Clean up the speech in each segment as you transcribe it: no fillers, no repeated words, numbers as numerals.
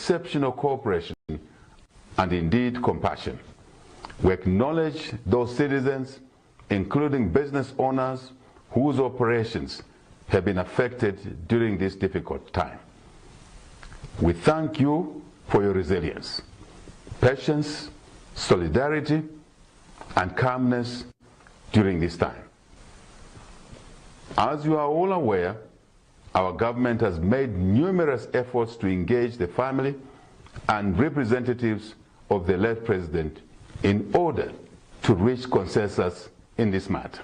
exceptional cooperation and indeed compassion. We acknowledge those citizens, including business owners, whose operations have been affected during this difficult time. We thank you for your resilience, patience, solidarity, and calmness during this time. As you are all aware, our government has made numerous efforts to engage the family and representatives of the late president in order to reach consensus in this matter.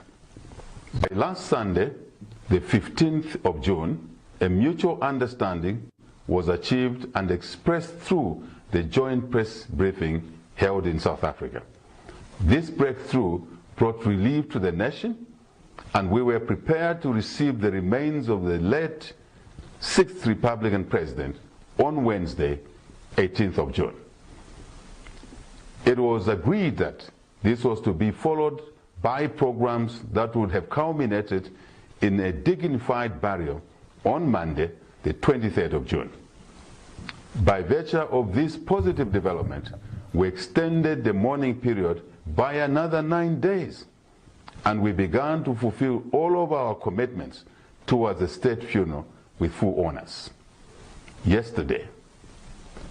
By last Sunday, the 15th of June, a mutual understanding was achieved and expressed through the joint press briefing held in South Africa. This breakthrough brought relief to the nation, and we were prepared to receive the remains of the late 6th Republican president on Wednesday, 18th of June. It was agreed that this was to be followed by programs that would have culminated in a dignified burial on Monday, the 23rd of June. By virtue of this positive development, we extended the mourning period by another 9 days, and we began to fulfill all of our commitments towards the state funeral with full honors. Yesterday,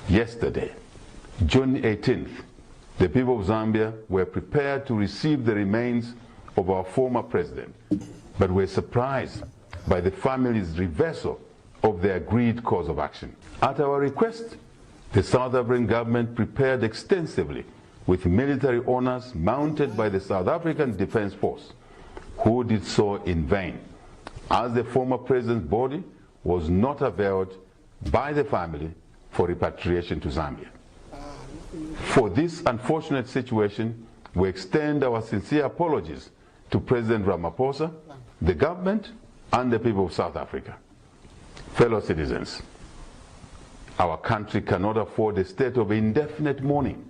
June 18th, the people of Zambia were prepared to receive the remains of our former president, but were surprised by the family's reversal of the agreed course of action. At our request, the South African government prepared extensively with military honors mounted by the South African Defense Force, who did so in vain, as the former president's body was not availed by the family for repatriation to Zambia. For this unfortunate situation, we extend our sincere apologies to President Ramaphosa, the government, and the people of South Africa. Fellow citizens, our country cannot afford a state of indefinite mourning.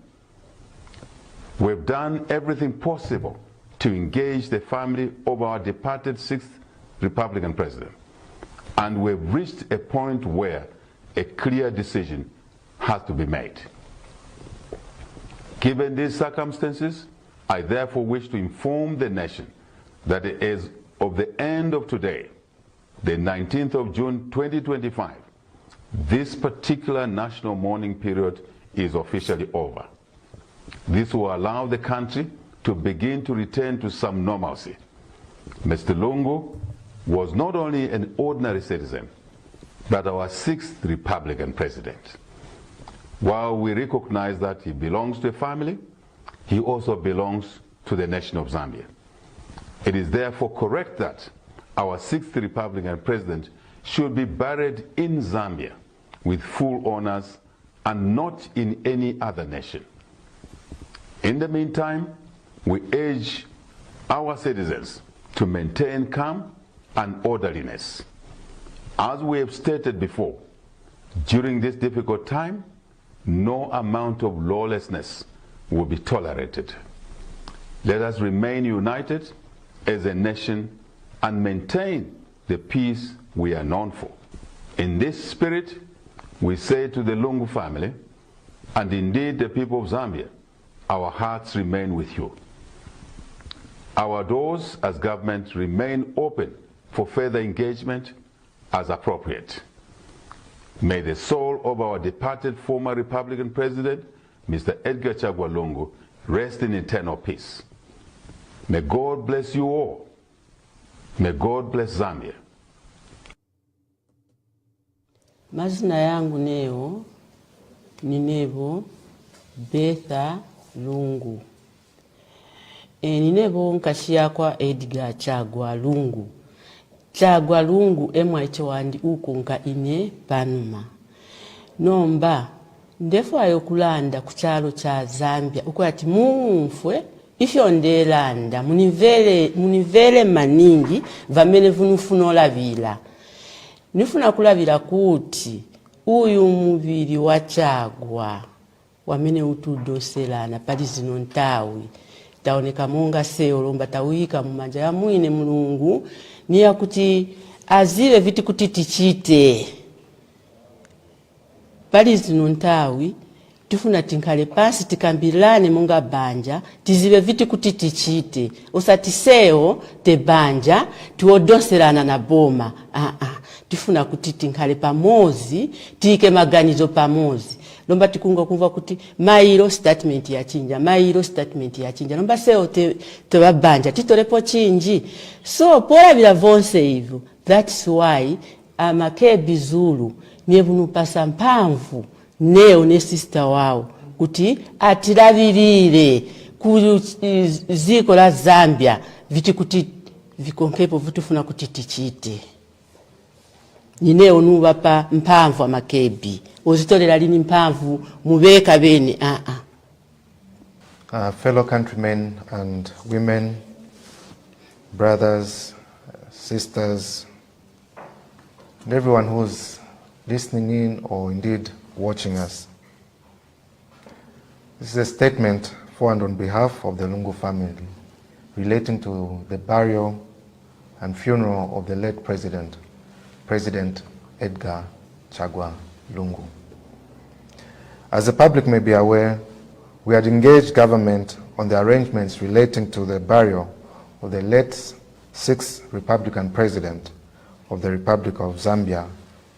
We've done everything possible to engage the family of our departed 6th Republican president, and we've reached a point where a clear decision has to be made. Given these circumstances, I therefore wish to inform the nation that as of the end of today, the 19th of June 2025, this particular national mourning period is officially over. This will allow the country to begin to return to some normalcy. Mr. Lungu was not only an ordinary citizen, but our 6th Republican president. While we recognize that he belongs to a family, he also belongs to the nation of Zambia. It is therefore correct that our 6th Republican president should be buried in Zambia with full honors and not in any other nation. In the meantime, we urge our citizens to maintain calm and orderliness. As we have stated before, during this difficult time, no amount of lawlessness will be tolerated. Let us remain united as a nation and maintain the peace we are known for. In this spirit, we say to the Lungu family, and indeed the people of Zambia, our hearts remain with you. Our doors as government remain open for further engagement as appropriate. May the soul of our departed former Republican President, Mr. Edgar Chagwa Lungu, rest in eternal peace. May God bless you all. May God bless Zambia. Mazina yangu leo ni Nebo Betha Lungu. Ni Nebo nkashia kwa Edgar Chagwa Lungu. Chagwa Lungu emwa echowandi uko nka ine panuma. Nomba ndefu ayokulanda kuchalo cha Zambia uko ati mumfwe ifyondelanda munivele maningi vamene vunufunola vila. Nifuna kulavila kuti uyu muvili wa Chagwa wamene utudoselana pali zino ntawi taoneka monga seolomba tawika mumanja ya mwine Mulungu niya kuti azive viti kuti tichite pali zino nthawi tifuna tinkhale pansi tikambirane monga banja tizive viti kuti tichite osati sewo te banja tiwodonserana na boma tifuna kuti tinkhale pamozi tiyike maganizo pamozi lomba tikunga kumva kuti mailo statement yachinja lomba sewo te banja titolepo chinji so polavira vonse hivyo. That's why amakebi Zulu nievunupasa mpamvu neo ne sister wao kuti atilavirire ku ziko la Zambia viti kuti vikonkepo vitufuna kuti tichite nineo nuvapa mpamvu amakebi ozitolera lini mpamvu mubeka bene Fellow countrymen and women, brothers, sisters, and everyone who's listening in or indeed watching us. This is a statement for and on behalf of the Lungu family relating to the burial and funeral of the late President Edgar Chagwa Lungu. As the public may be aware, we had engaged government on the arrangements relating to the burial of the late 6th Republican President of the Republic of Zambia,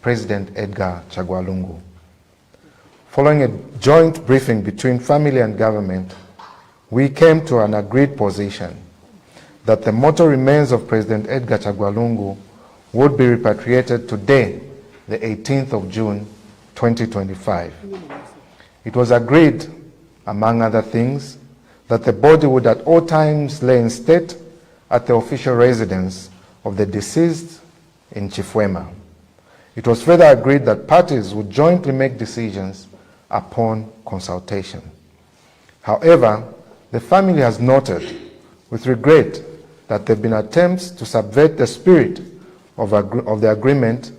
President Edgar Chagwa Lungu. Following a joint briefing between family and government, we came to an agreed position that the mortal remains of President Edgar Chagwa Lungu would be repatriated today, the 18th of June, 2025. It was agreed, among other things, that the body would at all times lay in state at the official residence of the deceased in Chifwema. It was further agreed that parties would jointly make decisions upon consultation. However, the family has noted with regret that there have been attempts to subvert the spirit of the agreement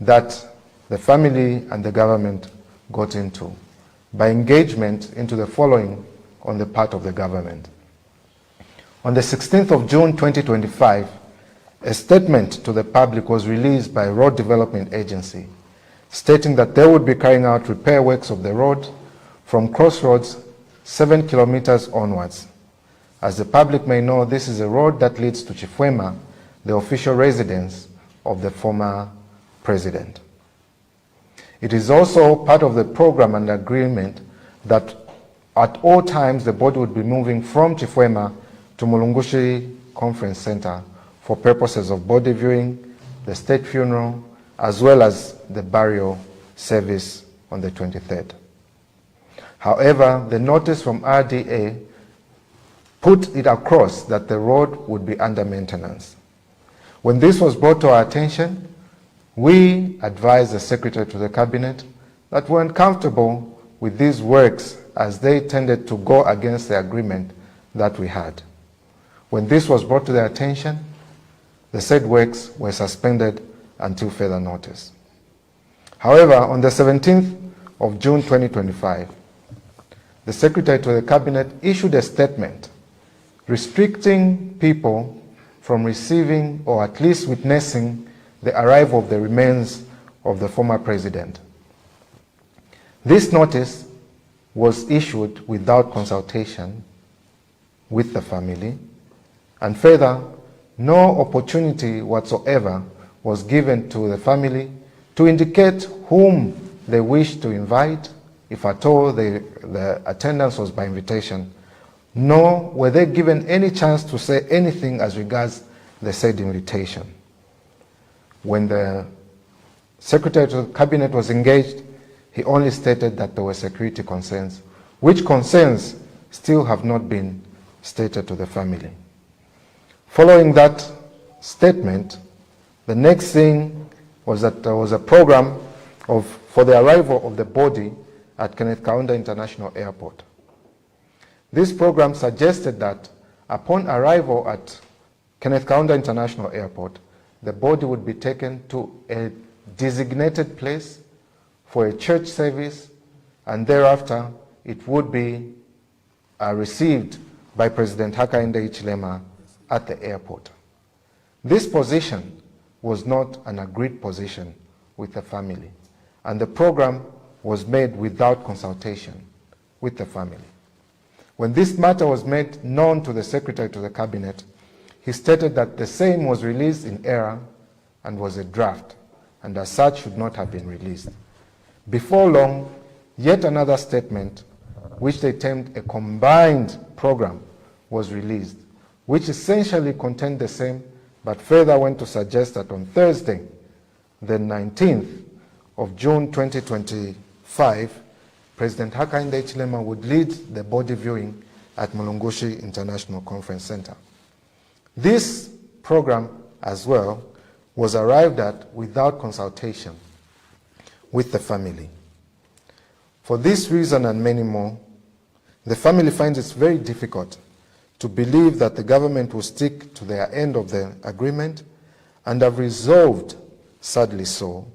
that the family and the government got into by engagement into the following on the part of the government. On the 16th of June 2025, a statement to the public was released by Road Development Agency stating that they would be carrying out repair works of the road from Crossroads 7 kilometers onwards. As the public may know, this is a road that leads to Chifwema, the official residence of the former president. It is also part of the program and agreement that at all times the body would be moving from Chifwema to Mulungushi Conference Center for purposes of body viewing, the state funeral, as well as the burial service on the 23rd. However, the notice from RDA put it across that the road would be under maintenance. When this was brought to our attention, we advised the Secretary to the Cabinet that we weren't comfortable with these works as they tended to go against the agreement that we had. When this was brought to their attention, the said works were suspended until further notice. However, on the 17th of June 2025, the Secretary to the Cabinet issued a statement restricting people from receiving or at least witnessing the arrival of the remains of the former president. This notice was issued without consultation with the family, and further, no opportunity whatsoever was given to the family to indicate whom they wished to invite, if at all the attendance was by invitation, nor were they given any chance to say anything as regards the said invitation. When the Secretary to the Cabinet was engaged, he only stated that there were security concerns, which concerns still have not been stated to the family. Following that statement, the next thing was that there was a program for the arrival of the body at Kenneth Kaunda International Airport. This program suggested that upon arrival at Kenneth Kaunda International Airport, the body would be taken to a designated place for a church service, and thereafter it would be received by President Hakainde Hichilema at the airport. This position was not an agreed position with the family, and the program was made without consultation with the family. When this matter was made known to the Secretary to the Cabinet, he stated that the same was released in error and was a draft, and as such should not have been released. Before long, yet another statement, which they termed a combined program, was released, which essentially contained the same, but further went to suggest that on Thursday, the 19th of June 2025, President Hakainde Hichilema would lead the body viewing at Mulungushi International Conference Center. This program as well was arrived at without consultation with the family. For this reason and many more, the family finds it very difficult to believe that the government will stick to their end of the agreement and have resolved, sadly so,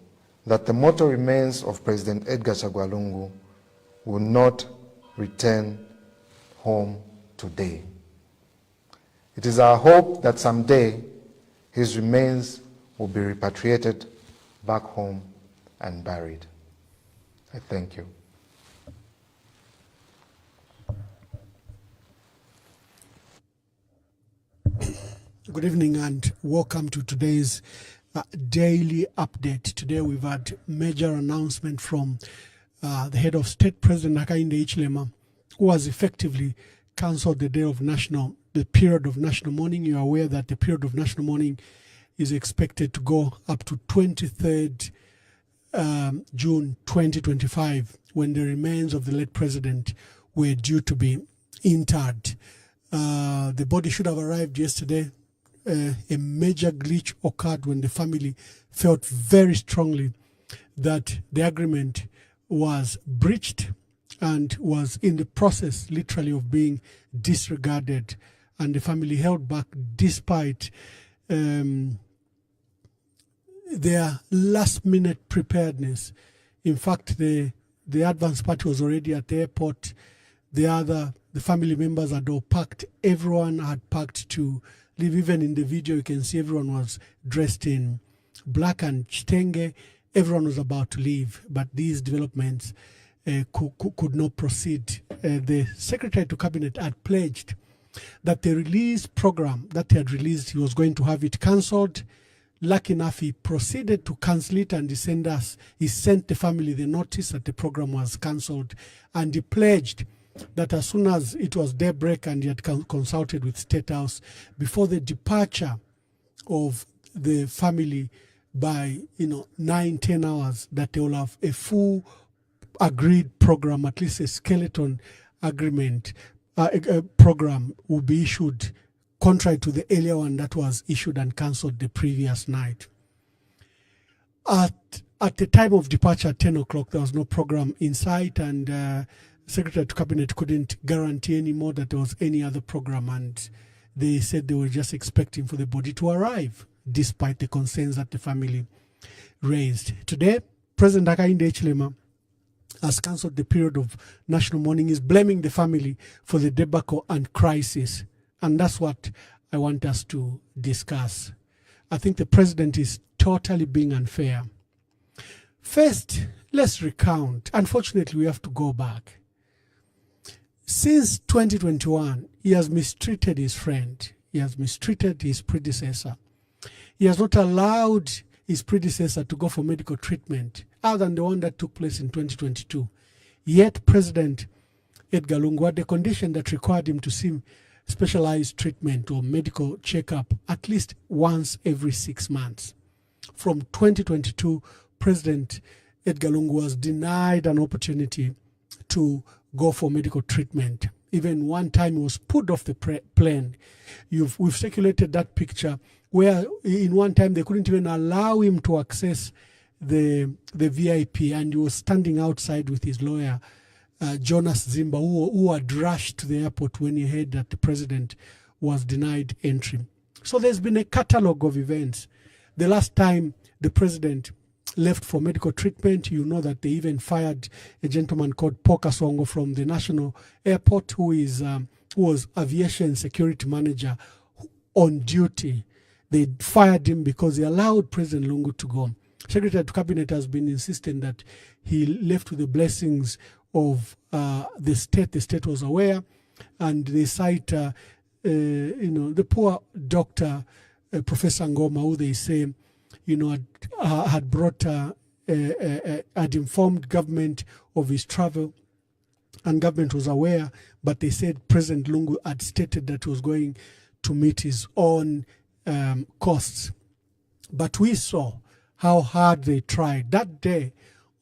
that the mortal remains of President Edgar Chagwa Lungu will not return home today. It is our hope that someday his remains will be repatriated back home and buried. I thank you. Good evening and welcome to today's daily update. Today we've had major announcement from the head of state, President Hakainde Hichilema, who has effectively cancelled the period of national mourning. You are aware that the period of national mourning is expected to go up to 23rd June 2025, when the remains of the late president were due to be interred. The body should have arrived yesterday. A major glitch occurred when the family felt very strongly that the agreement was breached and was in the process literally of being disregarded, and the family held back despite their last-minute preparedness. In fact, the advance party was already at the airport. The family members had all packed. Everyone had packed to leave. Even in the video, you can see everyone was dressed in black and chitenge. Everyone was about to leave, but these developments could not proceed. The Secretary to Cabinet had pledged that the release program that he had released, he was going to have it cancelled. Lucky enough, he proceeded to cancel it, and he sent the family the notice that the program was cancelled, and he pledged that as soon as it was daybreak and he had consulted with State House, before the departure of the family by 9-10 hours, that they will have a full agreed program, at least a skeleton agreement program will be issued, contrary to the earlier one that was issued and cancelled the previous night. At the time of departure, 10 o'clock, there was no program in sight, and Secretary to Cabinet couldn't guarantee anymore that there was any other program, and they said they were just expecting for the body to arrive, despite the concerns that the family raised. Today, President Hakainde Hichilema has cancelled the period of national mourning, is blaming the family for the debacle and crisis, and that's what I want us to discuss. I think the president is totally being unfair. First, let's recount. Unfortunately, we have to go back. Since 2021, he has mistreated his friend. He has mistreated his predecessor. He has not allowed his predecessor to go for medical treatment, other than the one that took place in 2022. Yet President Edgar Lungu had a condition that required him to see specialized treatment or medical checkup at least once every 6 months. From 2022, President Edgar Lungu was denied an opportunity to go for medical treatment. Even one time he was put off the plane. We've circulated that picture where in one time they couldn't even allow him to access the VIP, and he was standing outside with his lawyer, Jonas Zimba, who had rushed to the airport when he heard that the president was denied entry. So there's been a catalogue of events. The last time the president left for medical treatment, you know that they even fired a gentleman called Paul Kasongo from the national airport, who was aviation security manager on duty. They fired him because he allowed President Lungu to go. Secretary to Cabinet has been insisting that he left with the blessings of the state. The state was aware, and they cite, the poor doctor, Professor Ngoma, who they say, had brought, had informed government of his travel, and government was aware, but they said President Lungu had stated that he was going to meet his own costs. But we saw how hard they tried. That day,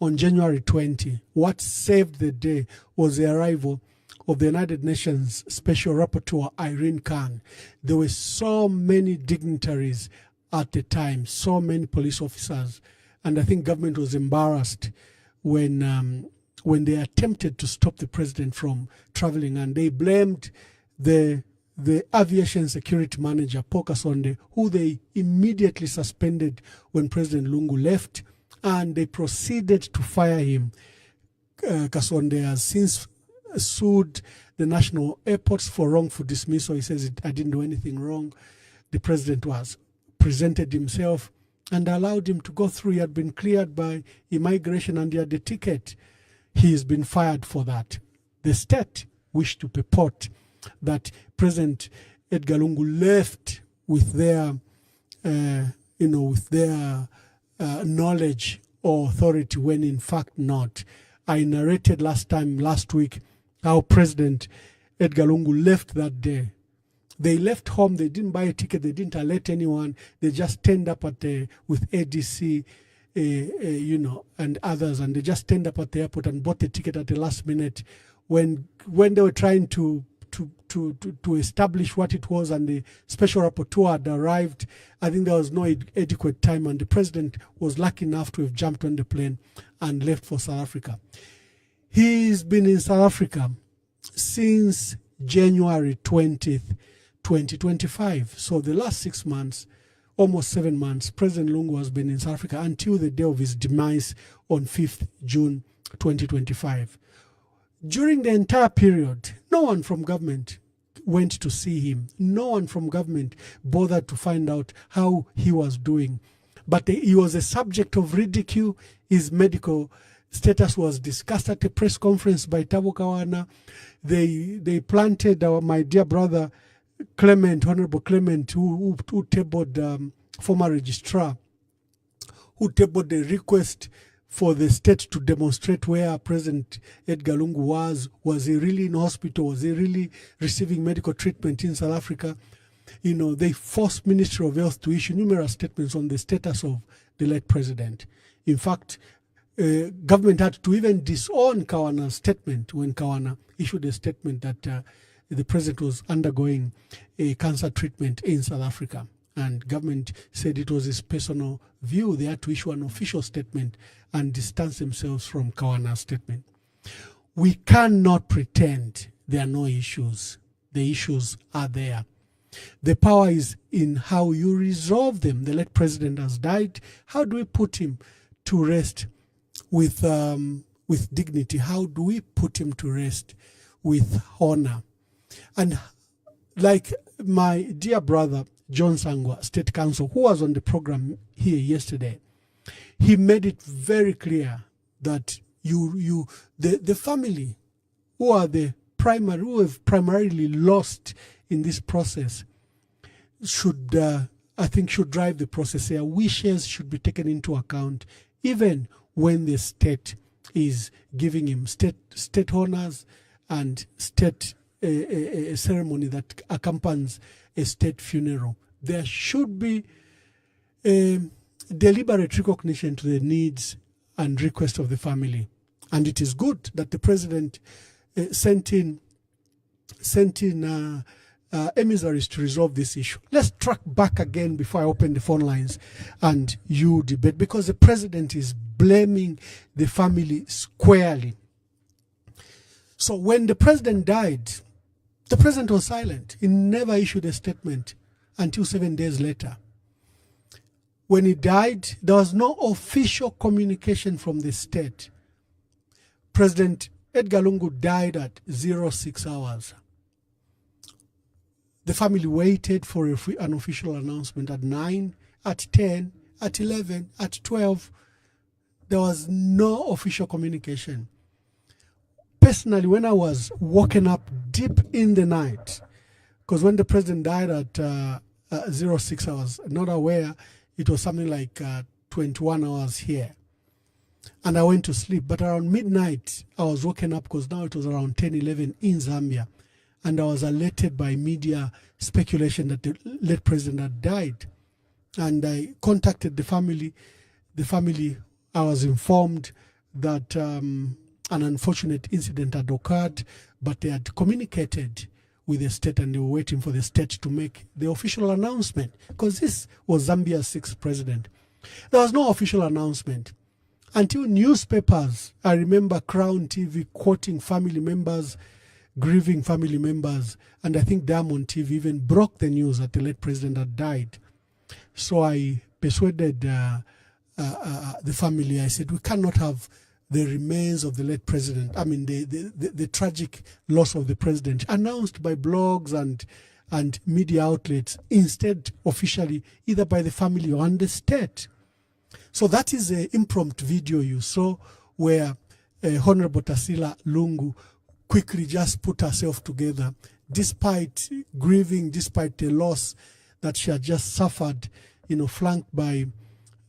on January 20, what saved the day was the arrival of the United Nations Special Rapporteur, Irene Khan. There were so many dignitaries at the time, so many police officers, and I think government was embarrassed when they attempted to stop the president from traveling, and they blamed the aviation security manager, Paul Kasonde, who they immediately suspended when President Lungu left, and they proceeded to fire him. Kasonde has since sued the national airports for wrongful dismissal. He says, I didn't do anything wrong. The president was presented himself and allowed him to go through. He had been cleared by immigration and he had the ticket. He has been fired for that. The state wished to purport that President Edgar Lungu left with their, knowledge or authority, when in fact not. I narrated last week, how President Edgar Lungu left that day. They left home. They didn't buy a ticket. They didn't alert anyone. They just turned up with ADC, and others, and they just turned up at the airport and bought the ticket at the last minute. When they were trying to establish what it was, and the special rapporteur had arrived, I think there was no adequate time, and the president was lucky enough to have jumped on the plane and left for South Africa. He's been in South Africa since January 20th, 2025. So the last 6 months, almost 7 months, President Lungu has been in South Africa until the day of his demise on 5th June 2025. During the entire period, no one from government went to see him. No one from government bothered to find out how he was doing. But he was a subject of ridicule. His medical status was discussed at a press conference by Thabo Kawana. They planted my dear brother Clement, Honorable Clement, who tabled former registrar, who tabled the request for the state to demonstrate where President Edgar Lungu was. Was he really in hospital? Was he really receiving medical treatment in South Africa? They forced Ministry of Health to issue numerous statements on the status of the late president. In fact, government had to even disown Kawana's statement when Kawana issued a statement that the president was undergoing a cancer treatment in South Africa. And government said it was his personal view. They had to issue an official statement and distance themselves from Kawana's statement. We cannot pretend there are no issues. The issues are there. The power is in how you resolve them. The late president has died. How do we put him to rest with dignity? How do we put him to rest with honor? And like my dear brother, John Sangwa, State Counsel, who was on the program here yesterday, he made it very clear that the family who have primarily lost in this process should drive the process. Their wishes should be taken into account, even when the state is giving him state honors and state a ceremony that accompanies a state funeral. There should be a deliberate recognition to the needs and requests of the family. And it is good that the president sent in emissaries to resolve this issue. Let's track back again before I open the phone lines and you debate, because the president is blaming the family squarely. So when the president died, the president was silent. He never issued a statement until 7 days later. When he died, there was no official communication from the state. President Edgar Lungu died at 06 hours. The family waited for an official announcement at 9, at 10, at 11, at 12, there was no official communication. Personally, when I was woken up deep in the night, because when the president died at 06, I was not aware. It was something like 21 hours here. And I went to sleep. But around midnight, I was woken up because now it was around 10, 11 in Zambia. And I was alerted by media speculation that the late president had died. And I contacted the family. The family, I was informed that an unfortunate incident had occurred, but they had communicated with the state and they were waiting for the state to make the official announcement, because this was Zambia's 6th president. There was no official announcement until newspapers, I remember Crown TV quoting family members, grieving family members, and I think Diamond TV even broke the news that the late president had died. So I persuaded the family. I said, we cannot have the remains of the late president, the tragic loss of the president, announced by blogs and media outlets, instead officially either by the family or the state. So that is an impromptu video you saw where Honorable Tasila Lungu quickly just put herself together, despite grieving, despite the loss that she had just suffered, flanked by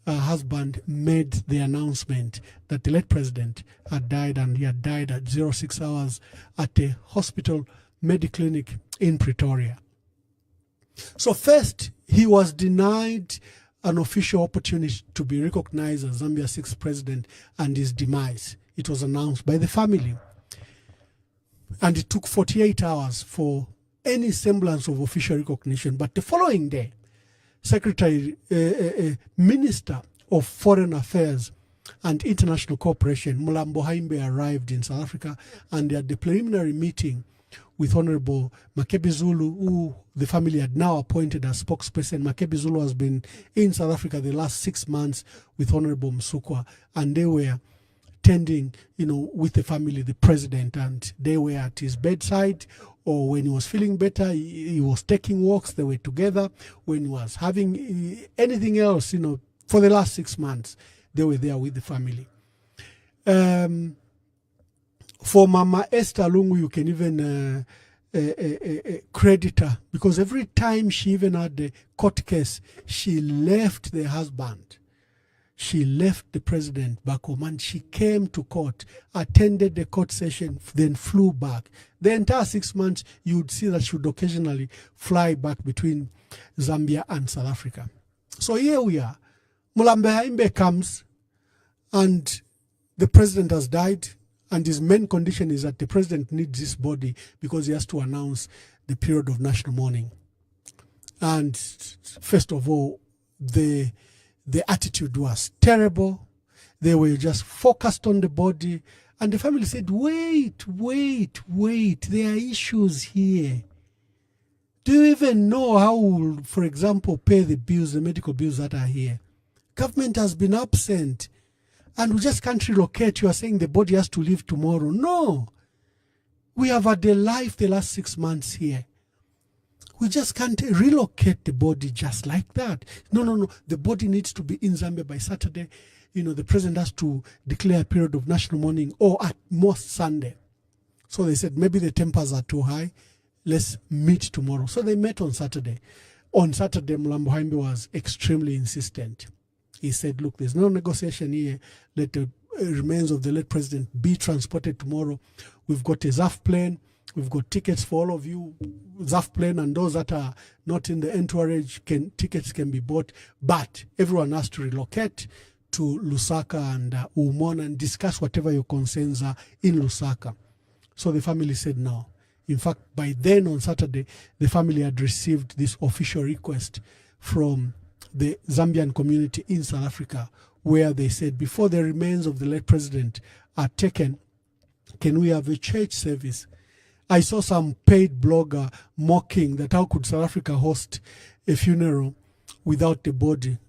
her husband, made the announcement that the late president had died, and he had died at 06 hours at a hospital mediclinic in Pretoria. So first, he was denied an official opportunity to be recognized as Zambia's 6th president, and his demise. It was announced by the family. And it took 48 hours for any semblance of official recognition. But the following day, Minister of Foreign Affairs and International Cooperation, Mulambo Haimbe, arrived in South Africa, and at the preliminary meeting with Honorable Makebi Zulu, who the family had now appointed as spokesperson. Makebi Zulu has been in South Africa the last 6 months with Honorable Msukwa, and they were tending, with the family, the president, and they were at his bedside, or when he was feeling better, he was taking walks, they were together. When he was having anything else, for the last 6 months, they were there with the family. For Mama Esther Lungu, you can even credit her, because every time she even had the court case, she left the husband. She left the president back home, and she came to court, attended the court session, then flew back. The entire 6 months, you would see that she would occasionally fly back between Zambia and South Africa. So here we are. Mulambo Haimbe comes, and the president has died, and his main condition is that the president needs this body because he has to announce the period of national mourning. And first of all, the attitude was terrible. They were just focused on the body. And the family said, wait, there are issues here. Do you even know how we'll, for example, pay the bills, the medical bills that are here? Government has been absent, and we just can't relocate. You are saying the body has to leave tomorrow. No. We have had a life the last 6 months here. We just can't relocate the body just like that. No. The body needs to be in Zambia by Saturday. The president has to declare a period of national mourning, or at most Sunday. So they said, maybe the tempers are too high. Let's meet tomorrow. So they met on Saturday. On Saturday, Mulambo Haimbe was extremely insistent. He said, look, there's no negotiation here. Let the remains of the late president be transported tomorrow. We've got a ZAF plane. We've got tickets for all of you, ZAF plane, and those that are not in the entourage, tickets can be bought. But everyone has to relocate to Lusaka and Umona and discuss whatever your concerns are in Lusaka. So the family said no. In fact, by then on Saturday, the family had received this official request from the Zambian community in South Africa, where they said, before the remains of the late president are taken, can we have a church service? I saw some paid blogger mocking that how could South Africa host a funeral without the body.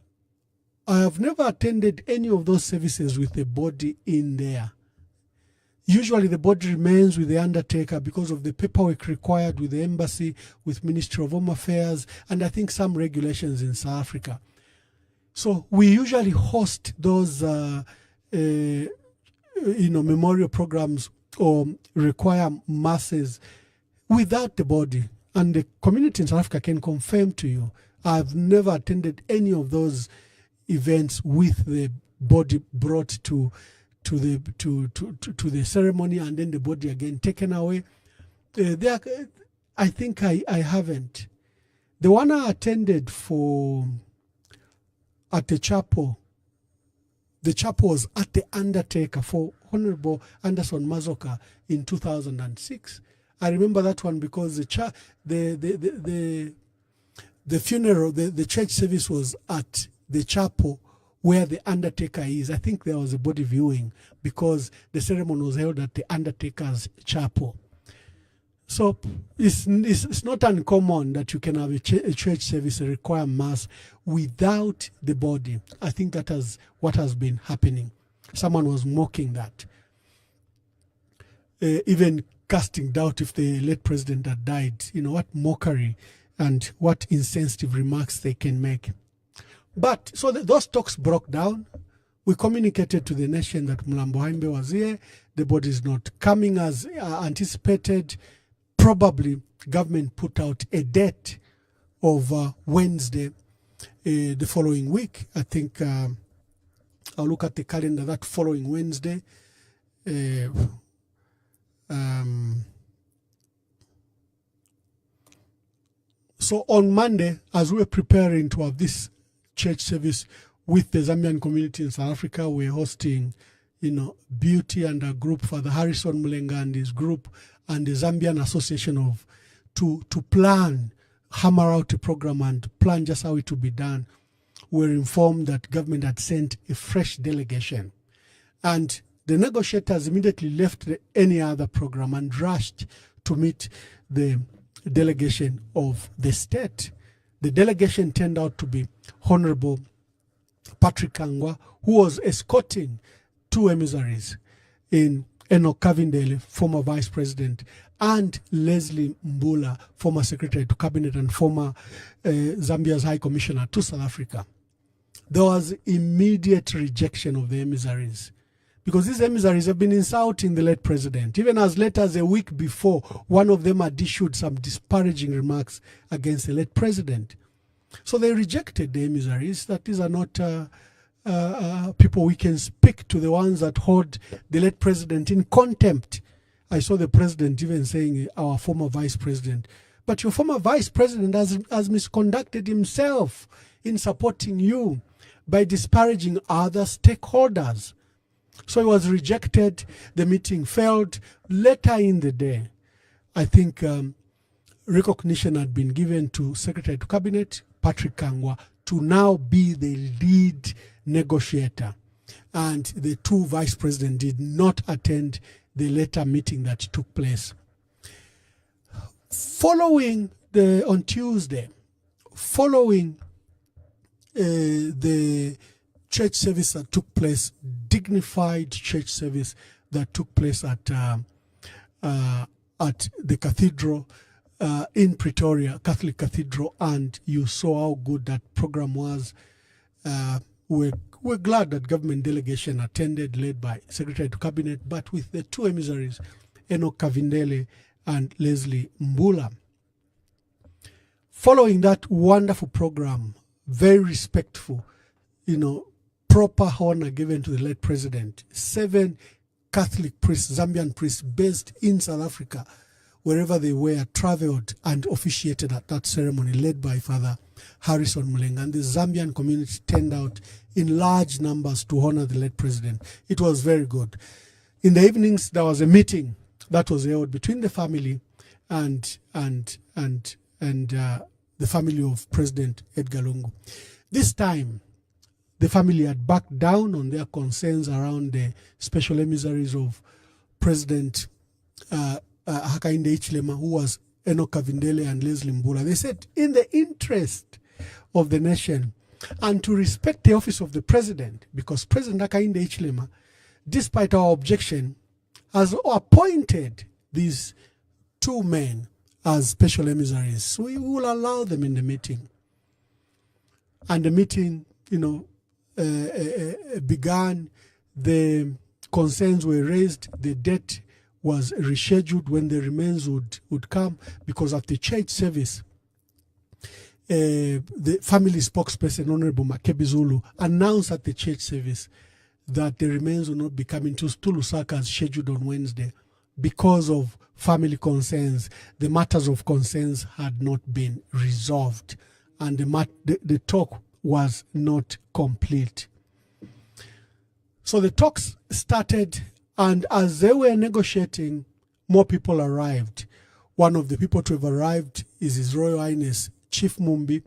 I have never attended any of those services with the body in there. Usually the body remains with the undertaker because of the paperwork required with the embassy, with Ministry of Home Affairs, and I think some regulations in South Africa. So we usually host those, memorial programs or require masses without the body. And the community in South Africa can confirm to you, I've never attended any of those events with the body brought to the ceremony and then the body again taken away. I think I haven't. The one I attended at the chapel was at the Undertaker for Honorable Anderson Mazoka in 2006. I remember that one because the funeral, the church service was at the chapel where the Undertaker is. I think there was a body viewing because the ceremony was held at the Undertaker's chapel. So it's not uncommon that you can have a church service require mass without the body. I think that is what has been happening. Someone was mocking that. Even casting doubt if the late president had died. What mockery and what insensitive remarks they can make. But so those talks broke down. We communicated to the nation that Mlambo Haimbe was here. The body is not coming as anticipated. Probably government put out a date of Wednesday the following week. I think I'll look at the calendar that following Wednesday. So on Monday, as we're preparing to have this church service with the Zambian community in South Africa, we're hosting, Beauty and a group, Father Harrison Mulenga and his group, and the Zambian Association to plan, hammer out a program and plan just how it will be done. We're informed that government had sent a fresh delegation. And the negotiators immediately left any other program and rushed to meet the delegation of the state. The delegation turned out to be Honorable Patrick Chagwa, who was escorting two emissaries in Enoch Kavindele, former vice president, and Leslie Mbula, former secretary to cabinet and former Zambia's high commissioner to South Africa. There was immediate rejection of the emissaries because these emissaries have been insulting the late president. Even as late as a week before, one of them had issued some disparaging remarks against the late president. So they rejected the emissaries, that these are not people we can speak to, the ones that hold the late president in contempt. I saw the president even saying, our former vice president. But your former vice president has misconducted himself in supporting you by disparaging other stakeholders. So it was rejected. The meeting failed. Later in the day, I think recognition had been given to Secretary to Cabinet, Patrick Chagwa, to now be the lead negotiator. And the two vice presidents did not attend the later meeting that took place. On Tuesday, following the church service that took place, dignified church service that took place at the cathedral in Pretoria, Catholic Cathedral, and you saw how good that program was. We're glad that government delegation attended, led by Secretary to Cabinet, but with the two emissaries, Enoch Kavindele and Leslie Mbula. Following that wonderful program, very respectful, proper honor given to the late president, 7 Catholic priests, Zambian priests based in South Africa, wherever they were, traveled and officiated at that ceremony, led by Father Harrison Mulenga. And the Zambian community turned out in large numbers to honor the late president. It was very good. In the evenings, there was a meeting that was held between the family and the family of President Edgar Lungu. This time, the family had backed down on their concerns around the special emissaries of President Hakainde Hichilema, who was Enoch Kavindele and Leslie Mbula. They said, in the interest of the nation and to respect the office of the president, because President Hakainde Hichilema, despite our objection, has appointed these 2 men as special emissaries. So we will allow them in the meeting. And the meeting began, the concerns were raised, the debt was rescheduled when the remains would come, because at the church service, the family spokesperson, Honorable Makebi Zulu, announced at the church service that the remains will not be coming to Lusaka as scheduled on Wednesday because of family concerns. The matters of concerns had not been resolved, and the talk was not complete. So the talks started, and as they were negotiating, more people arrived. One of the people to have arrived is His Royal Highness Chief Mumbi,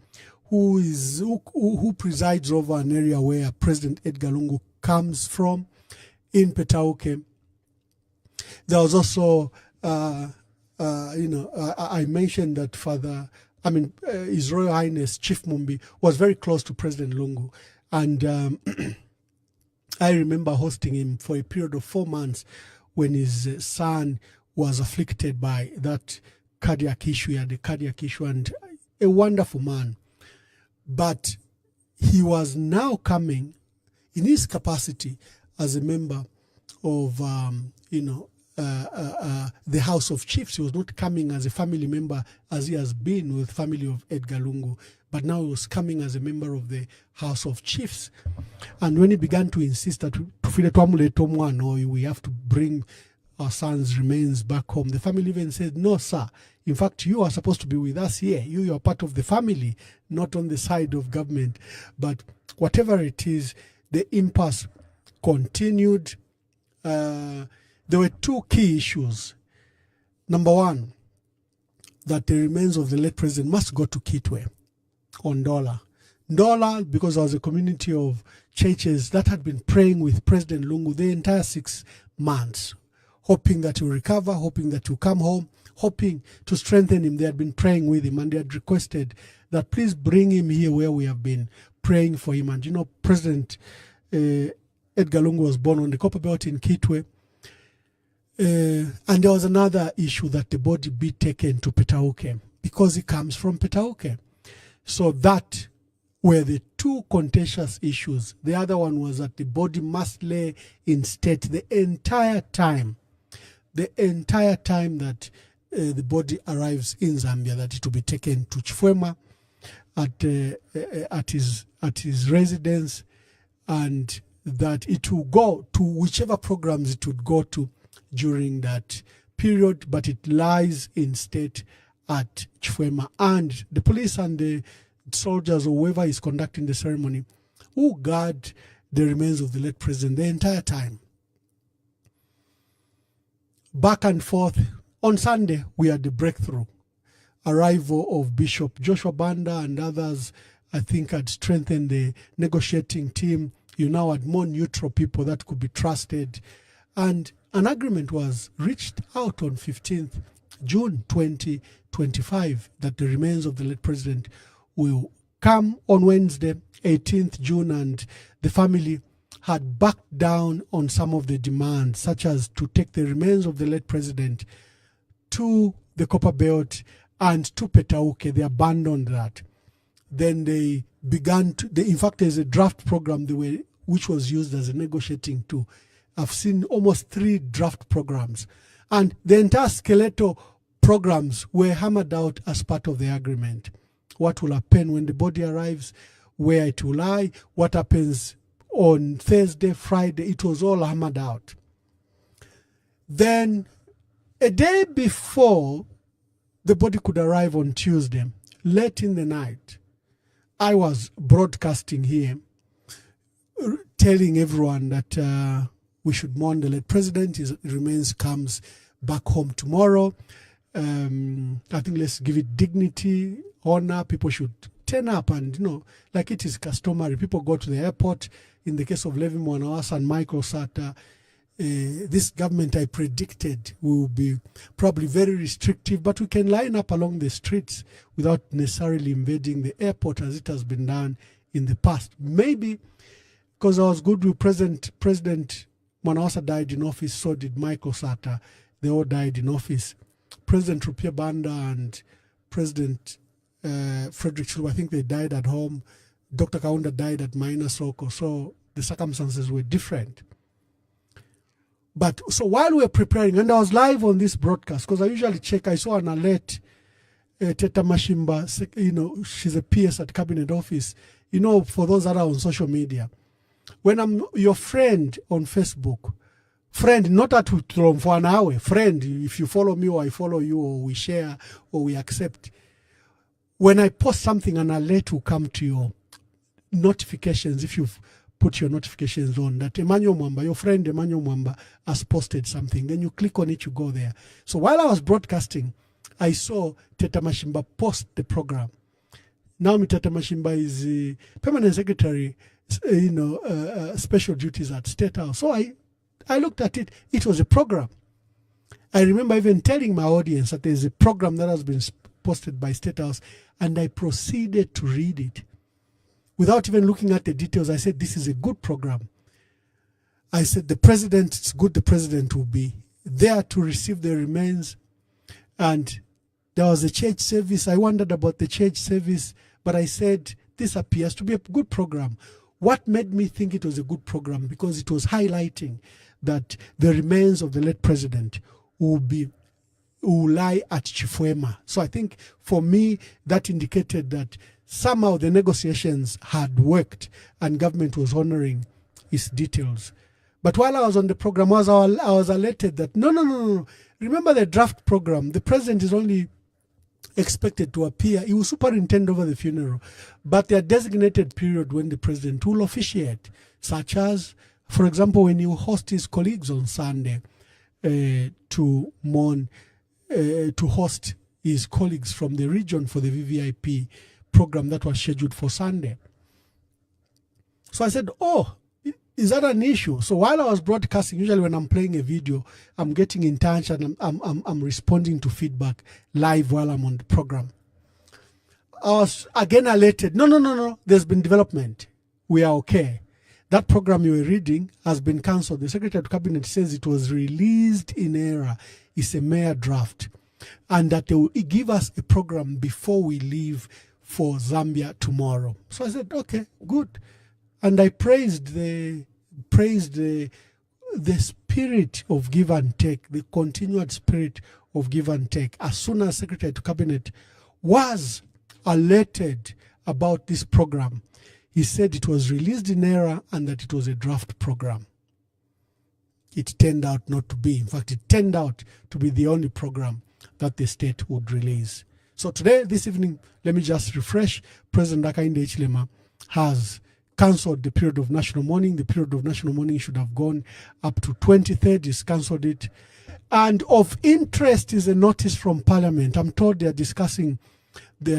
who presides over an area where President Edgar Lungu comes from, in Petauke. There was also, I mentioned that His Royal Highness Chief Mumbi was very close to President Lungu, and I remember hosting him for a period of 4 months when his son was afflicted by that cardiac issue. He had a cardiac issue, and a wonderful man. But he was now coming in his capacity as a member of, the House of Chiefs. He was not coming as a family member as he has been with the family of Edgar Lungu, but now he was coming as a member of the House of Chiefs. And when he began to insist that we have to bring our son's remains back home, the family even said, no, sir. In fact, you are supposed to be with us here. You are part of the family, not on the side of government. But whatever it is, the impasse continued. There were two key issues. Number one, that the remains of the late president must go to Kitwe on Ndola. Ndola, because there was a community of churches that had been praying with President Lungu the entire 6 months, hoping that he will recover, hoping that he will come home, hoping to strengthen him. They had been praying with him, and they had requested that please bring him here where we have been praying for him. And President Edgar Lungu was born on the Copper Belt in Kitwe. And there was another issue, that the body be taken to Petauke because he comes from Petauke. So that were the two contentious issues. The other one was that the body must lay in state the entire time that the body arrives in Zambia, that it will be taken to Chifwema at his residence, and that it will go to whichever programs it would go to during that period, but it lies in state at Chifwema. And the police and the soldiers, or whoever is conducting the ceremony, who guard the remains of the late president the entire time. Back and forth. On Sunday, we had the breakthrough. Arrival of Bishop Joshua Banda and others, I think, had strengthened the negotiating team. You now had more neutral people that could be trusted. And an agreement was reached out on 15th June 2025 that the remains of the late president will come on Wednesday, 18th June, and the family had backed down on some of the demands, such as to take the remains of the late president to the Copper Belt and to Petauke. They abandoned that. Then they began to, in fact, there's a draft program which was used as a negotiating tool. I've seen almost 3 draft programs, and the entire skeletal programs were hammered out as part of the agreement. What will happen when the body arrives, where it will lie, what happens on Thursday, Friday, it was all hammered out. Then a day before the body could arrive on Tuesday, late in the night, I was broadcasting here, telling everyone that we should mourn the late president. His remains comes back home tomorrow. I think let's give it dignity, honor. People should turn up, and like it is customary, people go to the airport. In the case of Levi Mwanawasa and Michael Sata, this government, I predicted, will be probably very restrictive, but we can line up along the streets without necessarily invading the airport as it has been done in the past. Maybe because I was good with President Mwanawasa died in office, so did Michael Sata. They all died in office. President Rupia Banda and President Frederick Chilwa, I think they died at home. Dr. Kaunda died at Maina Soko, so the circumstances were different. But so while we were preparing, and I was live on this broadcast, because I usually check, I saw an alert, Teta Mashimba, you know, she's a PS at Cabinet Office. You know, for those that are on social media, when I'm your friend on Facebook, friend, not at for an hour, friend, if you follow me or I follow you or we share or we accept, when I post something, an alert will come to your notifications if you've put your notifications on that Emmanuel Mwamba, your friend Emmanuel Mwamba has posted something. Then you click on it, you go there. So while I was broadcasting, I saw Teta Mashimba post the program. Now Teta Mashimba is permanent secretary, special duties at State House. So I looked at it. It was a program. I remember even telling my audience that there's a program that has been posted by State House, and I proceeded to read it. Without even looking at the details, I said, this is a good program. I said, it's good the president will be there to receive the remains. And there was a church service. I wondered about the church service, but I said, this appears to be a good program. What made me think it was a good program? Because it was highlighting that the remains of the late president will lie at Chifwema. So I think for me, that indicated that somehow the negotiations had worked and government was honoring its details. But while I was on the program, I was alerted that no. Remember the draft program, the president is only expected to appear. He will superintend over the funeral. But there are designated period when the president will officiate, such as, for example, when he will host his colleagues on Sunday to host his colleagues from the region for the VVIP program that was scheduled for Sunday. So I said, is that an issue? So while I was broadcasting, usually when I'm playing a video, I'm getting in touch and I'm responding to feedback live while I'm on the program. I was again alerted, no, there's been development. We are okay. That program you were reading has been cancelled. The Secretary of Cabinet says it was released in error. It's a mere draft. And that they will give us a program before we leave for Zambia tomorrow. So I said, okay, good. And I praised the spirit of give and take, the continued spirit of give and take. As soon as Secretary to Cabinet was alerted about this program, he said it was released in error and that it was a draft program. It turned out not to be. In fact, it turned out to be the only program that the state would release. So today, this evening, let me just refresh. President Hakainde Hichilema has cancelled the period of national mourning. The period of national mourning should have gone up to 23rd. He's cancelled it. And of interest is a notice from Parliament. I'm told they're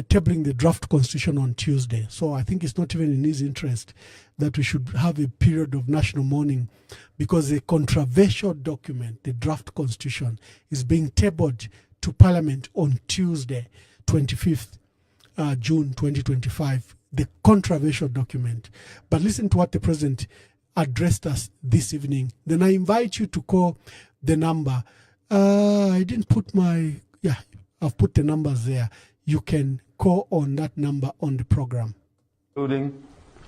tabling the draft constitution on Tuesday. So I think it's not even in his interest that we should have a period of national mourning, because a controversial document, the draft constitution, is being tabled to Parliament on Tuesday, 25th June 2025, the controversial document. But listen to what the president addressed us this evening. Then I invite you to call the number. I didn't put I've put the numbers there. You can call on that number on the program. Including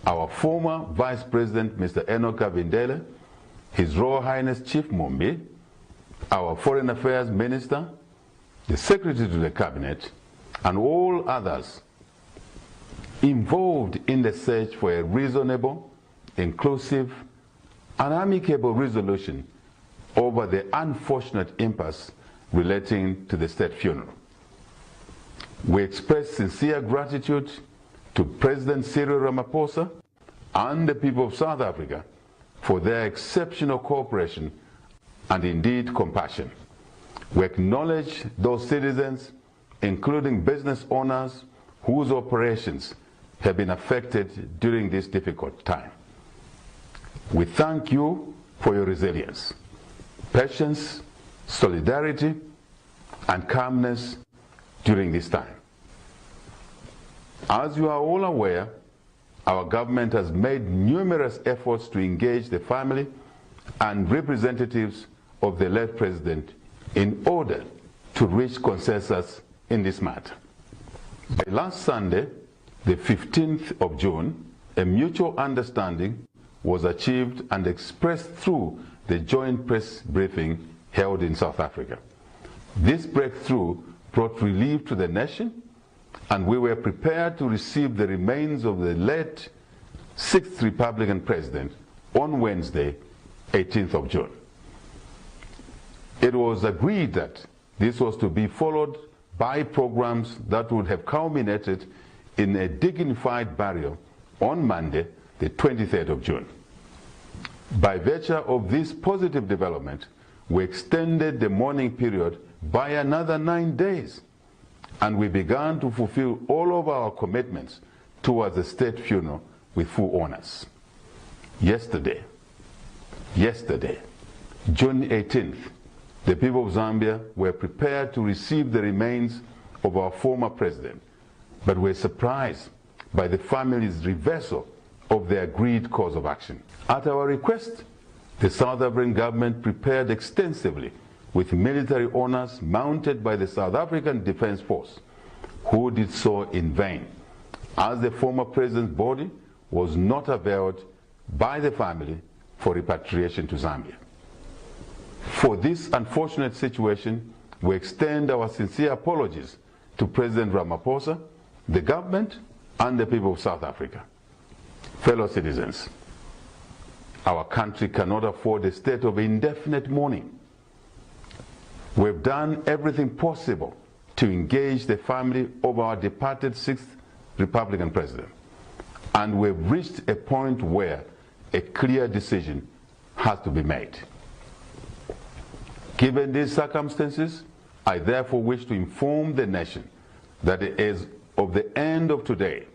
our former Vice President, Mr. Enoch Kabindele, His Royal Highness Chief Mumbi, our Foreign Affairs Minister, the Secretary to the Cabinet, and all others involved in the search for a reasonable, inclusive, and amicable resolution over the unfortunate impasse relating to the state funeral. We express sincere gratitude to President Cyril Ramaphosa and the people of South Africa for their exceptional cooperation and indeed compassion. We acknowledge those citizens, including business owners, whose operations have been affected during this difficult time. We thank you for your resilience, patience, solidarity, and calmness during this time. As you are all aware, our government has made numerous efforts to engage the family and representatives of the late president in order to reach consensus in this matter. Last Sunday, the 15th of June, a mutual understanding was achieved and expressed through the joint press briefing held in South Africa. This breakthrough brought relief to the nation, and we were prepared to receive the remains of the late 6th Republican President on Wednesday, 18th of June. It was agreed that this was to be followed by programs that would have culminated in a dignified burial on Monday, the 23rd of June. By virtue of this positive development, we extended the mourning period by another 9 days, and we began to fulfill all of our commitments towards the state funeral with full honors. Yesterday, June 18th, the people of Zambia were prepared to receive the remains of our former president, but were surprised by the family's reversal of the agreed course of action. At our request, the South African government prepared extensively with military honors mounted by the South African Defense Force, who did so in vain, as the former president's body was not availed by the family for repatriation to Zambia. For this unfortunate situation, we extend our sincere apologies to President Ramaphosa, the government, and the people of South Africa. Fellow citizens, our country cannot afford a state of indefinite mourning. We've done everything possible to engage the family of our departed 6th Republican President, and we've reached a point where a clear decision has to be made. Given these circumstances, I therefore wish to inform the nation that as of the end of today,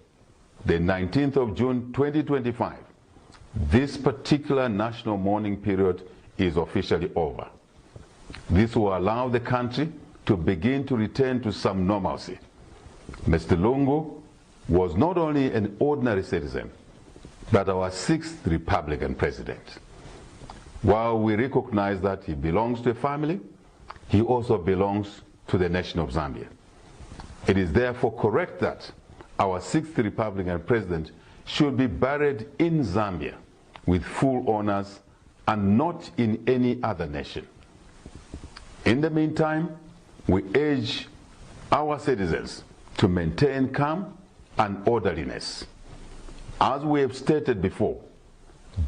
the 19th of June 2025, this particular national mourning period is officially over. This will allow the country to begin to return to some normalcy. Mr. Lungu was not only an ordinary citizen, but our 6th Republican President. While we recognize that he belongs to a family, he also belongs to the nation of Zambia. It is therefore correct that our 6th Republican President should be buried in Zambia with full honors and not in any other nation. In the meantime, we urge our citizens to maintain calm and orderliness. As we have stated before,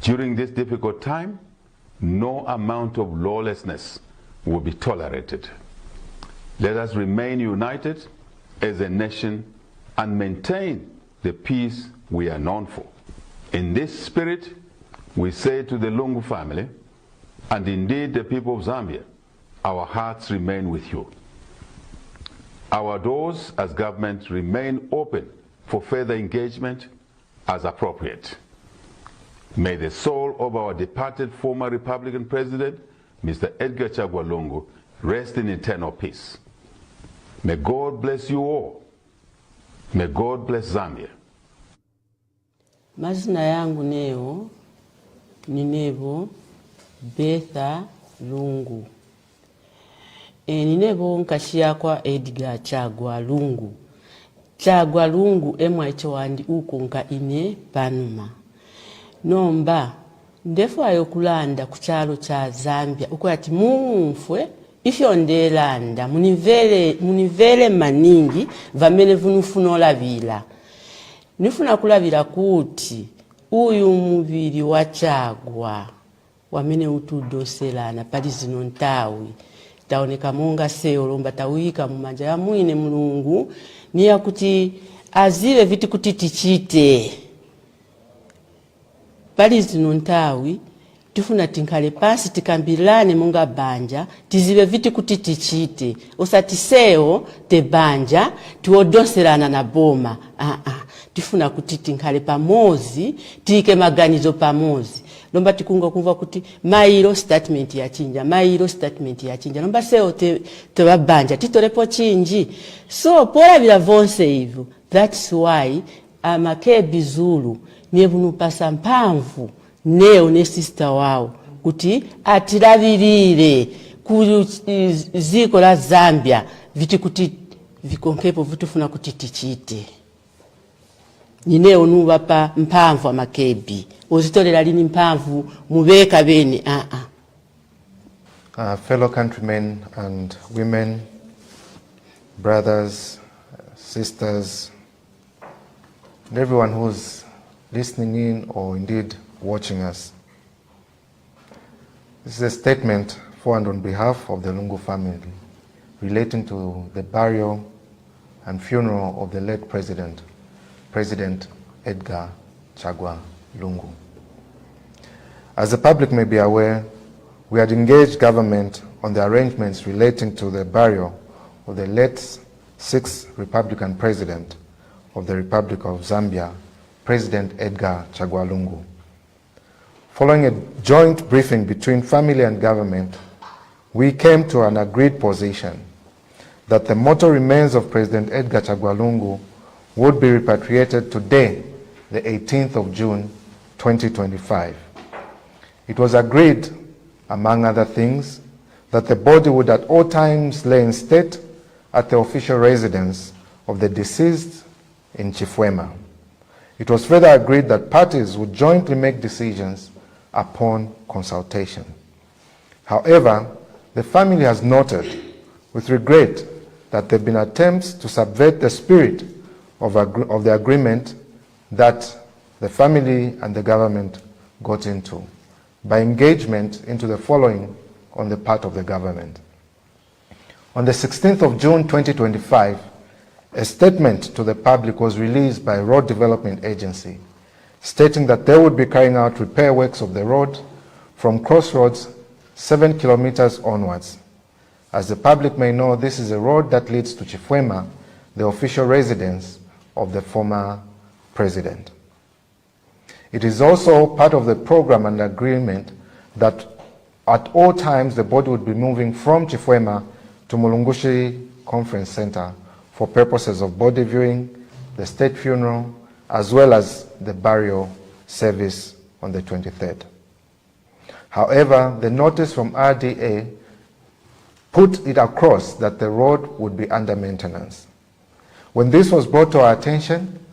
during this difficult time, no amount of lawlessness will be tolerated. Let us remain united as a nation and maintain the peace we are known for. In this spirit, we say to the Lungu family, and indeed the people of Zambia, our hearts remain with you. Our doors as government remain open for further engagement as appropriate. May the soul of our departed former Republican President, Mr. Edgar Chagwa Lungu, rest in eternal peace. May God bless you all. May God bless Zambia. Mazina yangu neo ni Nebo Betha Lungu. Ninebo nkashia kwa Edgar Chagwa Lungu. Chagwa Lungu emwa ichowandi uko nka ine panuma. Nomba ndefu ayokulanda kuchalo cha Zambia uko ati mumfwe ifyondelanda munivele maningi vamene vunufunola vila. Nifuna kulavila kuti uyu muvili wa Chagwa wamene utudoselana pali zino ntawi taoneka monga seyo lomba tawika mumanja ya mwine Mulungu ni ya kuti azive viti kuti tichite. Pali zino ntawi tifuna tinkale pasi tikambilane munga banja tizive viti kuti tichite. Osati seyo te banja tuodonselana na boma. Tifuna kuti tinkale pamozi, tike maganizo pamozi. Lomba tikunga kuva kuti mailo statement ya chinja. Lomba seyo te wabanja, titorepo chinji. So, pora vila vonse hivyo. That's why, amake bizulu, nievunu pasa mpamvu, neo ne sister wao. Kuti atiravirire, ziko la Zambia, viti kuti, vikonkepo vitu funa kuti tichite. Ninewo nubapa mpamvu amakebi. Ozitolera lini mpamvu mubeka beni Fellow countrymen and women, brothers, sisters, and everyone who's listening in or indeed watching us. This is a statement for and on behalf of the Lungu family relating to the burial and funeral of the late President Edgar Chagwa Lungu. As the public may be aware, we had engaged government on the arrangements relating to the burial of the late 6th Republican President of the Republic of Zambia, President Edgar Chagwa Lungu. Following a joint briefing between family and government, we came to an agreed position that the mortal remains of President Edgar Chagwa Lungu would be repatriated today, the 18th of June, 2025. It was agreed, among other things, that the body would at all times lay in state at the official residence of the deceased in Chifwema. It was further agreed that parties would jointly make decisions upon consultation. However, the family has noted with regret that there have been attempts to subvert the spirit of the agreement that the family and the government got into by engagement into the following on the part of the government. On the 16th of June 2025, a statement to the public was released by Road Development Agency stating that they would be carrying out repair works of the road from Crossroads 7 kilometers onwards. As the public may know, this is a road that leads to Chifwema, the official residence of the former president. It is also part of the program and agreement that at all times the body would be moving from Chifwema to Mulungushi Conference Center for purposes of body viewing, the state funeral, as well as the burial service on the 23rd. However, the notice from RDA put it across that the road would be under maintenance. When this was brought to our attention,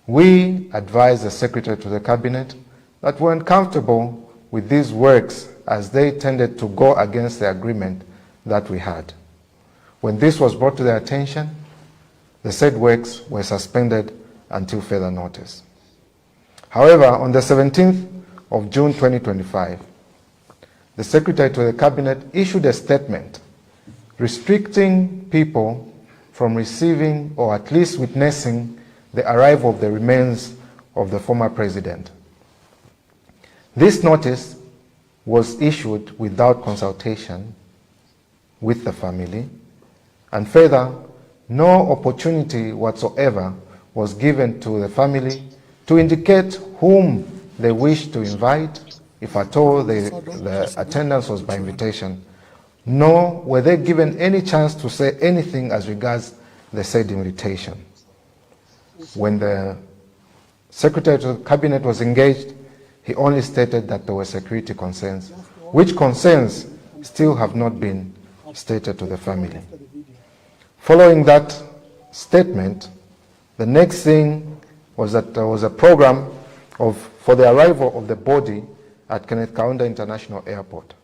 we advised the Secretary to the Cabinet that we weren't comfortable with these works as they tended to go against the agreement that we had. When this was brought to their attention, the said works were suspended until further notice. However, on the 17th of June 2025, the Secretary to the Cabinet issued a statement restricting people from receiving or at least witnessing the arrival of the remains of the former president. This notice was issued without consultation with the family, and further, no opportunity whatsoever was given to the family to indicate whom they wished to invite, if at all the attendance was by invitation, nor were they given any chance to say anything as regards the said invitation. When the Secretary to the Cabinet was engaged, he only stated that there were security concerns, which concerns still have not been stated to the family. Following that statement, the next thing was that there was a program for the arrival of the body at Kenneth Kaunda International Airport.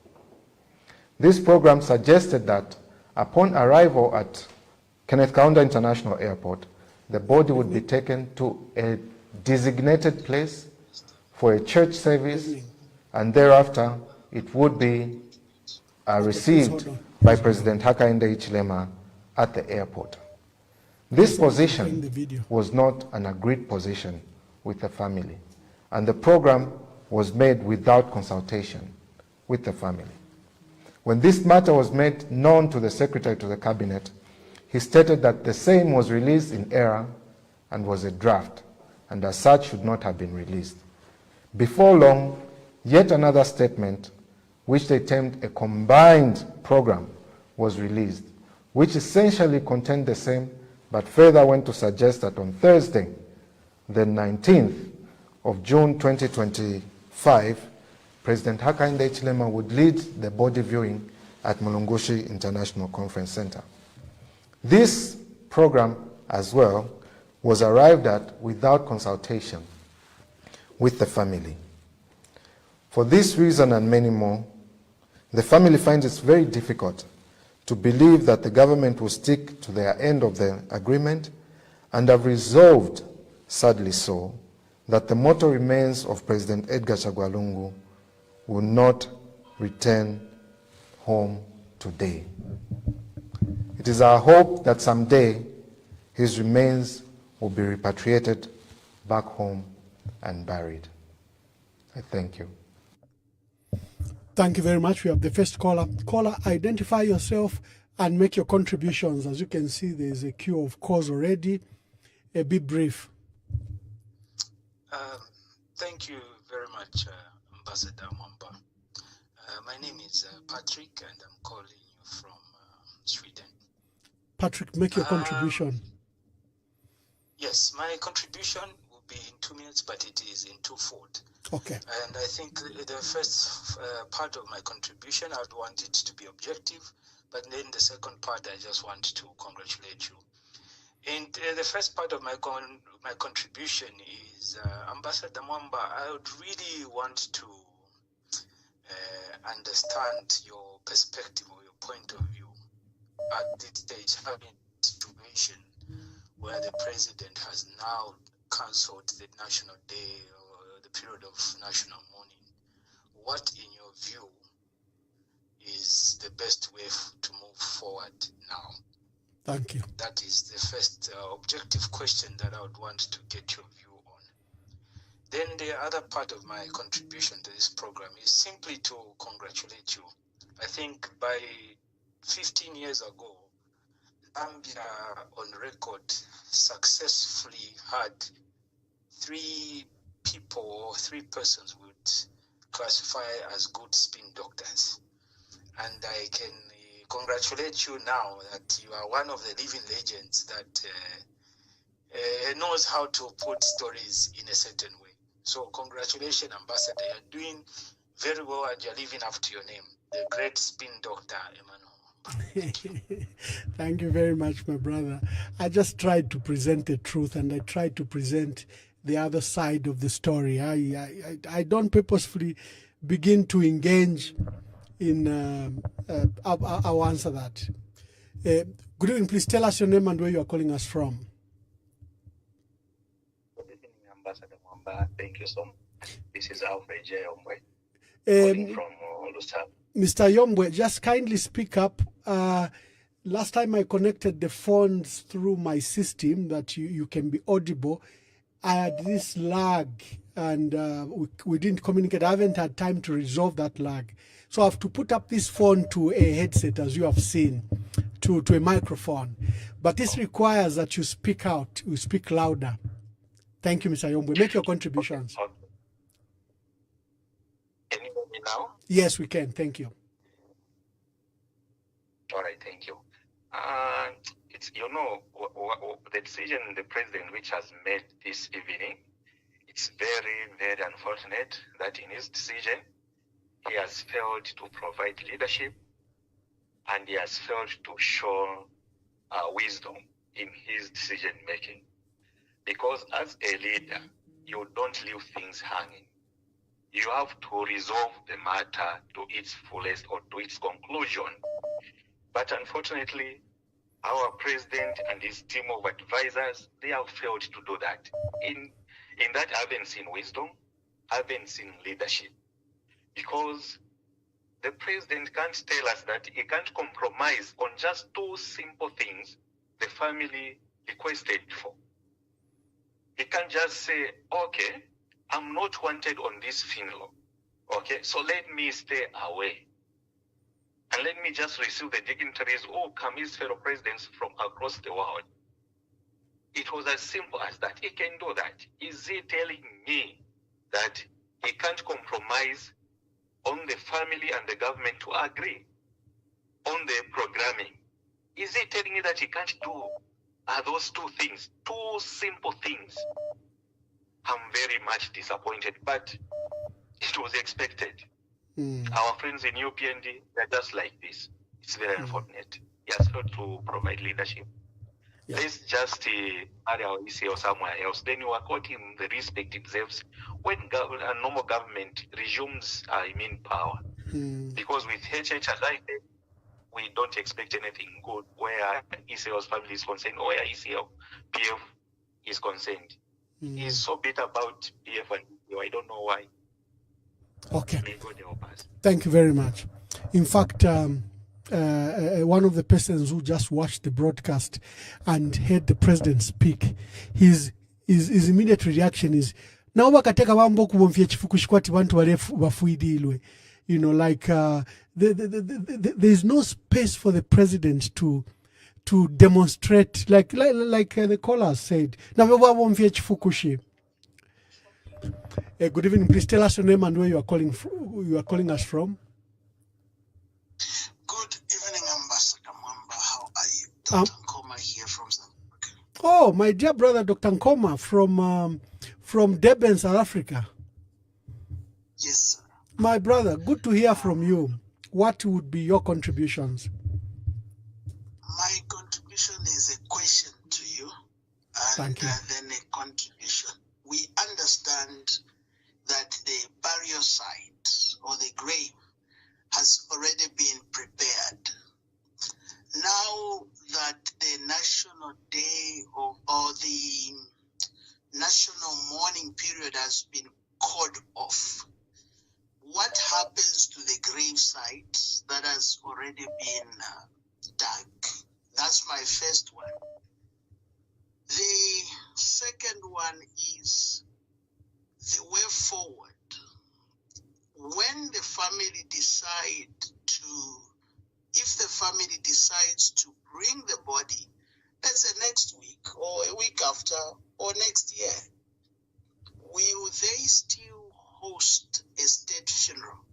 This program suggested that upon arrival at Kenneth Kaunda International Airport, the body would be taken to a designated place for a church service, and thereafter it would be received by President Hakainde Hichilema at the airport. This position was not an agreed position with the family, and the program was made without consultation with the family. When this matter was made known to the Secretary to the Cabinet, he stated that the same was released in error and was a draft, and as such should not have been released. Before long, yet another statement, which they termed a combined program, was released, which essentially contained the same, but further went to suggest that on Thursday, the 19th of June 2025, President Hakainde Hichilema would lead the body viewing at Mulungushi International Conference Center. This program as well was arrived at without consultation with the family. For this reason and many more, the family finds it very difficult to believe that the government will stick to their end of the agreement and have resolved, sadly so, that the mortal remains of President Edgar Chagwa Lungu will not return home today. It is our hope that someday his remains will be repatriated back home and buried. I thank you. Thank you very much. We have the first caller. Caller, identify yourself and make your contributions. As you can see, there is a queue of calls already. Be brief. Thank you very much, Ambassador Mwamba. My name is Patrick, and I'm calling you from Sweden. Patrick, make your contribution. Yes, my contribution will be in 2 minutes, but it is in twofold. Okay. And I think the first part of my contribution, I'd want it to be objective, but then the second part, I just want to congratulate you. And the first part of my contribution is, Ambassador Mwamba, I would really want to understand your perspective or your point of view at this stage, having a situation where the president has now cancelled the National Day or the period of national mourning. What, in your view, is the best way to move forward now? Thank you. That is the first objective question that I would want to get your view on. Then the other part of my contribution to this program is simply to congratulate you. I think by 15 years ago, Zambia on record successfully had 3 people or 3 persons would classify as good spin doctors. And I can congratulate you now that you are one of the living legends that knows how to put stories in a certain way. So congratulations, Ambassador. You're doing very well and you're living up to your name, the great spin doctor, Emmanuel. Thank you very much, my brother. I just tried to present the truth, and I tried to present the other side of the story. I don't purposefully begin to engage in I'll answer that. Good evening. Please tell us your name and where you are calling us from. Good evening, Ambassador Mwamba. Thank you so much. This is Alfred J. Yombwe, calling from Lusaka. Mr. Yombwe, just kindly speak up. Last time I connected the phones through my system that you can be audible, I had this lag, and we didn't communicate. I haven't had time to resolve that lag. So I have to put up this phone to a headset, as you have seen, to a microphone. But this requires that you speak out, you speak louder. Thank you, Mr. Yombwe. Make your contributions. Okay. Can you hear me now? Yes, we can. Thank you. All right, thank you. It's, the decision the president which has made this evening, it's very, very unfortunate that in his decision, he has failed to provide leadership, and he has failed to show wisdom in his decision making. Because as a leader, you don't leave things hanging. You have to resolve the matter to its fullest or to its conclusion. But unfortunately, our president and his team of advisors, they have failed to do that. In that, I haven't seen wisdom, I haven't seen leadership. Because the president can't tell us that he can't compromise on just 2 simple things the family requested for. He can't just say, okay, I'm not wanted on this funeral. Okay, so let me stay away. And let me just receive the dignitaries who come his fellow presidents from across the world. It was as simple as that. He can do that. Is he telling me that he can't compromise on the family and the government to agree on the programming? Is he telling me that he can't do those 2 things, 2 simple things? I'm very much disappointed, but it was expected. Our friends in UPND, they're just like this. It's very unfortunate. He has failed to provide leadership. Let's just marry our ECL somewhere else. Then you are quoting the respect it deserves when a normal government resumes power. Because with HH alive, we don't expect anything good where ECL's family is concerned or where ECL PF is concerned. He's so bitter about PF and ECL. I don't know why. Okay. May God help us. Thank you very much. In fact, one of the persons who just watched the broadcast and heard the president speak, his immediate reaction is, now wakateka wambo kubomfia chifukushkwati wantu warefu wafuidilwe. You know, like there's no space for the president to demonstrate, like the caller said. Now, good evening. Please tell us your name and where you are calling us from. Good evening, Ambassador Mwamba. How are you? Dr. Nkoma here from South Africa. Oh, my dear brother, Dr. Nkoma from Durban, South Africa. Yes, sir. My brother, good to hear from you. What would be your contributions? My contribution is a question to you, and Thank you. Then a contribution. We understand that the burial site or the grave has already been prepared. Now that the national day or the national mourning period has been called off, what happens to the grave site that has already been dug? That's my first one. The second one is the way forward. When the family if the family decides to bring the body, let's say next week or a week after or next year, will they still host a state funeral?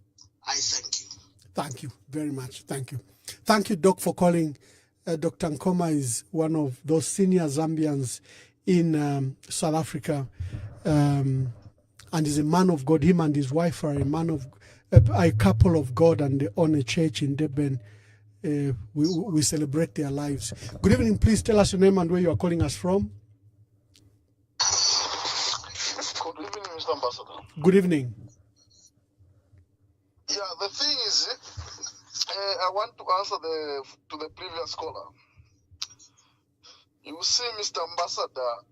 I thank you. Thank you very much. Thank you. Thank you, Doc, for calling. Dr. Nkoma is one of those senior Zambians in South Africa, and is a man of God. Him and his wife are a couple of God, and they own a church in Durban. We celebrate their lives. Good evening. Please tell us your name and where you are calling us from. Good evening, Mr. Ambassador. Good evening. Yeah, the thing is, I want to answer to the previous caller. You see, Mr. Ambassador,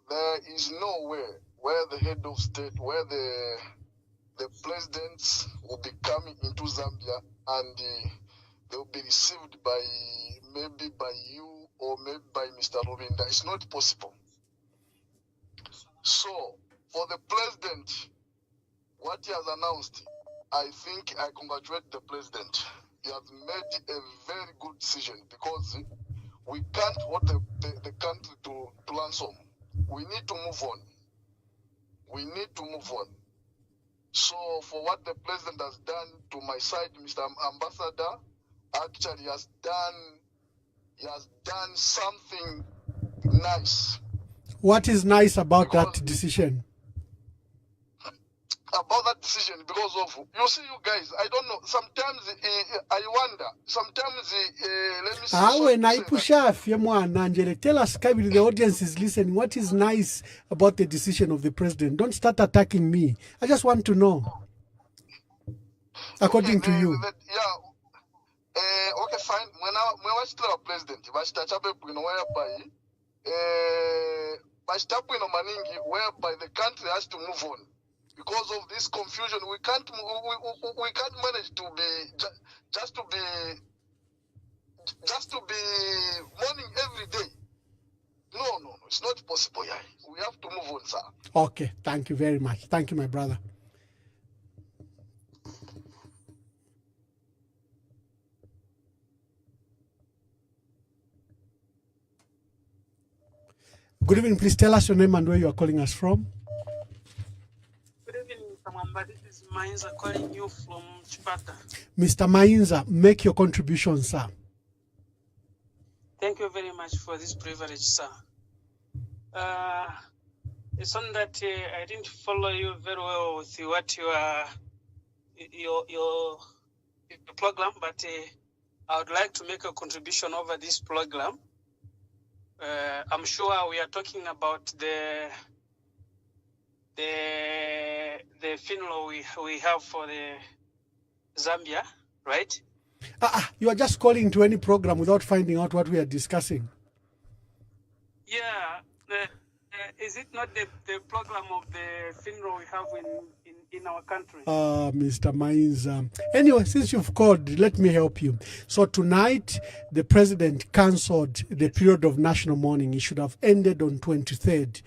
there is nowhere where the head of state, where the presidents will be coming into Zambia and they will be received maybe by you or maybe by Mr. Robinda. It's not possible. So, for the president, what he has announced, I think I congratulate the president. He has made a very good decision because we can't hold the country to ransom. We need to move on. We need to move on. So for what the president has done to my side, Mr. Ambassador, actually he has done something nice. What is nice about that decision? About that decision, because of, you see, you guys, I don't know, sometimes I wonder, sometimes let me see. Tell us, Kabili, the audience is listening, what is nice about the decision of the president? Don't start attacking me. I just want to know, according to you. Okay, fine. When I was still a president, whereby the country has to move on. Because of this confusion, we can't manage to be just to be mourning every day. No, it's not possible. Yeah, we have to move on, sir. Okay, thank you very much. Thank you, my brother. Good evening. Please tell us your name and where you are calling us from. This is Mainza calling you from Chipata. Mr. Mainza, make your contribution, sir. Thank you very much for this privilege, sir. It's on that I didn't follow you very well with what your program, but I would like to make a contribution over this program. I'm sure we are talking about the funeral we have for the Zambia, right? You are just calling to any program without finding out what we are discussing. Yeah. Is it not the program of the funeral we have in our country? Mr. Mines. Anyway, since you've called, let me help you. So tonight, the president cancelled the period of national mourning. It should have ended on 23rd.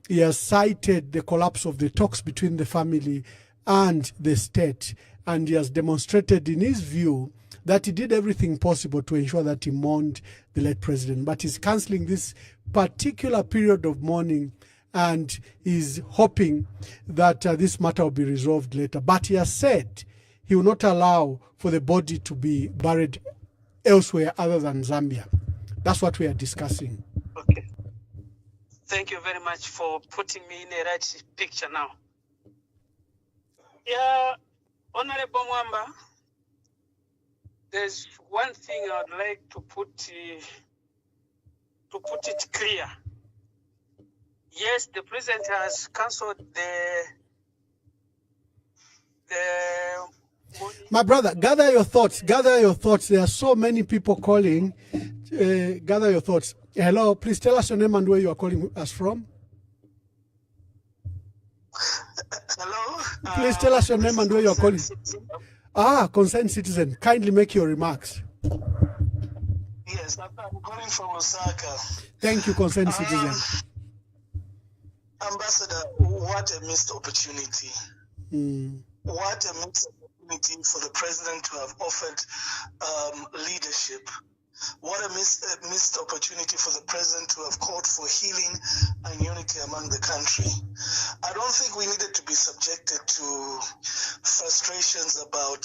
He has cited the collapse of the talks between the family and the state, and he has demonstrated in his view that he did everything possible to ensure that he mourned the late president. But he's cancelling this particular period of mourning and is hoping that this matter will be resolved later. But he has said he will not allow for the body to be buried elsewhere other than Zambia. That's what we are discussing. Okay. Thank you very much for putting me in the right picture now. Yeah, Honorable Mwamba, there's one thing I would like to put it clear. Yes, the president has cancelled the My brother, gather your thoughts. Gather your thoughts. There are so many people calling. Gather your thoughts. Hello, please tell us your name and where you are calling us from. Hello? Please tell us your name and where you are calling. Concerned citizen. Kindly make your remarks. Yes, I'm calling from Osaka. Thank you, concerned citizen. Ambassador, what a missed opportunity. What a missed opportunity for the president to have offered leadership. What a missed opportunity for the president to have called for healing and unity among the country. I don't think we needed to be subjected to frustrations about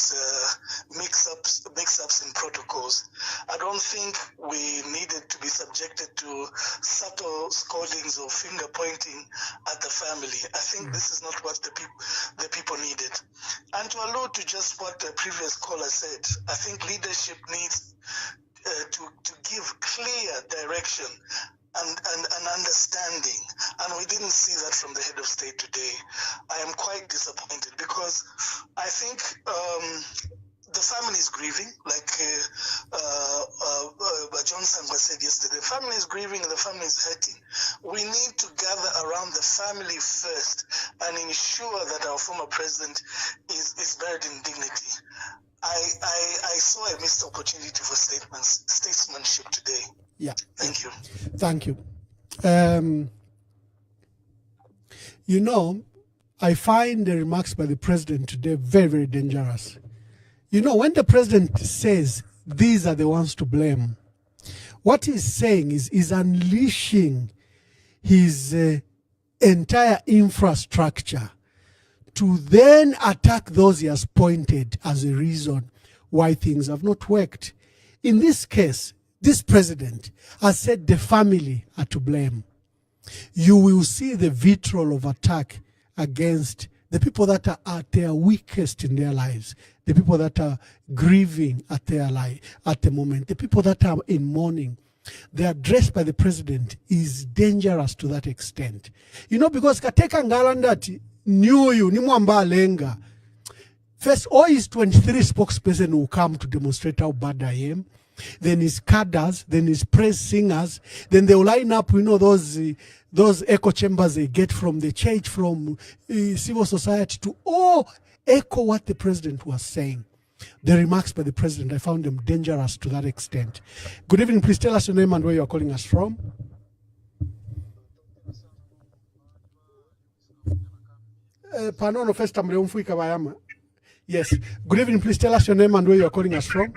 mix-ups in protocols. I don't think we needed to be subjected to subtle scoldings or finger pointing at the family. I think this is not what the people needed. And to allude to just what the previous caller said, I think leadership needs to give clear direction and understanding, and we didn't see that from the head of state today. I am quite disappointed because I think the family is grieving, like John Sangwa said yesterday. The family is grieving and the family is hurting. We need to gather around the family first and ensure that our former president is buried in dignity. I saw a missed opportunity for statesmanship today. Yeah. Thank you. Thank you. You know, I find the remarks by the president today very, very dangerous. You know, when the president says these are the ones to blame, what he's saying is he's unleashing his entire infrastructure to then attack those he has pointed as a reason why things have not worked. In this case, this president has said the family are to blame. You will see the vitriol of attack against the people that are at their weakest in their lives, the people that are grieving at their life at the moment, the people that are in mourning. The address by the president is dangerous to that extent. You know, because Kateka Ngalandati knew you, ni mwamba lenga. First, all his 23 spokesperson will come to demonstrate how bad I am. Then his cadres, then his praise singers, then they'll line up, you know, those echo chambers they get from the church, from civil society to all echo what the president was saying. The remarks by the president, I found them dangerous to that extent. Good evening, please tell us your name and where you are calling us from. Panono first time bayama. Yes. Good evening, please tell us your name and where you are calling us from.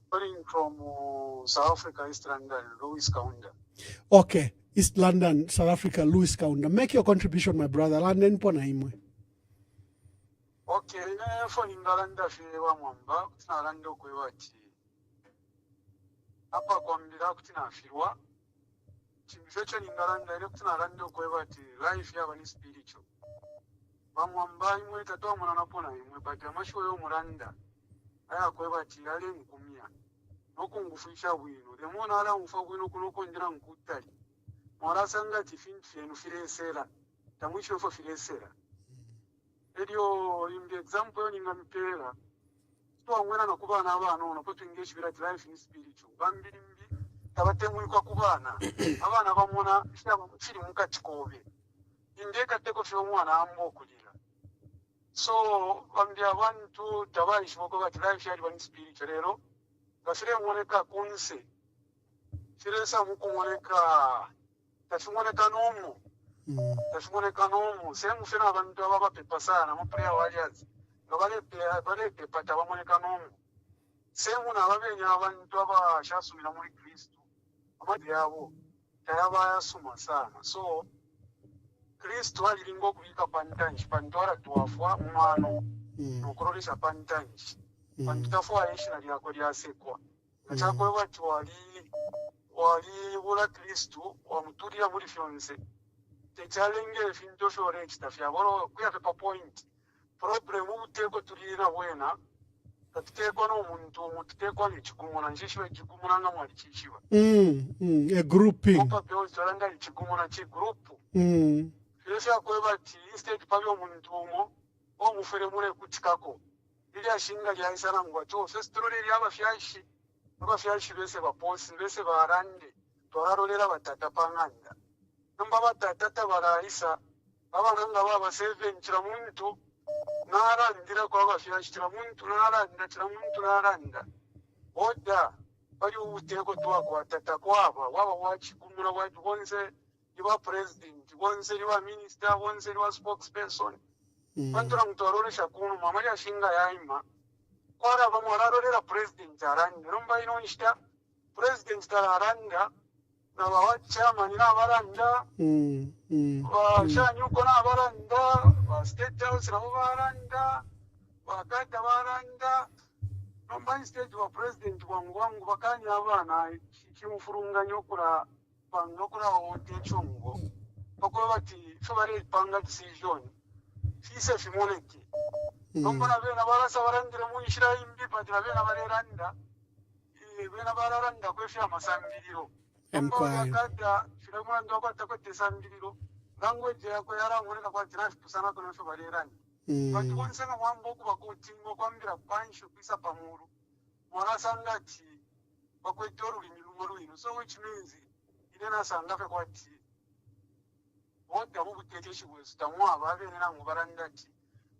Calling from South Africa, East London, Louis Kaunda. Okay, East London, South Africa, Louis Kaunda. Make your contribution, my brother. London pona imwe. Okay, for Ingalanda fiwa mwamba, kutina lando kwewati. Hapa kwa mbira kutina fiwa. Chimifecho Ingalanda ile kutina lando kwewati. Life ya wani spiritual. Mwamba imwe tatoa mwana napona imwe. Bati amashu yo mulanda. Aya kwewati yale mkumia. nokungufisha bwino demona ala ngufa bwino kunokonjera nkutali mwala sanga tifinu firesera tamwisho fo firesera edio in the example yo ninga mpera to amwena nakubana abana ono ko twingeshi birati life in spiritual bambiri mbi tabatemulika kubana abana bamona shaba kiri mukati kobe indeka teko fyo mwana ambo kulira so bambi abantu tabayishi boko bati life yali bani spiritual rero bafire mwoneka kunse firesa mukumwoneka tashimwoneka nomu tashimwoneka nomu semu fina abantu ababa pepa sana mu prayer warriors ngabale pepa tabamwoneka nomu semu na babenya abantu abashasumira muri Kristo amadi yabo tayaba yasuma sana so Kristo aliringo kubika pantanji pantora tuwafwa mwano nukurolisha pantanji pantafwa ishi na lyako lyasekwa nachakwe watu wali bula Kristo wamutulira muri fyonse techalenge finto shore kitafya boro kuya pepa point problem uteko tulira bwena tateko no muntu muteko ni chikumuna njishwe chikumuna nga mwali chishiwa a grouping opa peo tolanga chikumuna chi group Filosha kwe bati instead pabyo muntu umo o mufere mure kutikako ili ashinga lya isana ngwacho first role abafyashi bese baposi bese barande twararolera batata panganda namba batata barayisa abana baba 7 kira muntu narandira kwa abafyashi kira muntu naranda oda bali ubuteko twako atata kwaba waba wachikumura watu bonse iba president bonse iba minister bonse iba spokesperson Pantura mutororesha kuno mama ya shinga yaima kwara bamwararorera president aranda rumba inonishita president aranda na bawa chairman na baranda wa shanyuko na baranda wa state house na baranda wa kata baranda rumba state wa president wangu bakanya abana kimufurunga nyokura pangokura wote chungo bakwe bati fabare panga decision fise fimoneki nombona bena barasa barandire munshira imbi padira bena bareranda bena bararanda kwefya amasambiriro Empire kada firamuna ndoko takote sambiriro language yako yarangoreka kwa tinafi sana kono fyo bareranda bati bonsanga mwambo kuba kotingo kwambira pansho kwisa pamuru mwana sangati bakwetoru limirumo ino so which means inena sangafe kwati wote abubutekeshi bwese tamwa babene nangu barandati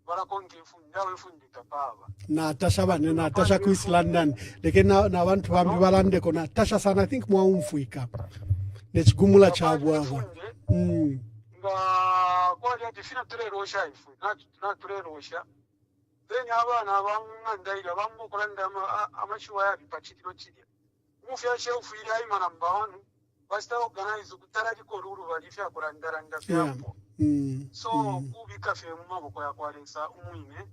barakonke fundawe fundika baba Natasha bane Natasha ku East London lekeni na abantu bambi balande ko Natasha sana I think mwaumfuika nechigumula chabwa nga kwa ya difina turerosha ifu na turerosha then abana bangandaira bambo kuranda amashuwa ya bipachitiro chiri mufya shelf iri ayima number 1 basta organize kutaraki koruru balifya kurandaranda fyambo so kubika fe mumaboko ya kwalesa umwine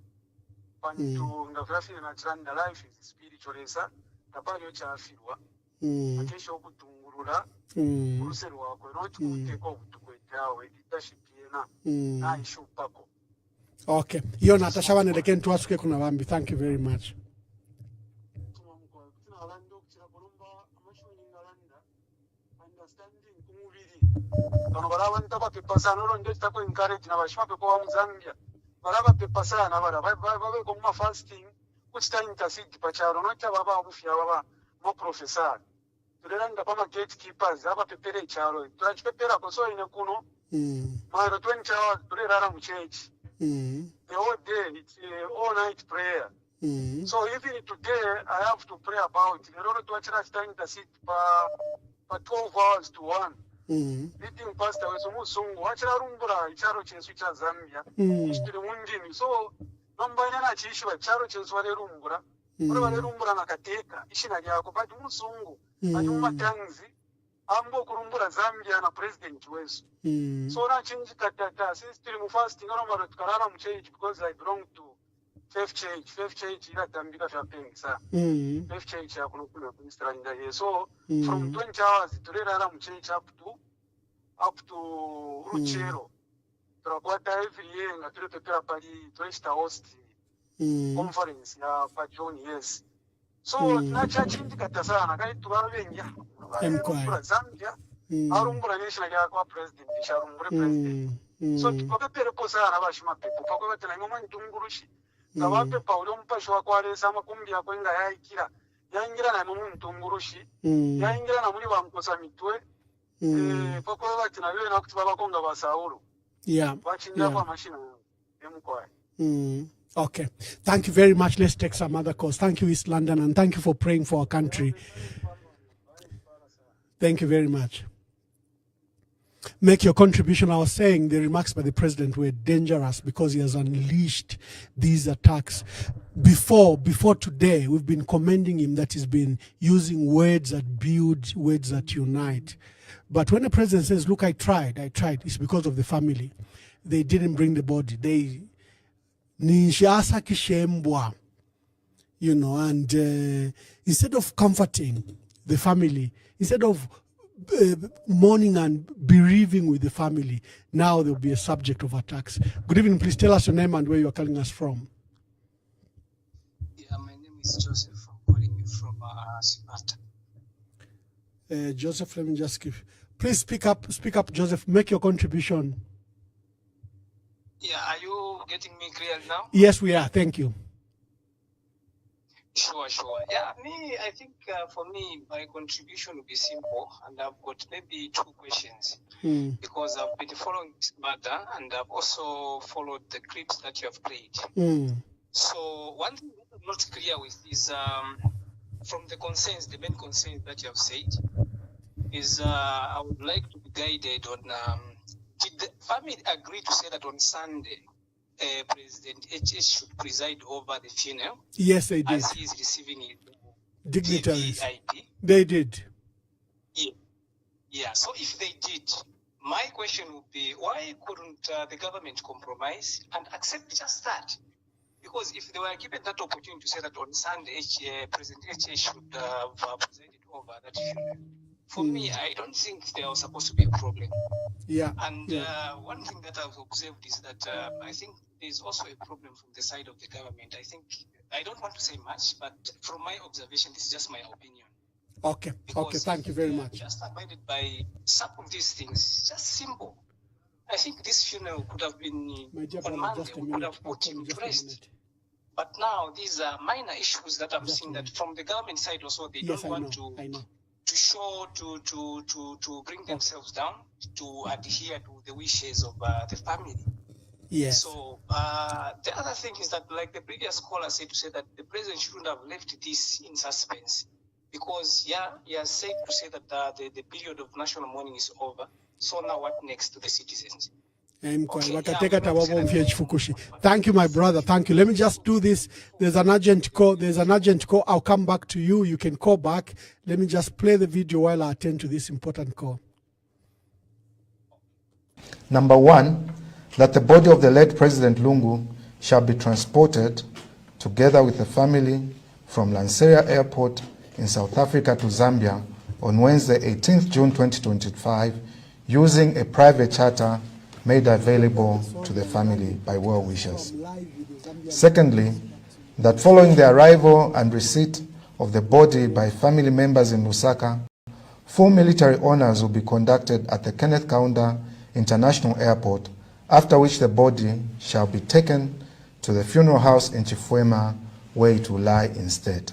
pantu ngafafire na tranda life is spiritualesa tapali ochafirwa akesho okutungurura urusero wako not kuteko kutukwetawe leadership yena na ishupako. Okay, hiyo Natasha bane lekeni tuwasuke kuna bambi. Thank you very much. Bano baraba ntaba pepa sana olonde tako encourage na bashima pepa wa Mozambia baraba pepa sana baraba ko ma fasting kuchita intercede pacharo no cha baba obufya baba mo professor tulera ndapa ma gatekeepers aba pepere charo twachipepera ko so ine kuno mara 20 hours tulera mu church the whole day it's all night prayer so even today I have to pray about lero twachira intercede pa 12 hours to 1 leading pastor weso musungu wachira rumbura icharo chesu cha Zambia ishitiri munjini so nombaina na chishi wa charo chesu wale rumbura wale rumbura nakateka ishina lyako but musungu ati mumatanzi ambo kurumbura Zambia na president wesu so na chinji katata sistiri mu fasting nomara tukarara mu church because I belong to Faith Church ila tambika vya pengi sana Faith Church ya kunukula kumistranda ye so from 20 hours tulera mu church up to Ruchero turakwata every year nga tulepepera pali twesta host conference ya pa John yes so nachachindikata sana kali tuvavenja varumbura Zambia varumbura nation yakwa president charumbure president so tipakaperepo sana vashimapepo pakwavati naimwe mtungurushi ngavape paulo mpashi wakwaresa makumbi yakwenga yaikira yaingira naimwe mtungurushi yaingira namuli vamkosa mitwe pakwavati naviwe nakuti vavakonga vasauro vachinda pamashina emukwaya. Okay. Thank you very much. Let's take some other calls. Thank you, East London, and thank you for praying for our country. Thank you very much. Make your contribution. I was saying the remarks by the president were dangerous because he has unleashed these attacks. Before today, we've been commending him that he's been using words that build, words that unite. But when the president says, look, I tried, it's because of the family. They didn't bring the body. Ninshasa kishembwa, and instead of comforting the family, instead of mourning and bereaving with the family, now they'll be a subject of attacks. Good evening, please tell us your name and where you are calling us from. Yeah, my name is Joseph. I'm calling you from Sibata. Joseph, let me just give. Please speak up, Joseph. Make your contribution. Yeah, are you getting me clear now? Yes, we are. Thank you. Sure. Yeah, I think for me, my contribution will be simple, and I've got maybe 2 questions. Because I've been following this matter, and I've also followed the clips that you have played. So one thing that I'm not clear with is from the main concerns that you have said, is I would like to be guided on... did the family agree to say that on Sunday, President HS should preside over the funeral? Yes, they did. As he is receiving it. Dignitaries. VIP? They did. Yeah. So if they did, my question would be, why couldn't the government compromise and accept just that? Because if they were given that opportunity to say that on Sunday, President HS should have presided over that funeral, for me, I don't think there was supposed to be a problem. Yeah. And one thing that I've observed is that I think there's also a problem from the side of the government. I don't want to say much, but from my observation, this is just my opinion. Okay. Thank you very much. Just abided by some of these things, just simple. I think this funeral could have been on Monday. We could have put him to rest. But now these are minor issues that I'm seeing that from the government side also they don't want to show to bring themselves down to adhere to the wishes of the family. Yes. So the other thing is that, like the previous caller said, to say that the president shouldn't have left this in suspense, because he has said to say that the period of national mourning is over. So now what next to the citizens? Thank you, my brother. Thank you. Let me just do this. There's an urgent call. I'll come back to you. You can call back. Let me just play the video while I attend to this important call. Number 1, that the body of the late President Lungu shall be transported together with the family from Lanseria Airport in South Africa to Zambia on Wednesday, 18th June 2025, using a private charter made available to the family by well wishers. Secondly, that following the arrival and receipt of the body by family members in Lusaka, full military honors will be conducted at the Kenneth Kaunda International Airport, after which the body shall be taken to the funeral house in Chifwema, where it will lie instead.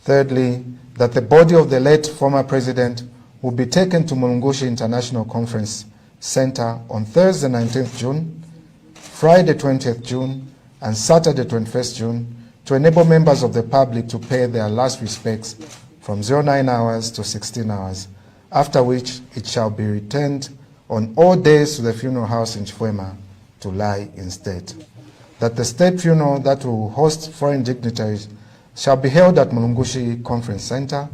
Thirdly, that the body of the late former president will be taken to Mulungushi International Conference Center on Thursday 19th June, Friday 20th June, and Saturday 21st June to enable members of the public to pay their last respects from 09 hours to 16 hours, after which it shall be returned on all days to the funeral house in Chifwema to lie instead. That the state funeral that will host foreign dignitaries shall be held at Mulungushi Conference Center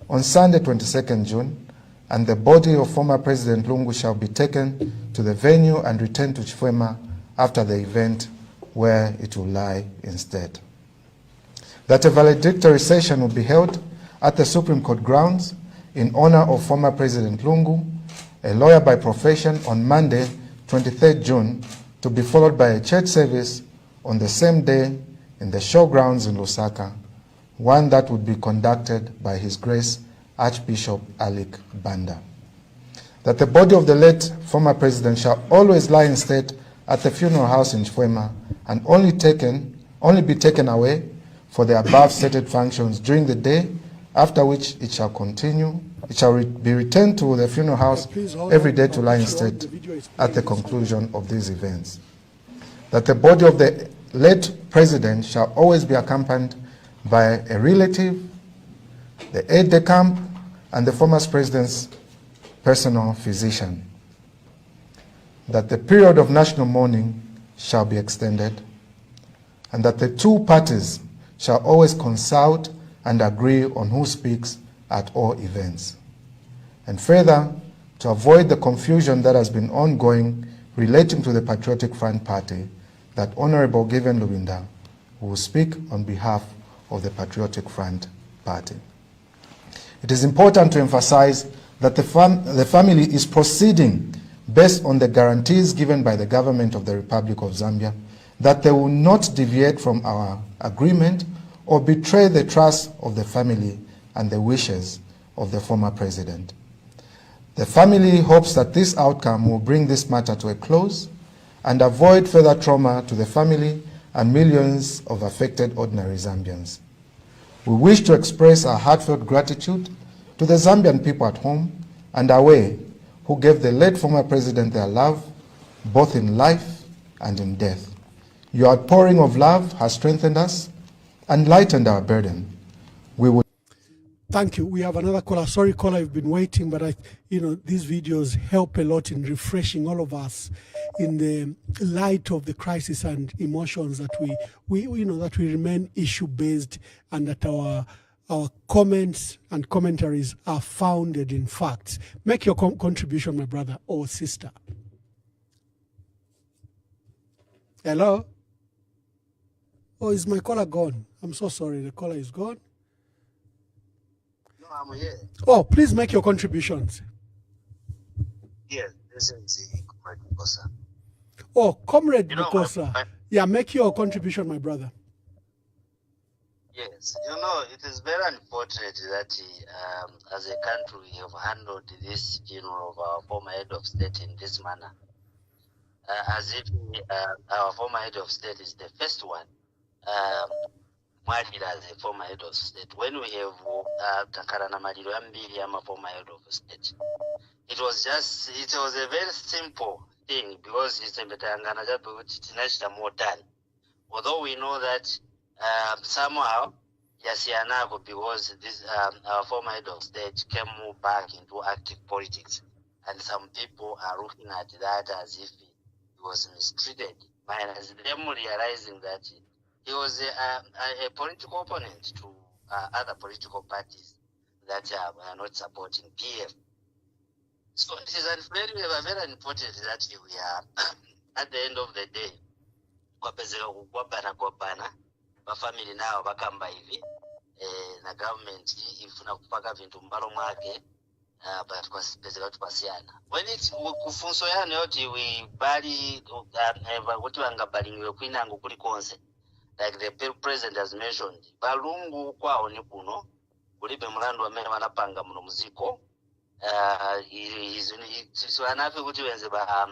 on Sunday 22nd June, and the body of former President Lungu shall be taken to the venue and returned to Chifwema after the event, where it will lie instead. That a valedictory session will be held at the Supreme Court grounds in honor of former President Lungu, a lawyer by profession, on Monday, 23rd June, to be followed by a church service on the same day in the showgrounds in Lusaka, one that would be conducted by His Grace Archbishop Alec Banda. That the body of the late former president shall always lie in state at the funeral house in Chwema and only be taken away for the above stated functions during the day, after which it shall be returned to the funeral house every day to lie in state at the conclusion of these events. That the body of the late president shall always be accompanied by a relative, the aide de camp, and the former president's personal physician. That the period of national mourning shall be extended, and that the two parties shall always consult and agree on who speaks at all events. And further, to avoid the confusion that has been ongoing relating to the Patriotic Front Party, that Honorable Given Lubinda will speak on behalf of the Patriotic Front Party. It is important to emphasize that the family is proceeding based on the guarantees given by the government of the Republic of Zambia that they will not deviate from our agreement or betray the trust of the family and the wishes of the former president. The family hopes that this outcome will bring this matter to a close and avoid further trauma to the family and millions of affected ordinary Zambians. We wish to express our heartfelt gratitude to the Zambian people at home and away who gave the late former president their love, both in life and in death. Your outpouring of love has strengthened us and lightened our burden. We would. Thank you. We have another caller. Sorry, caller, you've been waiting, but these videos help a lot in refreshing all of us in the light of the crisis and emotions that we remain issue based, and that our comments and commentaries are founded in facts. Make your contribution, my brother or sister. Hello? Oh, is my caller gone? I'm so sorry. The caller is gone. No, I'm here. Oh, please make your contributions. Yes, this is Comrade Mukosa. Oh, Comrade Mukosa. Yeah, make your contribution, my brother. Yes, it is very unfortunate that as a country we have handled this funeral of our former head of state in this manner. As if our former head of state is the first one married as a former head of state. When we have Takarana Mariro Ambiri, I'm a former head of state. It was a very simple thing because it's a more done. Although we know that somehow Yasianako, because this our former head of state came back into active politics, and some people are looking at that as if he was mistreated, minus them realizing that he was a political opponent to other political parties that are not supporting PF. So it is very important that we are at the end of the day my family now bakamba hivi na government ifuna kupaka vintu mbalo mwake but kwa spezeka tupasiana when it kufunso yana yoti we bali kuti vangabalingwe kwinango kuli konse like the president has mentioned balungu kwao ni kuno kulibe mlandu wamene wanapanga muno muziko so anafe kuti wenze ba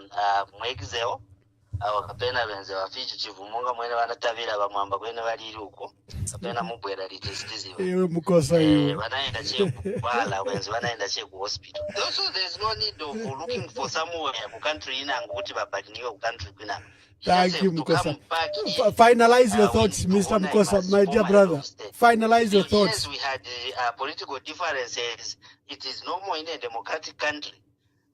mwekizeo wakapena benze wafichu chivumunga mwene wanatavira bamwamba kwene waliri uko kapena mubwera litestiziwe Mukosa wanaenda wala wenze wanaenda ku hospital. Also there's no need of looking for somewhere ku country inango kuti babadiniwe ku country kwinango. Thank you, Mukosa. Finalize your thoughts, Mr. Mukosa, my dear brother. Finalize your thoughts. Yes, we had political differences. It is normal in a democratic country,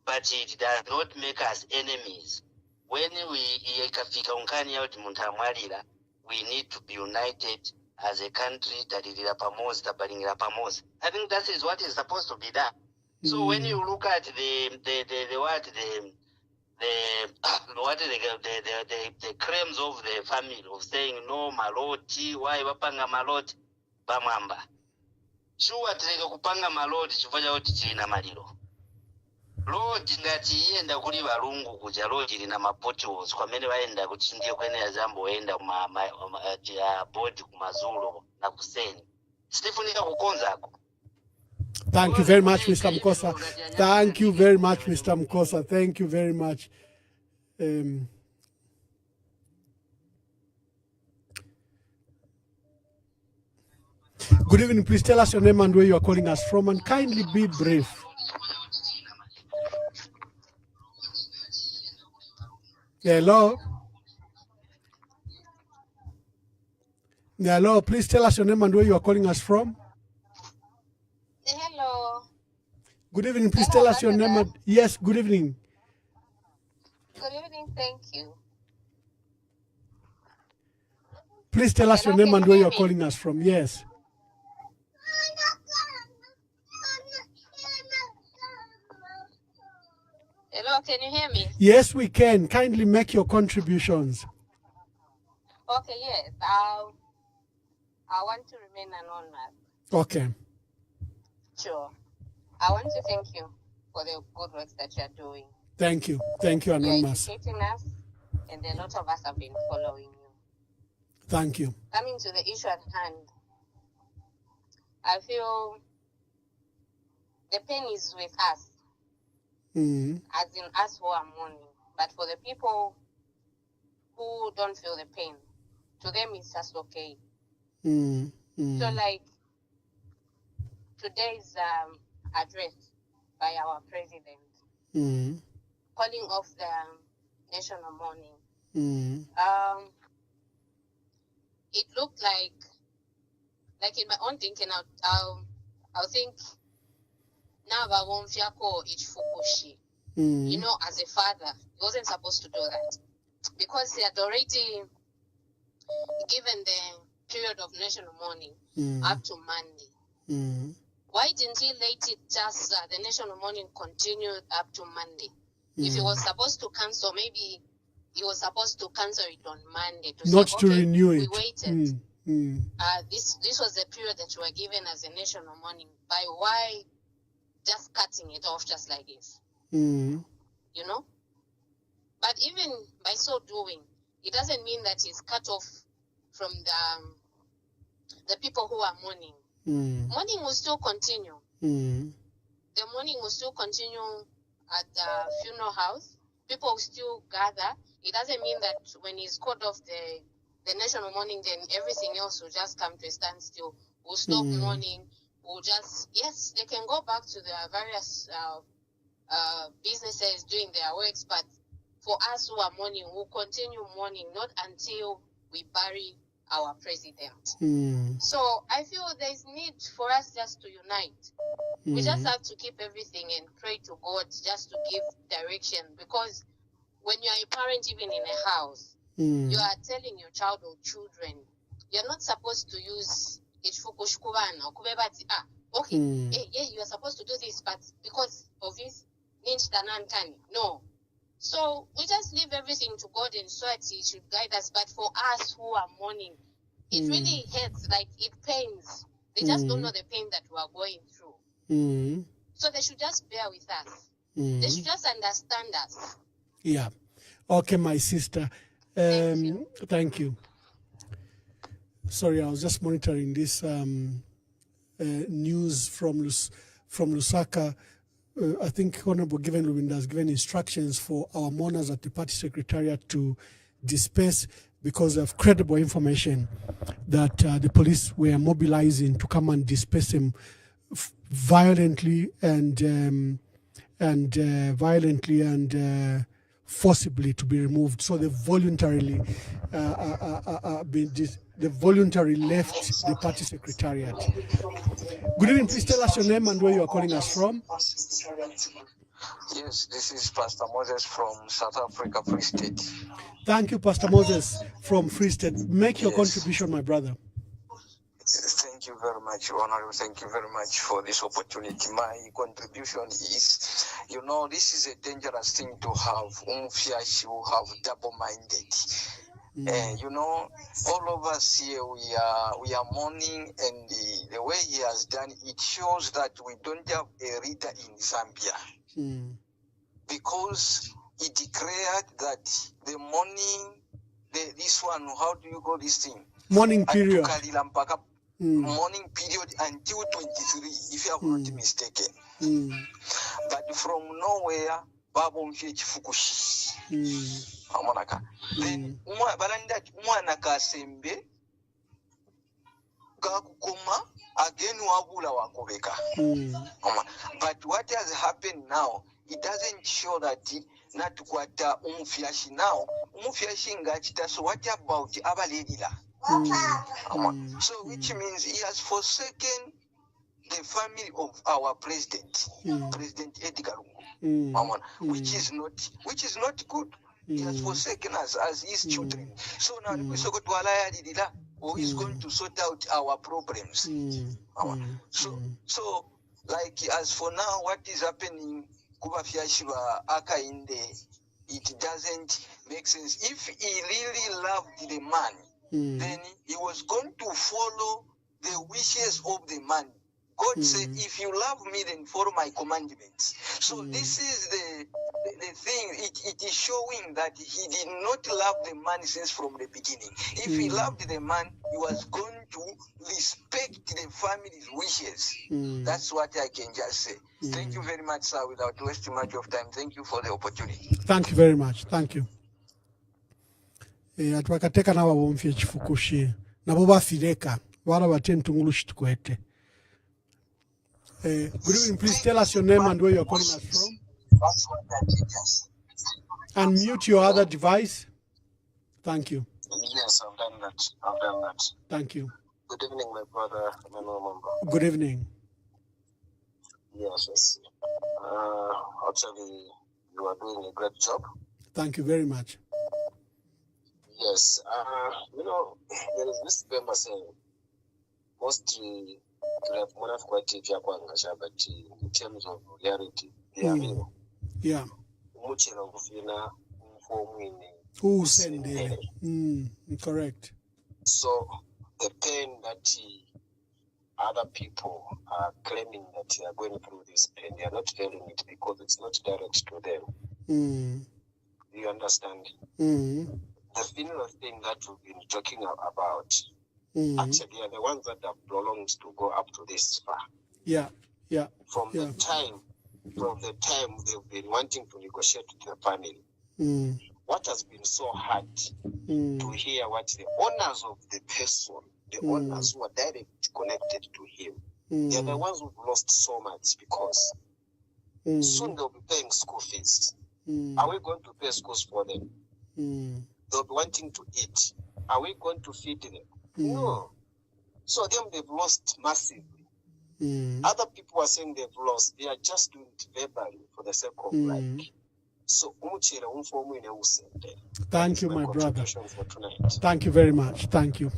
but it does not make us enemies. When we need to be united as a country. I think that is what is supposed to be done. So when you look at the claims of the family of saying no maloti, why wapanga maloti bamamba. Sure tega kupanga maloti chifaja oti china maliro. Lord ngati yenda kuli balungu kuja lord lina mapotholes kwamene waenda kuchindie kwene yazambo enda bodi kumazulo na kuseni Thank you very much, Mr. Mkosa. Thank you very much, Mr. Mkosa. Thank you very much. Good evening. Please tell us your name and where you are calling us from, and kindly be brief. Hello. Hello. Please tell us your name and where you are calling us from. Hello. Good evening. Please tell us your name. And, yes. Good evening. Good evening. Thank you. Please tell us your name and where you are calling us from. Yes. Hello, can you hear me? Yes, we can. Kindly make your contributions. Okay, yes. I want to remain anonymous. Okay. Sure. I want to thank you for the good work that you are doing. Thank you. Thank you, Anonymous. You are educating us, and a lot of us have been following you. Thank you. Coming to the issue at hand, I feel the pain is with us. As in us who are mourning. But for the people who don't feel the pain, to them it's just okay. So like today's address by our president, calling off the national mourning, it looked like in my own thinking, I'll think Nava won't fiako ichifukushi. You know, as a father, he wasn't supposed to do that because he had already given the period of national mourning up to Monday. Why didn't he let it just the national mourning continued up to Monday? If he was supposed to cancel, maybe he was supposed to cancel it on Monday to not say, to okay, renew it. We waited. This was the period that we were given as a national mourning. By why just cutting it off just like this? You know? But even by so doing, it doesn't mean that he's cut off from the people who are mourning. Mourning will still continue. The mourning will still continue at the funeral house. People will still gather. It doesn't mean that when he's called off the national mourning, then everything else will just come to a standstill. We'll stop mourning. We'll just, yes, they can go back to their various businesses doing their works, but for us who are mourning, we'll continue mourning, not until we bury our president. So I feel there's need for us just to unite. We just have to keep everything and pray to God just to give direction, because when you are a parent, even in a house, you are telling your child or children, you're not supposed to use okay, you are supposed to do this, but because of this, no. So we just leave everything to God and so that He should guide us. But for us who are mourning, it really hurts, like it pains. They just don't know the pain that we are going through. So they should just bear with us. They should just understand us. Yeah. Okay, my sister. Thank you. Sorry, I was just monitoring this news from Lusaka. I think Honorable Given Lubinda has given instructions for our mourners at the party secretariat to disperse because of credible information that the police were mobilizing to come and disperse them violently and forcibly to be removed. So they voluntarily left the party secretariat. Good evening. Please tell us your name and where you are calling us from. Yes, this is Pastor Moses from South Africa, Free State. Thank you, Pastor Moses from Free State. Make your contribution, my brother. Thank you very much, Honorable. Thank you very much for this opportunity. My contribution is, you know, this is a dangerous thing to have. You have double-minded. You know, all of us here, we are mourning, and the way he has done it shows that we don't have a reader in Zambia. Because he declared that the mourning, this one, how do you call this thing? Mourning period. mourning period until 23, if I am not mistaken. But from nowhere, Babu Mfichifukushi. Amonaka. Then Mwanaka Sembe Gakuma again Wabula Wakobeka. But what has happened now, it doesn't show that not kwata umfiashi now. Umfiashi ngachita, so what about Abaledila? So which means he has forsaken the family of our president, President Edgar Lungu, which is not good. He has forsaken us as his children. So now we so go to Alaya Didila, who is going to sort out our problems. So like as for now, what is happening, Kuba Fiashiba Hakainde, it doesn't make sense. If he really loved the man, then he was going to follow the wishes of the man. God said, if you love me, then follow my commandments. So this is the thing. It is showing that he did not love the man since from the beginning. If he loved the man, he was going to respect the family's wishes. That's what I can just say. Thank you very much, sir, without wasting much of time. Thank you for the opportunity. Thank you very much. Thank you. Atwakateka na wabomfye chifukushi na boba fireka wala batentungulushi tukwete. Good evening, please tell us your name and where you're calling us from. And mute your other device. Thank you. Yes, I've done that. Thank you. Good evening, my brother. Good evening. Yes. Actually, you are doing a great job. Thank you very much. Yes. There is this member saying, mostly, but in terms of reality, they are real. Yeah. Who send it? Correct. So the pain that other people are claiming that they are going through this pain, they are not telling it because it's not direct to them. Do you understand? The funeral thing that we've been talking about, actually are the ones that have prolonged to go up to this far. Yeah. From the time they've been wanting to negotiate with the family. What has been so hard to hear what the owners of the person, the owners who are directly connected to him, they're the ones who've lost so much because soon they'll be paying school fees. Are we going to pay schools for them? They'll be wanting to eat. Are we going to feed them? No. So them they've lost massively. Other people are saying they've lost. They are just doing it verbally for the sake of like. So thank you, my brother. Thank you very much. Thank you.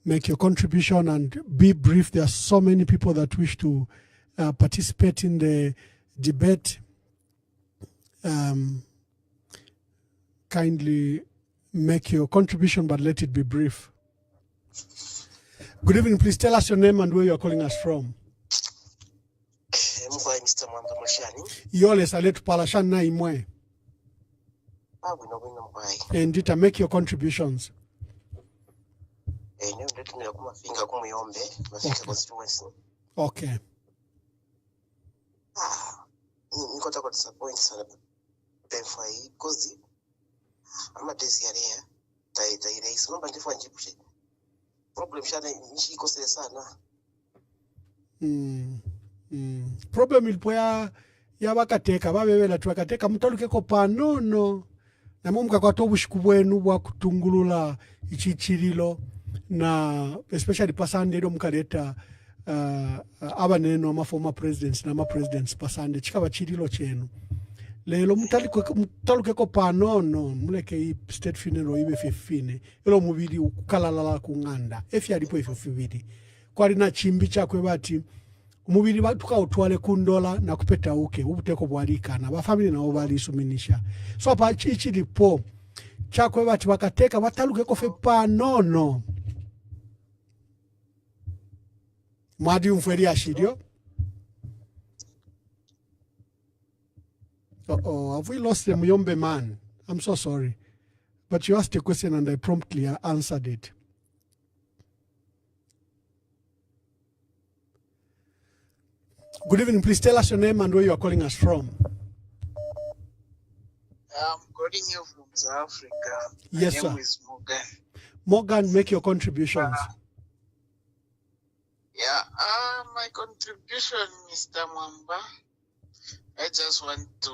Make your contribution and be brief. There are so many people that wish to participate in the debate. Kindly make your contribution, but let it be brief. Good evening. Please tell us your name and where you are calling us from. Yole Saletu Palashan na imwe. And it make your contributions. Okay. Problem ilipoya ya bakateka babebela twakateka mutalukeko panono na mumka kwa tobushiku bwenu bwa kutungulula ichichirilo na especially pasande ndo mukaleta abaneno ama former presidents na ama presidents pasande chikaba chirilo chenu lelo mutalukeko panono muleke i state funeral ibe fifine elo mubiri ukukalala kunganda efi alipo ififibiri kwali na chimbi chakwe bati umubiri batuka utwale kundola na kupeta uke ubuteko bwalika na bafamili na obali suminisha so apa chichi lipo chakwe bati bakateka bataluke kofe panono mwadi umfweli ashirio. Have we lost the Muyombe man? I'm so sorry, but you asked a question and I promptly answered it. Good evening. Please tell us your name and where you are calling us from. I'm calling you from South Africa. Yes, My name sir. is Morgan. Morgan, make your contributions. My contribution, Mr. Mwamba, I just want to,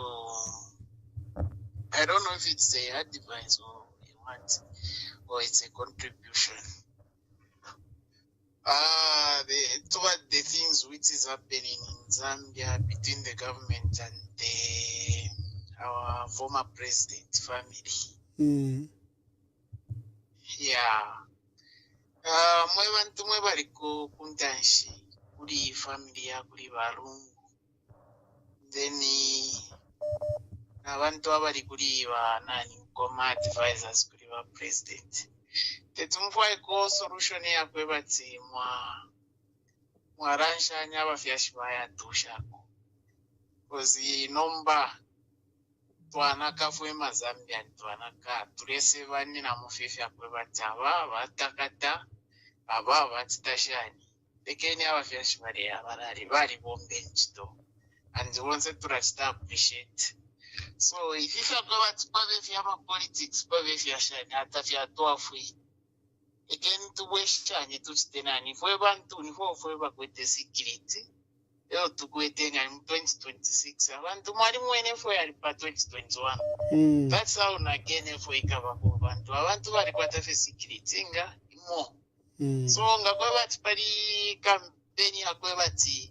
I don't know if it's a advice or what, or it's a contribution. Toward the things which is happening in Zambia between the government and our former president family. Mwe bantu mwe baliko kuntanshi kuli family ya kuli balungu, then abantu abali kuli ba nani koma advisors kuli ba president tetumfwaiko solution yakwe bati mwaranshanya abafyashi bayatushako kozi nomba twanakafwe mazambia twanaka tulese bani na mufifya kwe bati aba batakata aba batitashani lekeni abafyashi bali abalali bali bombe nchito and once to appreciate. So if you go about politics, again to West China to Stenani, if we want to with the security, to go in 2026. I want to marry when for 2021. That's how again if we cover want to. I want to worry about the security more. So Ngabati Pari campaign Aquabati.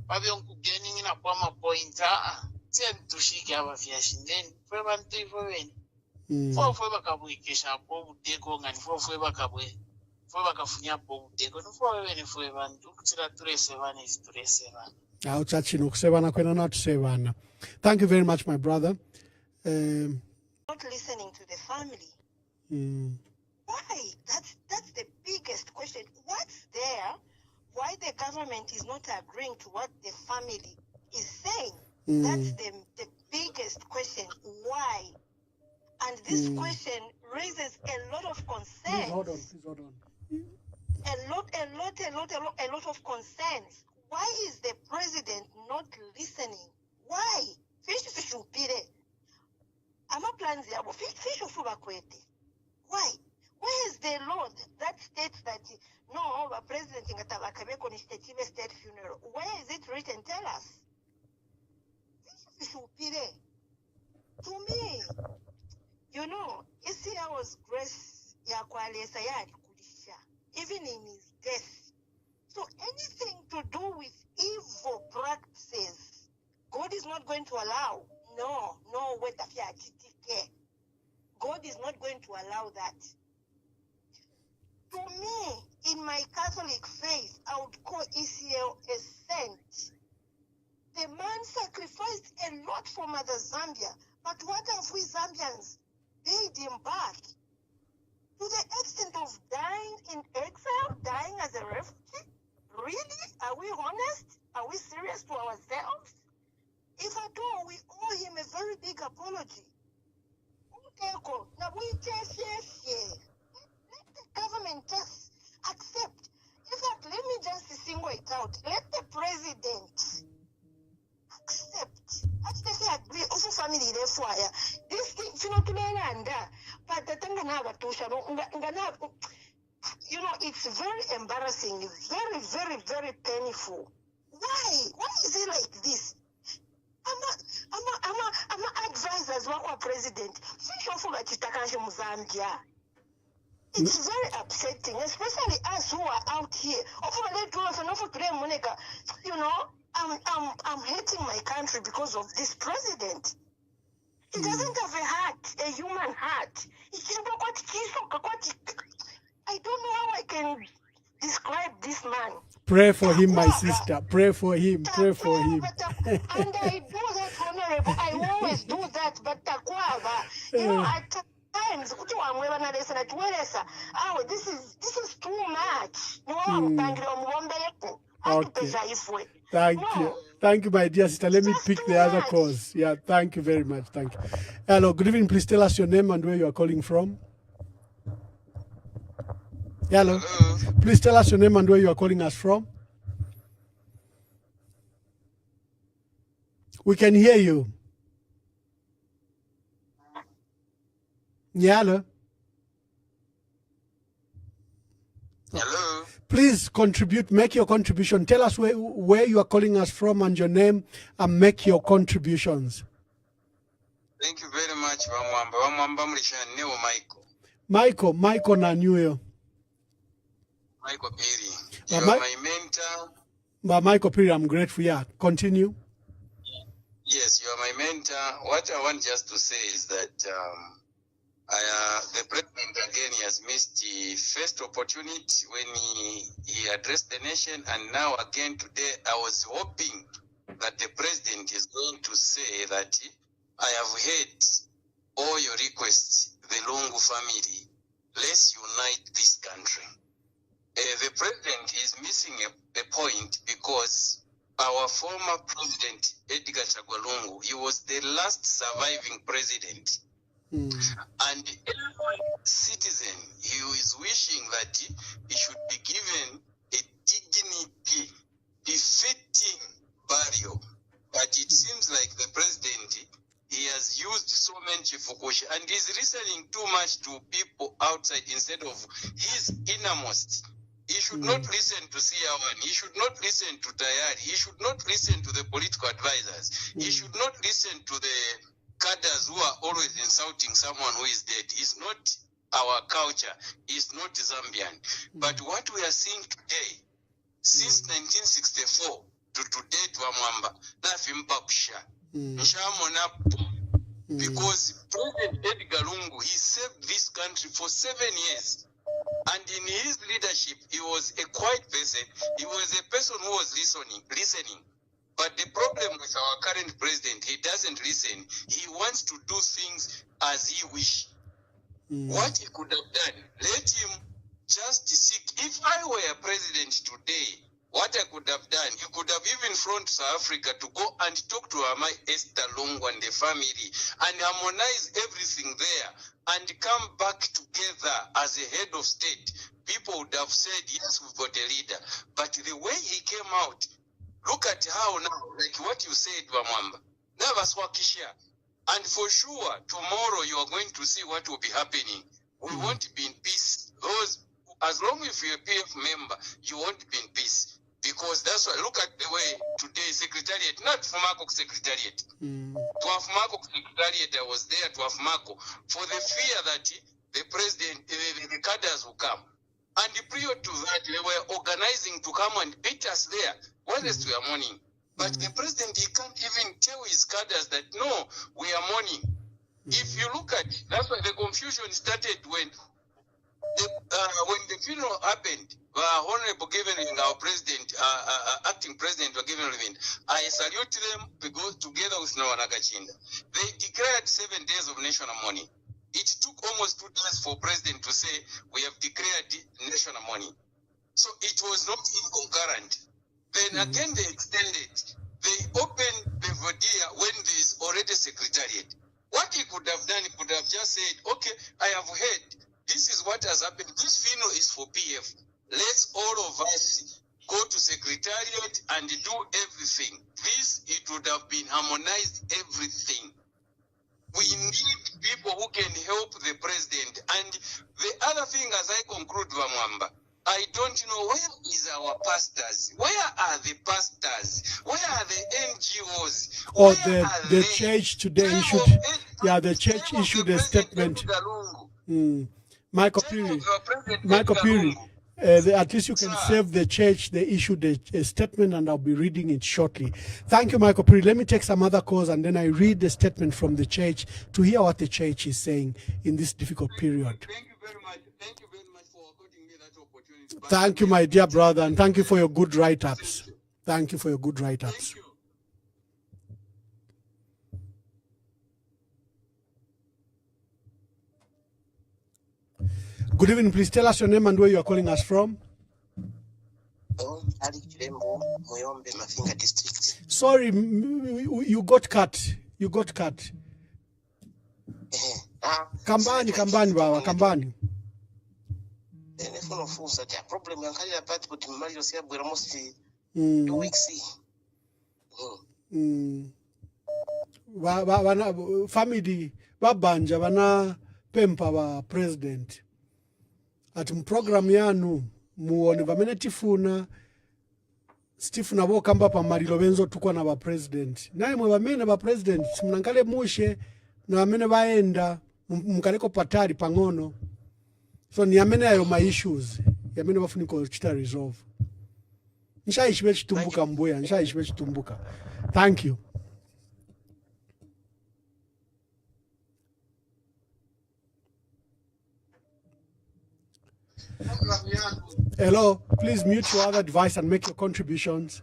Pabe onkugeningi na kwa mapointa tien tushike abafyashi then fwe bantu ifweni fwe bakabwikisha po buteko ngani fwe bakafunya po buteko fwe bantu kutira turesebana isituresebana Chachino kusebana kwena na tusebana. Thank you very much, my brother. Not listening to the family. Why? That's the biggest question. What's there? Why the government is not agreeing to what the family is saying? That's the biggest question. Why? And this question raises a lot of concerns. Please hold on. A lot of concerns. Why is the president not listening? Why? Fish upire. Ama plans yabo. Fish ufubakwete. Why? Where is the law that states that no, the president in Gatabakabeko is a state funeral? Where is it written? Tell us. To me, you know, Isia was grace Yakwale Sayari Kudisha, even in his death. So anything to do with evil practices, God is not going to allow. No, God is not going to allow that. To me, in my Catholic faith, I would call ECL a saint. The man sacrificed a lot for Mother Zambia, but what have we Zambians paid him back? To the extent of dying in exile, dying as a refugee? Really? Are we honest? Are we serious to ourselves? If at all, we owe him a very big apology. Now we just let the government just accept. In fact, let me just single it out. Let the president accept. Actually, agree. Also, family fire. This thing, but the thing you know, it's very embarrassing. It's very, very, very painful. Why? Why is it like this? I'm advisors of our president. It's very upsetting, especially us who are out here. You know, I'm hating my country because of this president. He doesn't have a heart, a human heart. I don't know how I can describe this man. Pray for him, my sister. Pray for him. Pray for him. And I do that, Honorable. I always do that, but you know, at times, this is too much. Okay. Thank you, my dear sister. Let me pick the other cause. Yeah, thank you very much. Thank you. Hello, good evening. Please tell us your name and where you are calling from. Hello. Please tell us your name and where you are calling us from. We can hear you. Nyalo. Hello. Please contribute, make your contribution. Tell us where you are calling us from and your name, and make your contributions. Thank you very much, Wamwamba. Wamwamba mlishani neo Michael Nanyuyo. Michael Piri. You are my mentor. Michael Piri, I'm grateful. Yeah, continue. Yes, you are my mentor. What I want just to say is that the president again has missed the first opportunity when he addressed the nation, and now again today I was hoping that the president is going to say that I have heard all your requests, the Lungu family. Let's unite this country. The president is missing a point because our former President Edgar Chagwa Lungu, he was the last surviving president. And every citizen who is wishing that he should be given a dignity befitting burial. But it seems like the president, he has used so much fukushi and is listening too much to people outside instead of his innermost. He should not listen to CR1. He should not listen to Tayari. He should not listen to the political advisors. He should not listen to the cadres who are always insulting someone who is dead. It's not our culture. It's not Zambian. But what we are seeing today, since 1964 to today, because President Edgar Lungu, he saved this country for 7 years. And in his leadership, he was a quiet person. He was a person who was listening. But the problem with our current president, he doesn't listen. He wants to do things as he wishes. What he could have done, let him just seek. If I were a president today, what I could have done, he could have even flown to South Africa to go and talk to Amai Esther Lungu and the family and harmonize everything there and come back together as a head of state. People would have said, yes, we've got a leader. But the way he came out, look at how now, like what you said, Wamwamba, Navaswakisha. And for sure, tomorrow you are going to see what will be happening. We won't be in peace. As long as you're a PF member, you won't be in peace. Because that's why, look at the way today, Secretariat, not Fumako Secretariat. To Afumako Secretariat, I was there to Afumako, for the fear that the president, the cadres will come. And prior to that, they were organizing to come and beat us there. Whilst we are mourning. But the president, he can't even tell his cadres that, no, we are mourning. If you look at it, that's why the confusion started when the funeral happened. Honorable Given, our president, acting president, I salute them because together with Nawanagachinda. They declared 7 days of national mourning. It took almost 2 days for president to say, we have declared national mourning. So it was not inconcurrent. Then again they extended. They opened Bevodia when there is already secretariat. What he could have done, he could have just said, okay, I have heard. This is what has happened. This funeral is for PF. Let's all of us go to secretariat and do everything. This, it would have been harmonized everything. We need people who can help the president. And the other thing, as I conclude, Wamwamba, I don't know, where is our pastors? Where are the pastors? Where are the NGOs? Or the church today issued, the church issued a statement. Michael Piri, at least you can save the church. They issued a statement and I'll be reading it shortly. Thank you, Michael Piri. Let me take some other calls and then I read the statement from the church to hear what the church is saying in this difficult period. Thank you very much. Thank you very much for according me that opportunity. Thank you, my dear brother, and thank you for your good write-ups. Thank you for your good write-ups. Good evening. Please tell us your name and where you are calling us from. Sorry, you got cut. You got cut. Kambani, Baba, Kambani. Problem yankalira passport mmaliro almost 2 weeks. family babanja bana pempa ba president ati program yanu muone bamene tifuna Stephen abo kamba pa marilo benzo tukwa na ba president naye mwe bamene ba president mnankale mushe na bamene baenda mkaleko patari pangono so ni amene ayo my issues yamene bafuniko chita resolve nshayishibe chitumbuka mbuya nshayishibe chitumbuka. Thank you. Hello, please mute your other device and make your contributions.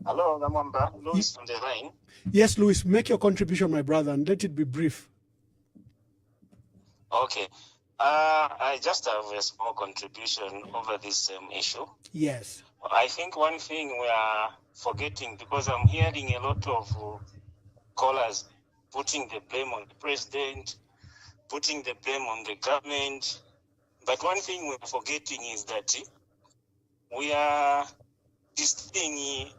Hello, Namamba. Louis on the line. Yes, Louis, make your contribution, my brother, and let it be brief. Okay. I just have a small contribution over this issue. Yes. I think one thing we are forgetting, because I'm hearing a lot of callers putting the blame on the president, putting the blame on the government. But one thing we're forgetting is that we are disturbing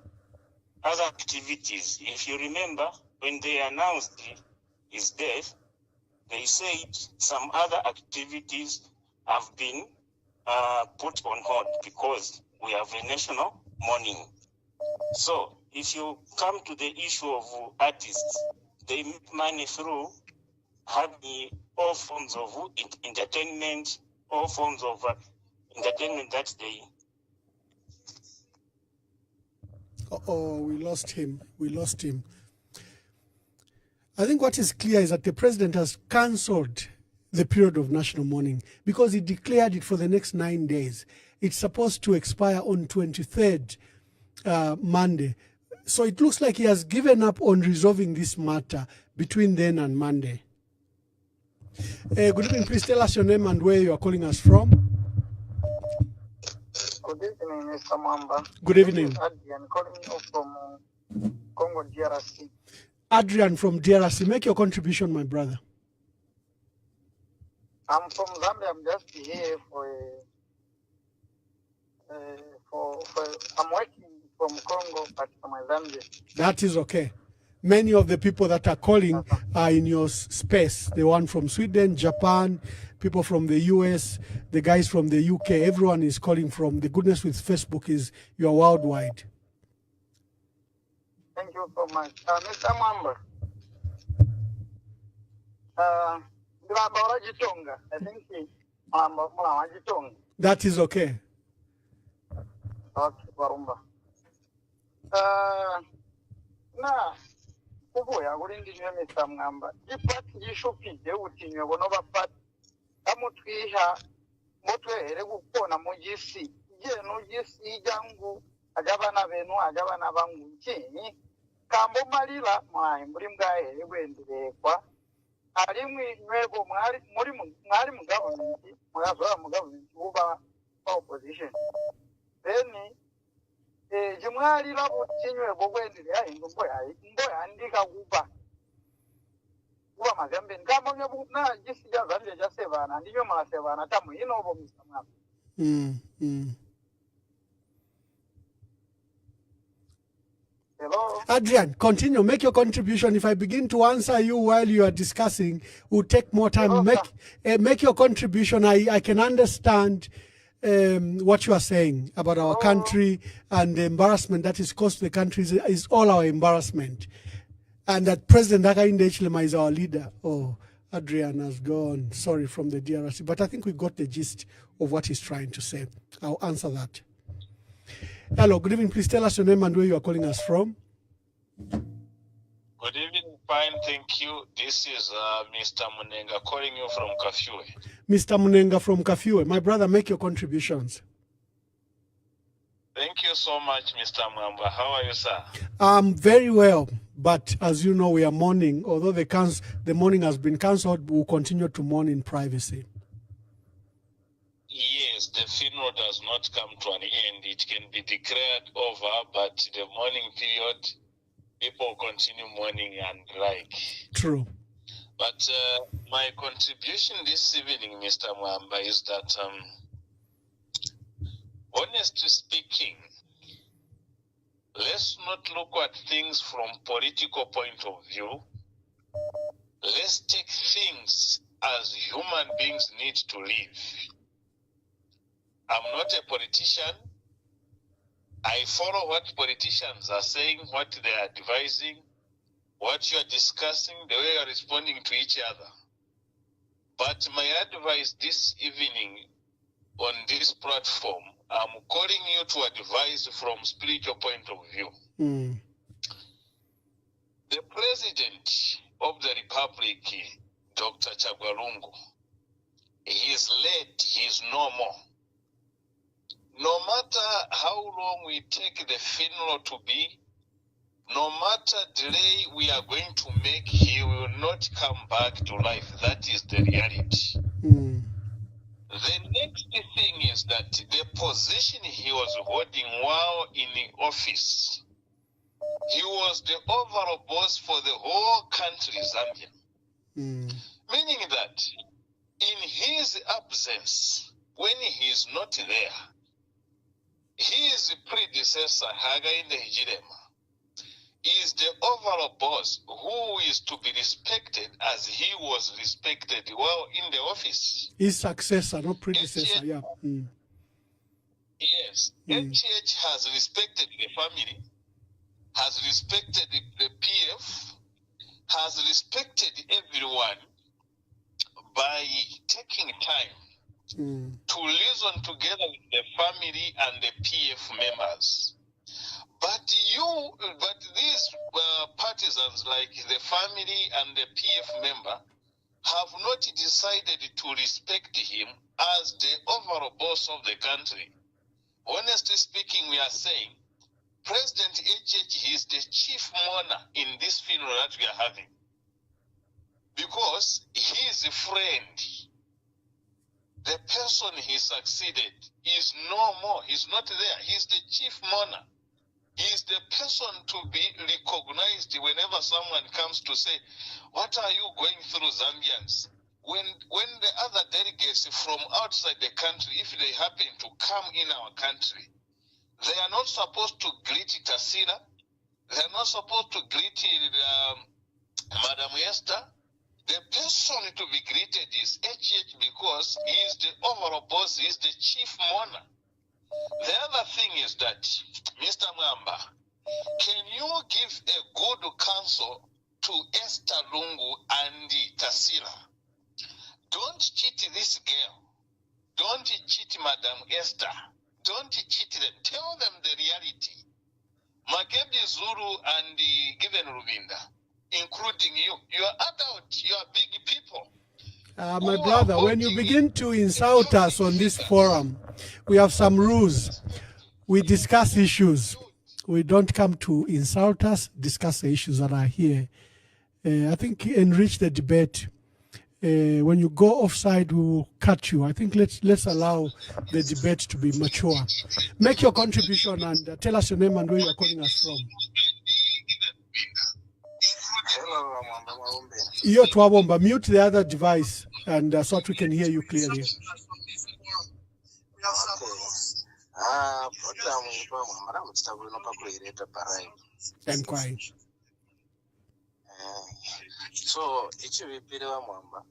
other activities. If you remember, when they announced his death, they said some other activities have been put on hold because we have a national mourning. So if you come to the issue of artists, they make money through having all forms of entertainment, all forms of entertainment that they... Oh, we lost him. We lost him. I think what is clear is that the president has cancelled the period of national mourning because he declared it for the next 9 days. It's supposed to expire on 23rd Monday. So it looks like he has given up on resolving this matter between then and Monday. Good evening. Please tell us your name and where you are calling us from. Good evening, Mr. Mamba. Good evening. Adrian calling you from Congo, DRC. Adrian from DRC. Make your contribution, my brother. I'm from Zambia. I'm just here I'm working from Congo, but from Zambia. That is okay. Many of the people that are calling are in your space. The one from Sweden, Japan, people from the US, the guys from the UK. Everyone is calling from. The goodness with Facebook is you are worldwide. Thank you so much. Mr. Mamba. I think that is okay. Okay, Barumba. Nah. Kuvuya kulindi nywe Mr. Mngamba ipati yishupide uti nywe bonoba pati amutwiha mutwehere gukona mu gisi yeno gisi jangu agabana benu agabana bangu nchini kambo malira mwayi muri mbwahere gwendirekwa ari mwebo mwari mu government mwazoa mu government uba opposition then jimwali labo tinywe bogwendire ahingo mboya ndika kuba mazambe ngamo nyabu na jisi ja zambia ja sevana ndinyo ma sevana tamu ino bo msama. Hello. Adrian, continue. Make your contribution. If I begin to answer you while you are discussing, it will take more time. Hello, make your contribution. I can understand what you are saying about our country and the embarrassment that is caused to the country is all our embarrassment. And that President Hakainde Hichilema is our leader. Oh, Adrian has gone. Sorry, from the DRC. But I think we got the gist of what he's trying to say. I'll answer that. Hello, good evening. Please tell us your name and where you are calling us from. Good evening, fine, thank you. This is Mr. Munenga calling you from Kafue. Mr. Munenga from Kafue. My brother, make your contributions. Thank you so much, Mr. Mwamba. How are you, sir? Very well, but as you know, we are mourning. Although the mourning has been cancelled, we will continue to mourn in privacy. Yes, the funeral does not come to an end. It can be declared over, but the mourning period, people continue mourning and like. True. But my contribution this evening, Mr. Mwamba, is that, honestly speaking, let's not look at things from political point of view. Let's take things as human beings need to live. I'm not a politician. I follow what politicians are saying, what they are advising, what you are discussing, the way you are responding to each other. But my advice this evening on this platform, I'm calling you to advise from spiritual point of view. The President of the Republic, Dr. Chagwa Lungu, he is late, he is no more. No matter how long we take the funeral to be, no matter delay we are going to make, he will not come back to life. That is the reality. The next thing is that the position he was holding while in the office, he was the overall boss for the whole country, Zambia. Meaning that in his absence, when he is not there, his predecessor, Hakainde Hichilema, is the overall boss who is to be respected as he was respected while in the office. His successor, not predecessor, yeah. Yes. HH has respected the family, has respected the PF, has respected everyone by taking time to listen together with the family and the PF members. But these partisans like the family and the PF member have not decided to respect him as the overall boss of the country. Honestly speaking, we are saying President HH is the chief mourner in this funeral that we are having. Because he is a friend. The person he succeeded is no more. He's not there. He's the chief mourner. He's the person to be recognized whenever someone comes to say, what are you going through, Zambians? When the other delegates from outside the country, if they happen to come in our country, they are not supposed to greet Tasira. They are not supposed to greet Madam Esther. The person to be greeted is HH because he is the overall boss, he is the chief mourner. The other thing is that, Mr. Mwamba, can you give a good counsel to Esther Lungu and Tasira? Don't cheat this girl. Don't cheat Madam Esther. Don't cheat them. Tell them the reality. Makebi Zuru and Given Rubinda, including you. You are adult. You are big people. My brother, when you begin to insult us on this forum, we have some rules. We discuss issues. We don't come to insult us, discuss the issues that are here. I think enrich the debate. When you go offside, we will cut you. I think let's allow the debate to be mature. Make your contribution and tell us your name and where you are calling us from. Iyo twabomba, mute the other device and so that we can hear you clearly. I'm quiet. So ichivipiriwa mwamba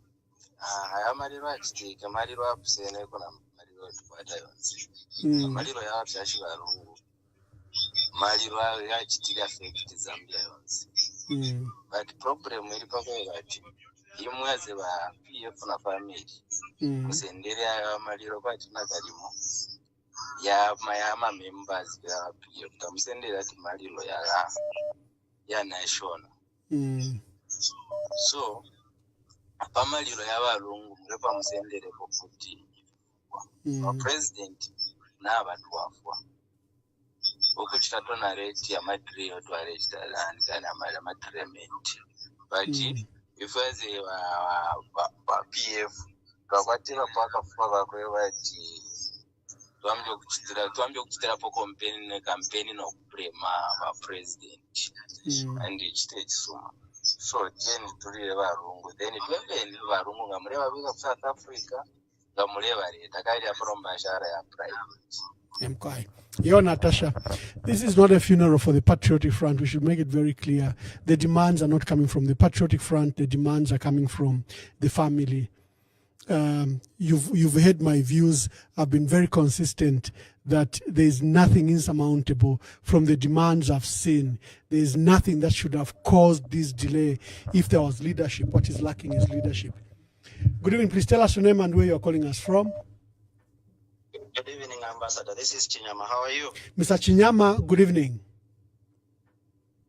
amariro achitika mariro apusene kuna mariro atubata yonse mariro yaapyashi varungu mariro achitika affect Zambia yonse but problem iri pakati imwe aze va PF na family kusendere mariro kwatina karimo yama members ya PF tamusendere ati mariro ya national so pamaliro yavarungu murepa musendere kuti president navantu vafwa okuti tatonareti yamadriyo twarechitanani amatrement but if as PF twakwatira pakafuka vakwe vati twambe kuchitirapo campaign nokuprema vapresident and chitechisuma. So then turire varungu then twembeni varungu ngamureva vika South Africa ngamureva reta kairi from bashara ya private Mkwai. Yo, Natasha, this is not a funeral for the Patriotic Front. We should make it very clear. The demands are not coming from the Patriotic Front. The demands are coming from the family. You've heard my views. I've been very consistent that there is nothing insurmountable from the demands I've seen. There is nothing that should have caused this delay if there was leadership. What is lacking is leadership. Good evening. Please tell us your name and where you're calling us from. Good evening, Ambassador. This is Chinyama. How are you? Mr. Chinyama, good evening.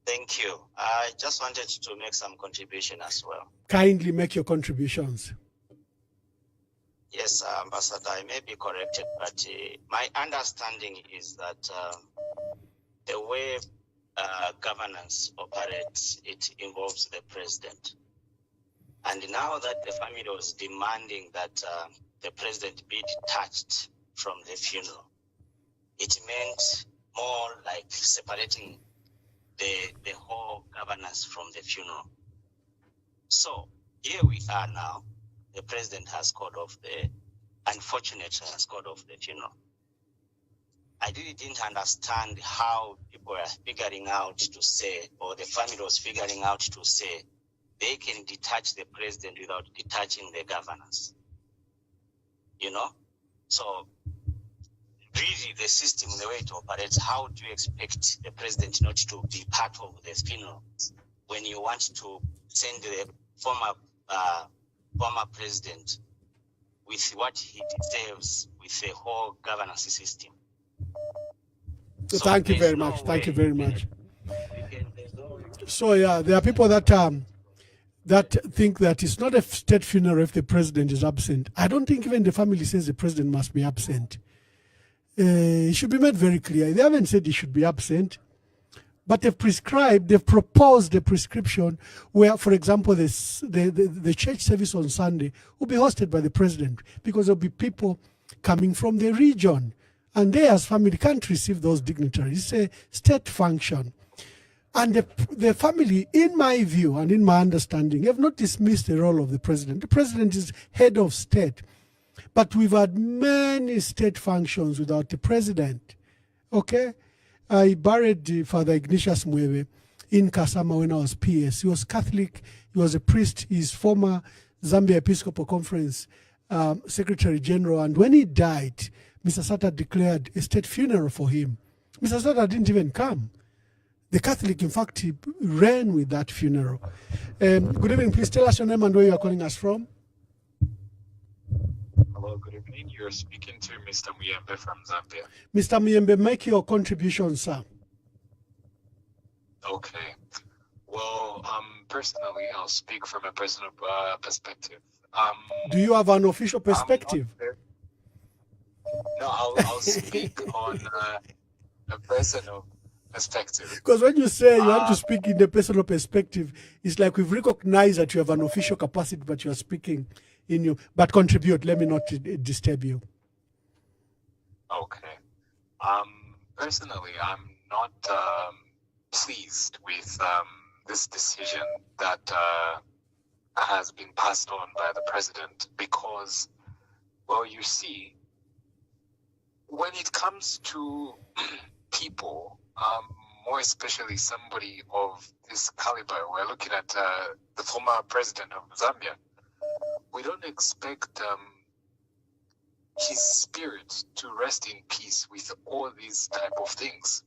Thank you. I just wanted to make some contribution as well. Kindly make your contributions. Yes, Ambassador, I may be corrected, but my understanding is that the way governance operates, it involves the president. And now that the family was demanding that the president be detached from the funeral, it meant more like separating the whole governance from the funeral. So here we are now. The president has called off unfortunately has called off the funeral. I really didn't understand how people were figuring out to say, or the family was figuring out to say, they can detach the president without detaching the governance. You know? So really the system, the way it operates, how do you expect the president not to be part of the funeral when you want to send the former president with what he deserves with the whole governance system? So thank you very much. Thank you very much. So yeah, there are people that think that it's not a state funeral if the president is absent. I don't think even the family says the president must be absent. It should be made very clear. They haven't said he should be absent, but they've proposed a prescription where, for example, the church service on Sunday will be hosted by the president, because there'll be people coming from the region, and they as family can't receive those dignitaries. It's a state function. And the family, in my view and in my understanding, have not dismissed the role of the president. The president is head of state. But we've had many state functions without the president. Okay? I buried Father Ignatius Mwebe in Kasama when I was PS. He was Catholic. He was a priest. He's former Zambia Episcopal Conference Secretary General. And when he died, Mr. Sata declared a state funeral for him. Mr. Sata didn't even come. The Catholic, in fact, he ran with that funeral. Good evening. Please tell us your name and where you are calling us from. Hello, good evening. You're speaking to Mr. Muyembe from Zambia. Mr. Muyembe, make your contribution, sir. Okay. Well, personally, I'll speak from a personal perspective. Do you have an official perspective? No, I'll speak on a personal perspective. Because when you say you want to speak in the personal perspective, it's like we've recognized that you have an official capacity, but you are speaking in you. But contribute. Let me not disturb you. Okay. Personally, I'm not pleased with this decision that has been passed on by the president, because, well, you see, when it comes to people, more especially somebody of this caliber, we're looking at the former president of Zambia, we don't expect his spirit to rest in peace with all these type of things.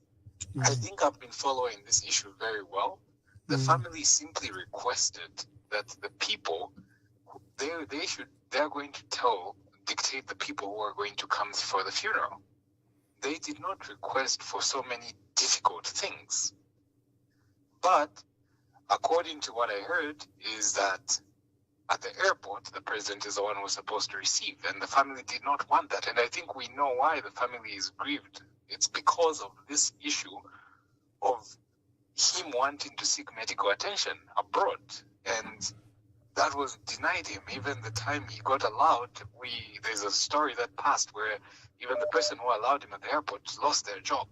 I think I've been following this issue very well. The family simply requested that the people, they're going to dictate the people who are going to come for the funeral. They did not request for so many difficult things. But according to what I heard is that at the airport, the president is the one who was supposed to receive, and the family did not want that. And I think we know why the family is grieved. It's because of this issue of him wanting to seek medical attention abroad. And that was denied him. Even the time he got allowed, there's a story that passed where even the person who allowed him at the airport lost their job.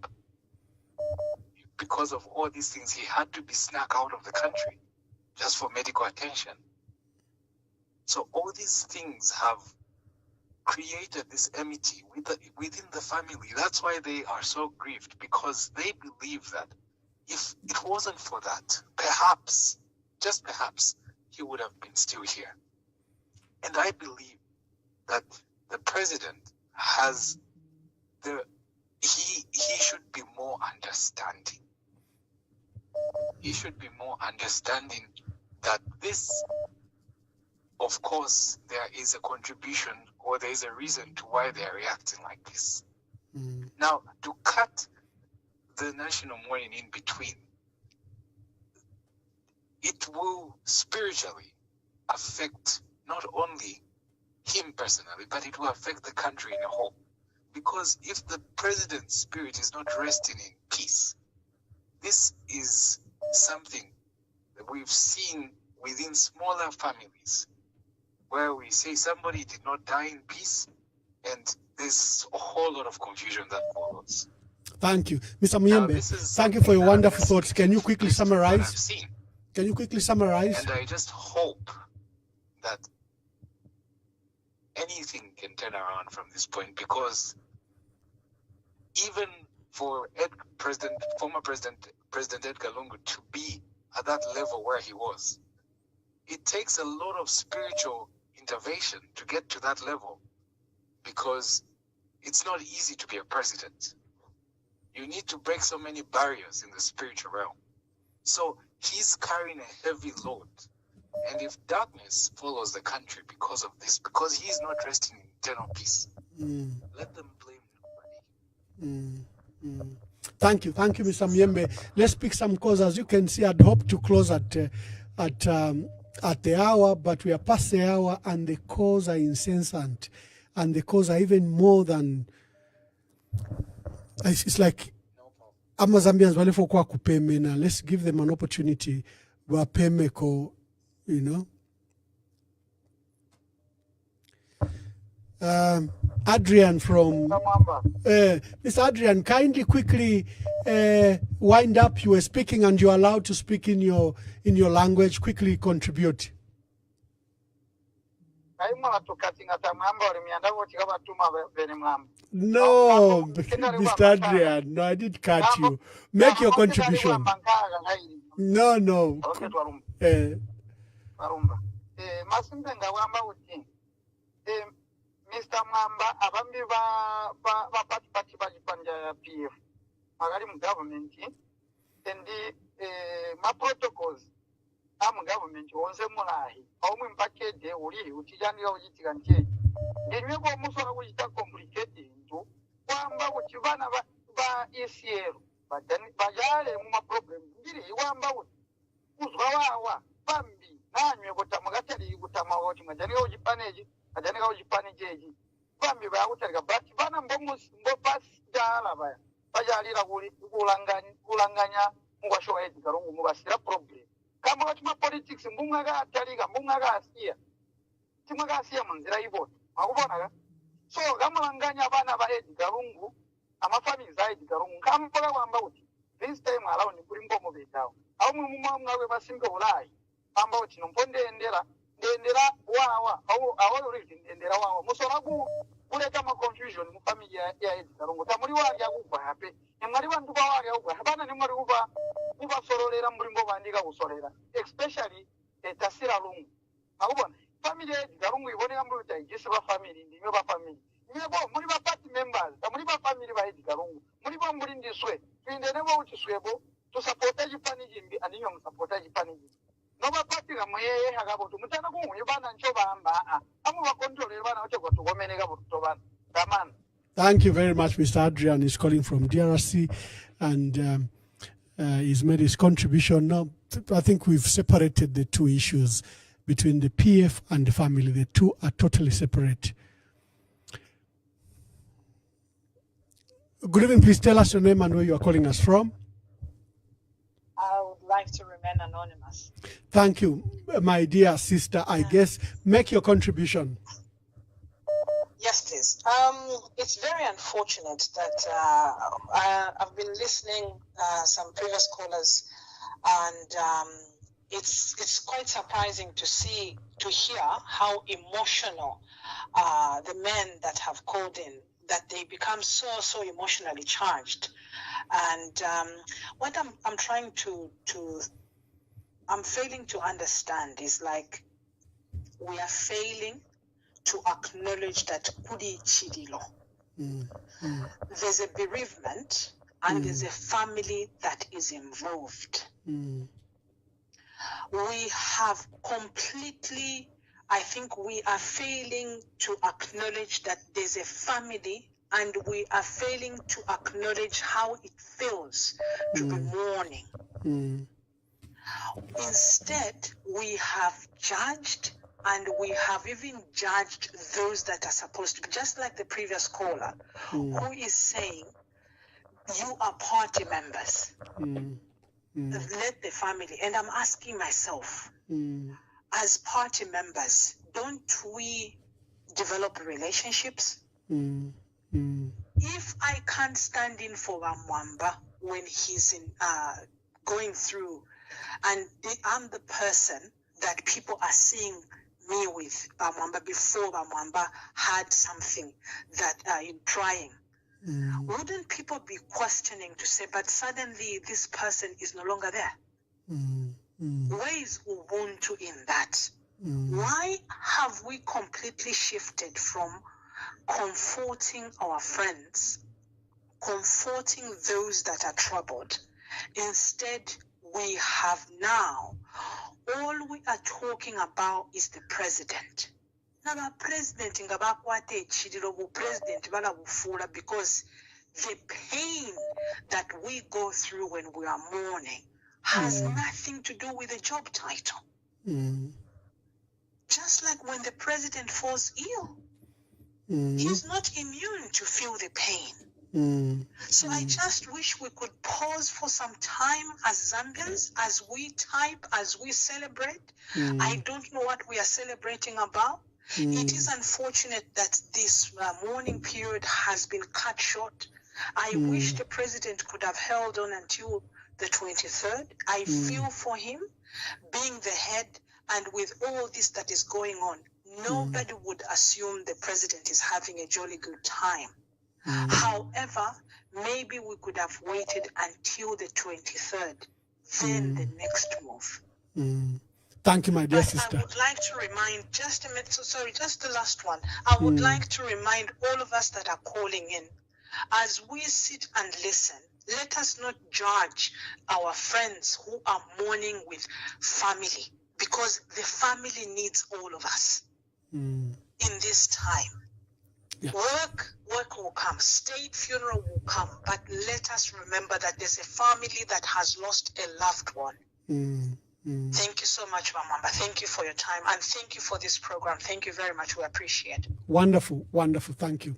Because of all these things, he had to be snuck out of the country just for medical attention. So all these things have created this enmity within the family. That's why they are so grieved, because they believe that if it wasn't for that, perhaps, just perhaps, he would have been still here. And I believe that the president has he should be more understanding. He should be more understanding that this, of course, there is a contribution or there is a reason to why they are reacting like this. Now, to cut the national mourning in between, it will spiritually affect not only him personally, but it will affect the country in a whole. Because if the president's spirit is not resting in peace, this is something that we've seen within smaller families, where we say somebody did not die in peace, and there's a whole lot of confusion that follows. Thank you. Mr. Muyembe, thank you for your wonderful thoughts. Can you quickly summarize? Can you quickly summarize? And I just hope that anything can turn around from this point, because even for former President Edgar Lungu to be at that level where he was, it takes a lot of spiritual intervention to get to that level, because it's not easy to be a president. You need to break so many barriers in the spiritual realm. So he's carrying a heavy load. And if darkness follows the country because of this, because he's not resting in eternal peace, let them blame nobody. Thank you, Mr. Muyembe. Let's pick some calls. As you can see, I'd hoped to close at the hour, but we are past the hour, and the calls are incessant, and the calls are even more than. It's like Amazambians wale for kwa kupeme na. Let's give them an opportunity. Wa peme ko, you know. Adrian from Mr. Adrian, kindly quickly wind up. You were speaking and you're allowed to speak in your language. Quickly contribute. No, Mr. Adrian, no, I didn't cut you. Make your contribution. No. Mr. Mwamba abambi ba party bajipanja PF magari mu government and ma protocols am government wonse mulahi awumwe mpakede uli utijanira uyitika nje ngenywe ko musora kuyita complicated into kwamba kuchivana ba ECL bajale mu ma problem ngiri wamba uzwa wawa bambi nanywe kutamugatali kutamawoti majanira ujipaneji ajanira ujipani jeji kwambi bayakutereka but bana mbo pasdala baya bajalira kulanganya ngwasho Edgar Lungu mubasira problem kama wachuma politics mbunga ataliga mbunga asia timwa asia munzira iboto akubona so gamulanganya bana ba Edgar Lungu amafamily za Edgar Lungu kampola wamba uti this time allow ni kulimbo mubetawo awu mumwe basimbe ulayi amba uti nomponde endera wawa awo uri ndendera wawa musoragu kuleta ma confusion mu family ya Edgar Lungu tamuri wali akugwa hape nemwari bantu kwa wali akugwa habana nemwari kuba sorolera mulimbo bandika kusolera especially tasira Lungu akubona family ya Edgar Lungu iboneka muri utayigise ba family ndimwe ba family nyebo muri ba party members tamuri ba family ba Edgar Lungu muri ba muri ndiswe twinde nebo utiswebo to support ajipani jimbi aninyo msupport ajipani jimbi noba party ga moyeye hagaboto mutana ku yibana ncho bamba amu ba control bana oche goto gomeneka boto bana tamana. Thank you very much. Mr. Adrian is calling from DRC, and he's made his contribution. Now I think we've separated the two issues between the PF and the family. The two are totally separate. Good evening. Please tell us your name and where you are calling us from. I would like to remain anonymous. Thank you, my dear sister. I guess make your contribution. Yes, please. It's very unfortunate that I've been listening some previous callers, and it's quite surprising to hear how emotional the men that have called in, that they become so emotionally charged. And what I'm trying I'm failing to understand is like we are failing to acknowledge that kudi chidilo. There's a bereavement and there's a family that is involved. We have completely, I think we are failing to acknowledge that there's a family, and we are failing to acknowledge how it feels to be mourning. Instead, we have judged, and we have even judged those that are supposed to be, just like the previous caller, who is saying, you are party members. Let the family, and I'm asking myself, as party members, don't we develop relationships? If I can't stand in for Ramwamba when he's going through, and I'm the person that people are seeing me with Ramwamba before Ramwamba had something that trying, wouldn't people be questioning to say, but suddenly this person is no longer there? Where is Ubuntu in that? Why have we completely shifted from comforting our friends, comforting those that are troubled? Instead, we have now, all we are talking about is the president. Now, president because the pain that we go through when we are mourning has nothing to do with the job title. Just like when the president falls ill, he's not immune to feel the pain. So I just wish we could pause for some time as Zambians, as we type, as we celebrate. I don't know what we are celebrating about. It is unfortunate that this mourning period has been cut short. I wish the president could have held on until the 23rd. I feel for him being the head, and with all this that is going on, nobody would assume the president is having a jolly good time. However, maybe we could have waited until the 23rd, then the next move. Thank you, my dear sister. I would like to remind, just a minute, just the last one. I would like to remind all of us that are calling in, as we sit and listen, let us not judge our friends who are mourning with family, because the family needs all of us in this time. Yeah. Work will come, state funeral will come, but let us remember that there's a family that has lost a loved one. Thank you so much, Mamamba. Thank you for your time, and thank you for this program. Thank you very much. We appreciate it. Wonderful, wonderful. Thank you.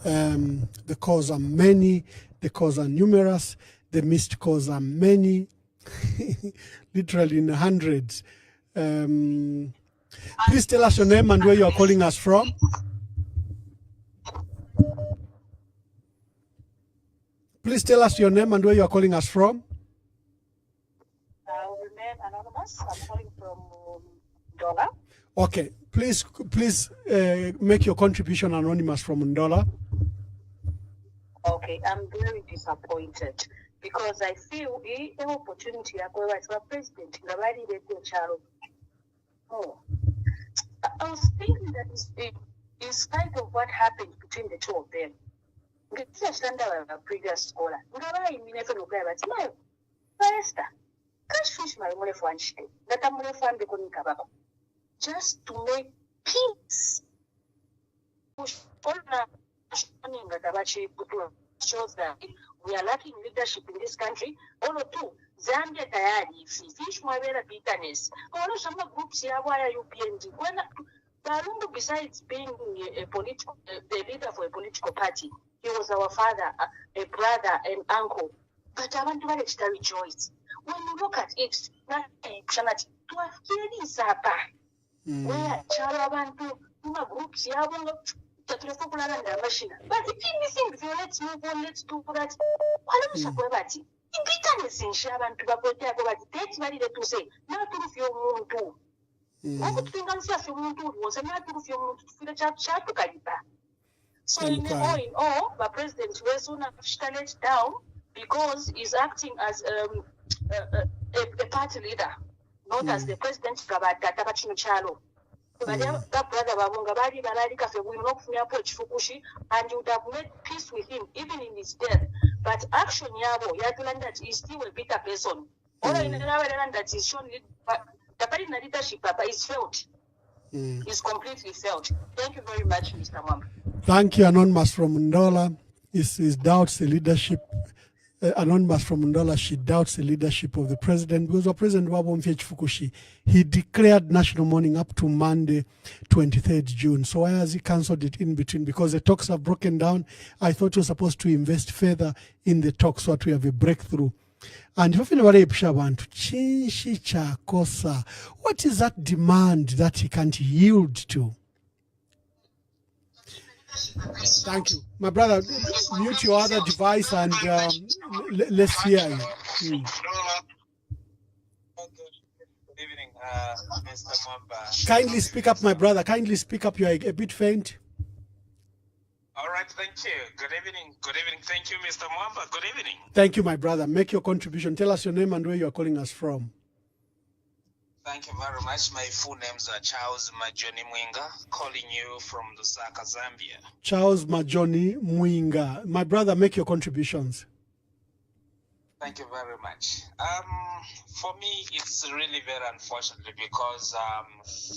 The calls are many, the calls are numerous, the missed calls are many, literally in the hundreds. Please tell us your name and where you are calling us from. Please tell us your name and where you are calling us from. I'll remain anonymous. I'm calling from Ndola. Okay, please make your contribution anonymous from Ndola. Okay, I'm very disappointed because I feel the opportunity to go as president. I was thinking that in spite of what happened between the two of them, the previous scholar, just to make peace. Shows that we are lacking leadership in this country. All of two, Zambia tayari fish mwabela bitterness. All some groups here why are you PND? When Lungu, besides being a political the leader for a political party, he was our father, a brother, and uncle. But I want to rejoice. When you look at it, not a chanati to a kiri sapa. Where Chalabantu, groups here. But if anything, let's move on, let's do that. walamusha kuba bati bitterness nsha abantu bakwetako bati tekibalire tuse n'atulufya omuntu okutulinganisya ffe omuntu wose n'atulufya omuntu tufire kyatukaliba. So in all, the president will soon have shut it down because he's acting as a party leader, not as the president. And you would have made peace with him even in his death. But action yabo yatulanda that he's still a bitter person. All in that is shown the party leadership is failed. Is completely failed. Thank you very much, Mr. Mwamba. Thank you, Anonymous from Ndola. He doubts the leadership. Anonymous from Ndola, she doubts the leadership of the president because the president Wabomfech Fukushi, he declared national mourning up to Monday, 23rd June. So why has he cancelled it in between? Because the talks have broken down. I thought he was supposed to invest further in the talks so that we have a breakthrough. And what is that demand that he can't yield to? Thank you. My brother, mute your other device and let's hear you. Good evening, Mr. Mwamba. Kindly speak up, my brother. Kindly speak up. You are a bit faint. All right, thank you. Good evening. Good evening. Thank you, Mr. Mwamba. Good evening. Thank you, my brother. Make your contribution. Tell us your name and where you are calling us from. Thank you very much. My full names are Charles Majoni Mwinga, calling you from Lusaka, Zambia. Charles Majoni Mwinga. My brother, make your contributions. Thank you very much. For me, it's really very unfortunate because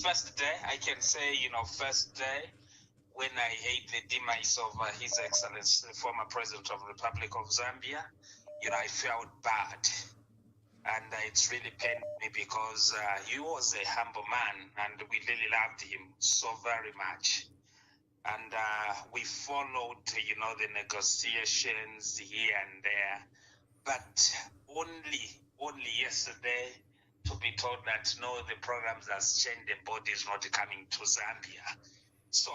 first day, I can say, first day, when I hate the demise of His Excellency, the former President of the Republic of Zambia, I felt bad. And it's really pained me because he was a humble man and we really loved him so very much. And we followed, the negotiations here and there. But only yesterday to be told that, no, the programs has changed, the body is not coming to Zambia. So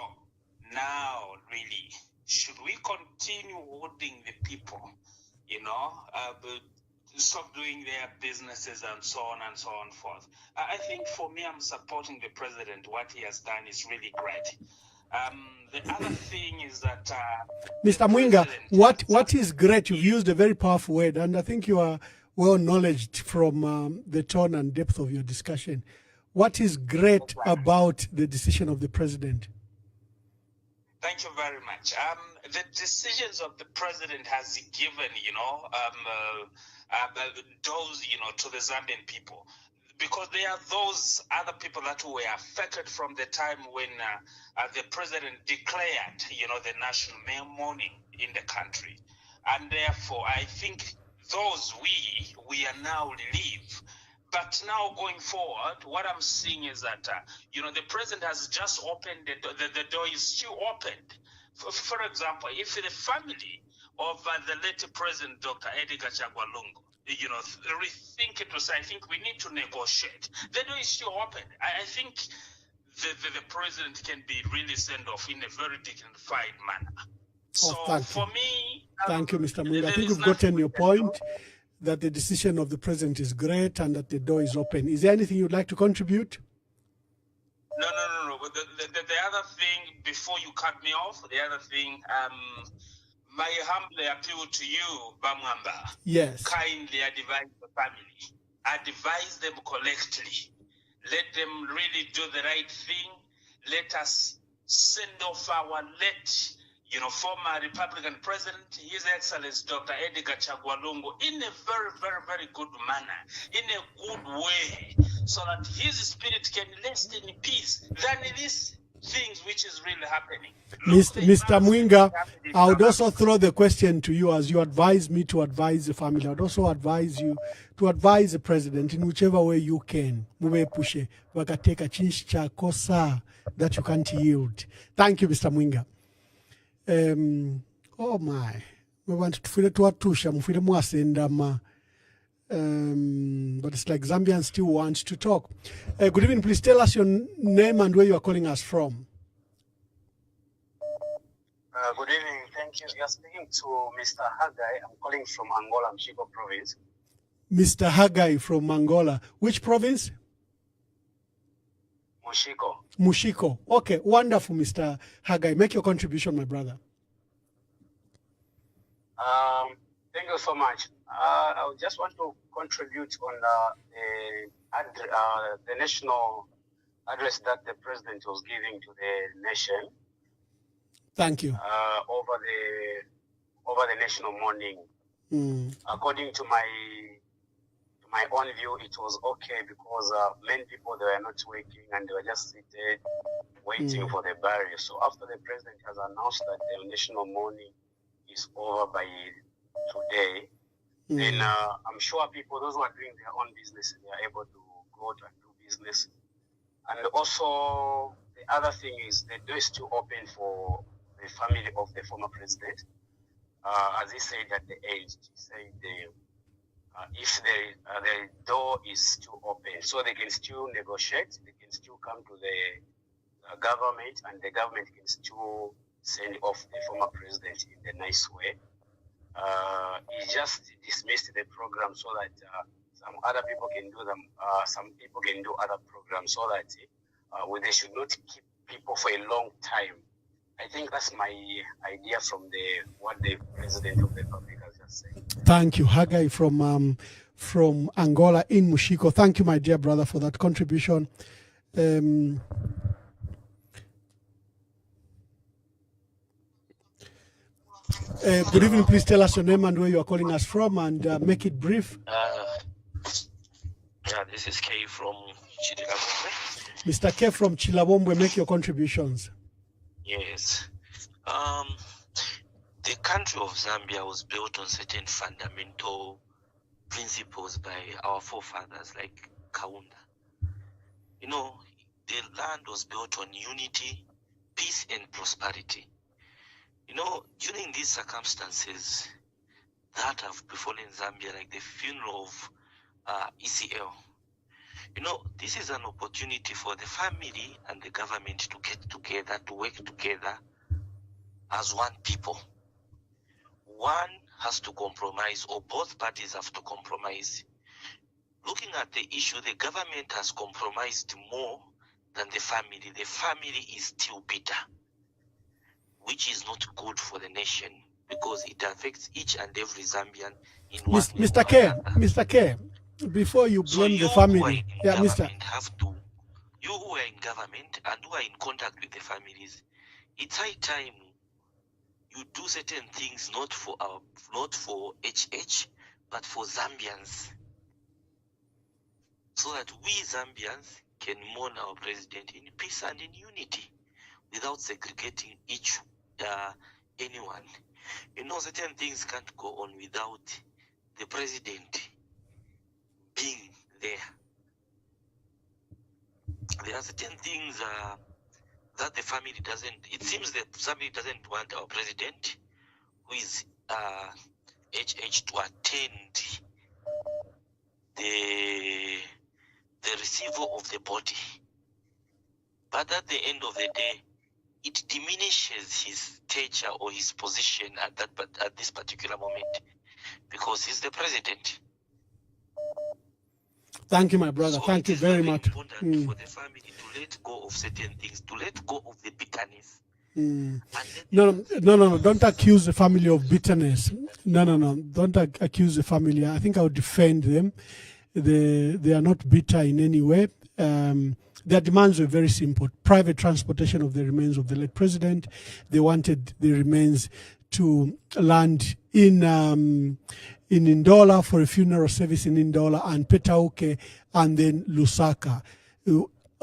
now, really, should we continue holding the people, stop doing their businesses and so on and so on forth? I think for me, I'm supporting the president. What he has done is really great. The other thing is that... Mr. Mwinga, what is great? You've used a very powerful word, and I think you are well knowledged from the tone and depth of your discussion. What is great about the decision of the president? Thank you very much. The decisions of the president has given, those, to the Zambian people, because there are those other people that were affected from the time when the president declared, the national mourning in the country. And therefore, I think those we are now relieved. But now going forward, what I'm seeing is that, the president has just opened the door is still opened. For example, if the family of the late President Dr. Edgar Chagwa Lungu, rethink it to say, I think we need to negotiate. The door is still open. I think the president can be really sent off in a very dignified manner. So for me... Thank you, Mr. Mwinga. I think we've gotten your point, that the decision of the president is great and that the door is open. Is there anything you'd like to contribute? No. The other thing, before you cut me off, the other thing, my humble appeal to you, Bamwamba. Yes. Kindly advise the family. Advise them correctly. Let them really do the right thing. Let us send off our late, former Republican President, His Excellency Dr. Edgar Chagwa Lungu, in a very, very, very good manner, in a good way, so that his spirit can rest in peace than these things which is really happening. Mr. Mwinga, I would also throw the question to you as you advise me to advise the family. I would also advise you to advise the president in whichever way you can. Mube wakateka chinchi cha kosa that you can't yield. Thank you, Mr. Mwinga. Oh my, we want to feel to atusha mufile mwasendama. But it's like Zambians still want to talk. Good evening. Please tell us your name and where you are calling us from. Good evening. Thank Thank you. You're speaking to Mr. Hakainde. I'm calling from Angola, Mourning province. Mr. Hakainde from Angola. Which province? Mourning. Okay, wonderful, Mr. Hakainde. Make your contribution, my brother. Thank you so much. I just want to contribute on the national address that the president was giving to the nation. Thank you. Over the national mourning. According to my own view, it was okay because many people, they were not working and they were just sitting waiting for the burial. So after the president has announced that the national mourning is over by today, then I'm sure people, those who are doing their own business, they are able to go and do business. And also, the other thing is the door is still open for the family of the former president. As he said at the end, he said if the door is still open, so they can still negotiate, they can still come to the government, and the government can still send off the former president in the nice way. He just dismissed the program so that some other people can do them. Some people can do other programs so that they should not keep people for a long time. I think that's my idea from what the president of the republic has just said. Thank you, Hakainde from Angola in Mourning. Thank you, my dear brother, for that contribution. Good evening. Please tell us your name and where you are calling us from, and make it brief. This is K from Chilabombe. Mr. K from Chilabombe, make your contributions. Yes. The country of Zambia was built on certain fundamental principles by our forefathers like Kaunda. You know, the land was built on unity, peace, and prosperity. You know, during these circumstances that have befallen Zambia, like the funeral of ECL, you know, this is an opportunity for the family and the government to get together, to work together as one people. One has to compromise, or both parties have to compromise. Looking at the issue, the government has compromised more than the family. The family is still bitter, which is not good for the nation because it affects each and every Zambian in one way Mr. K, Mr. K, before you blame the family, Mr. You who are in government and who are in contact with the families, it's high time you do certain things not for HH, but for Zambians, so that we Zambians can mourn our president in peace and in unity, without segregating anyone. You know, certain things can't go on without the president being there. There are certain things that the family doesn't. It seems that family doesn't want our president, who is HH, to attend the receival of the body. But at the end of the day, it diminishes his stature or his position at this particular moment, because he's the president. Thank you, my brother. So thank you very much. It's important for the family to let go of certain things, to let go of the bitterness. No. Don't accuse the family of bitterness. No. Don't accuse the family. I think I would defend them. They are not bitter in any way. Their demands were very simple. Private transportation of the remains of the late president. They wanted the remains to land in Ndola for a funeral service in Ndola, and Petauke, and then Lusaka.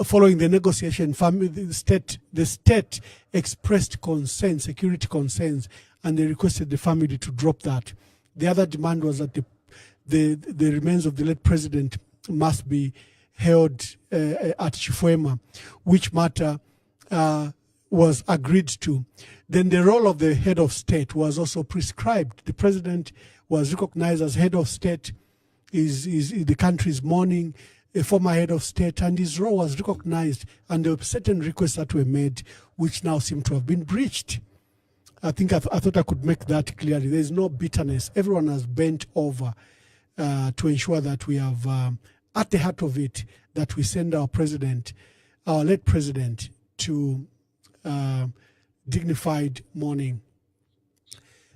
Following the negotiation, the state expressed concern, security concerns, and they requested the family to drop that. The other demand was that the remains of the late president must be held at Chifwema, which matter was agreed to. Then the role of the head of state was also prescribed. The president was recognized as head of state, is the country's mourning, a former head of state, and his role was recognized, and there were certain requests that were made which now seem to have been breached. I think I thought I could make that clearly. There's no bitterness. Everyone has bent over to ensure that we have, at the heart of it, that we send our president, our late president, to dignified mourning.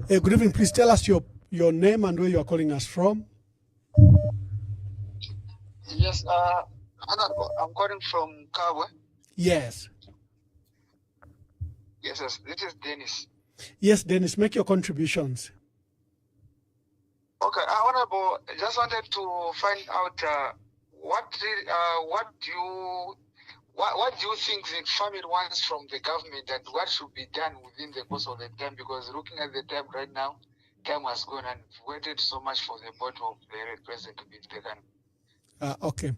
Good evening. Please tell us your name and where you are calling us from. Yes, I'm calling from Kabwe. Yes. Yes, this is Dennis. Yes, Dennis, make your contributions. Okay, Honorable, just wanted to find out what do you think the family wants from the government and what should be done within the course of the time, because looking at the time right now, time has gone and we've waited so much for the body of the president to be taken. Okay.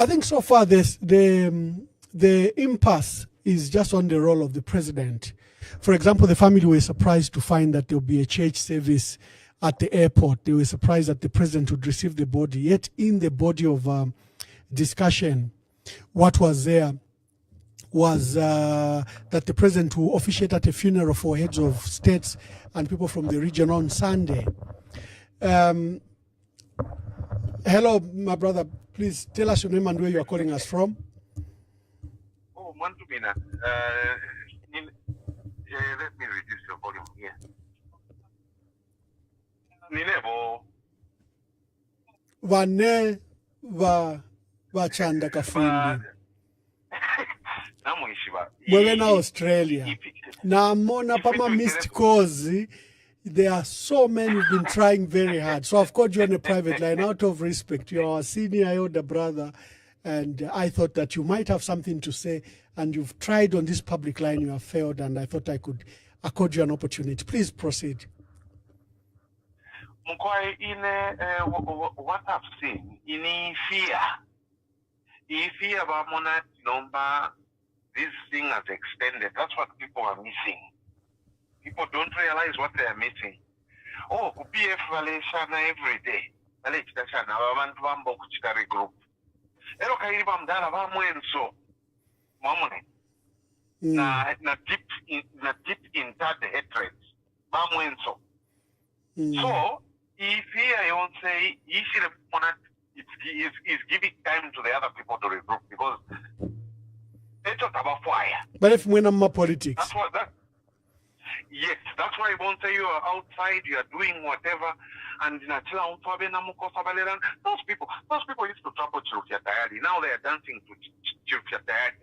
I think so far the impasse is just on the role of the president. For example, the family were surprised to find that there will be a church service at the airport. They were surprised that the president would receive the body. Yet in the body of discussion, what was there was that the president will officiate at a funeral for heads of states and people from the region on Sunday. Hello, my brother. Please tell us your name and where you are calling us from. Oh, Mantumina. Let me reduce your volume here. Ninebo. Vane vachanda kafundi. Wewe na Australia. Na mona pama missed calls. There are so many who've been trying very hard. So I've called you on a private line out of respect. You're our senior elder brother, and I thought that you might have something to say, and you've tried on this public line, you have failed, and I thought I could accord you an opportunity. Please proceed. Mkwai, in what I've seen, in fear about monarch number, this thing has extended. That's what people are missing. People don't realize what they are missing. Oh, PF Valeshana every day. Valeshana, abantu bambo kuchikari group. Ero kairi bamdala bamwenso. Mamone. Na deep in that hatred. Bamwenso. So, if here you won't say, is giving time to the other people to regroup, because they talk about fire. But if we're not politics. That's what that. Yes, that's why I won't say you are outside, you are doing whatever, and those people used to trouble Chilfiatayari. Now they are dancing to Chilfiatayari.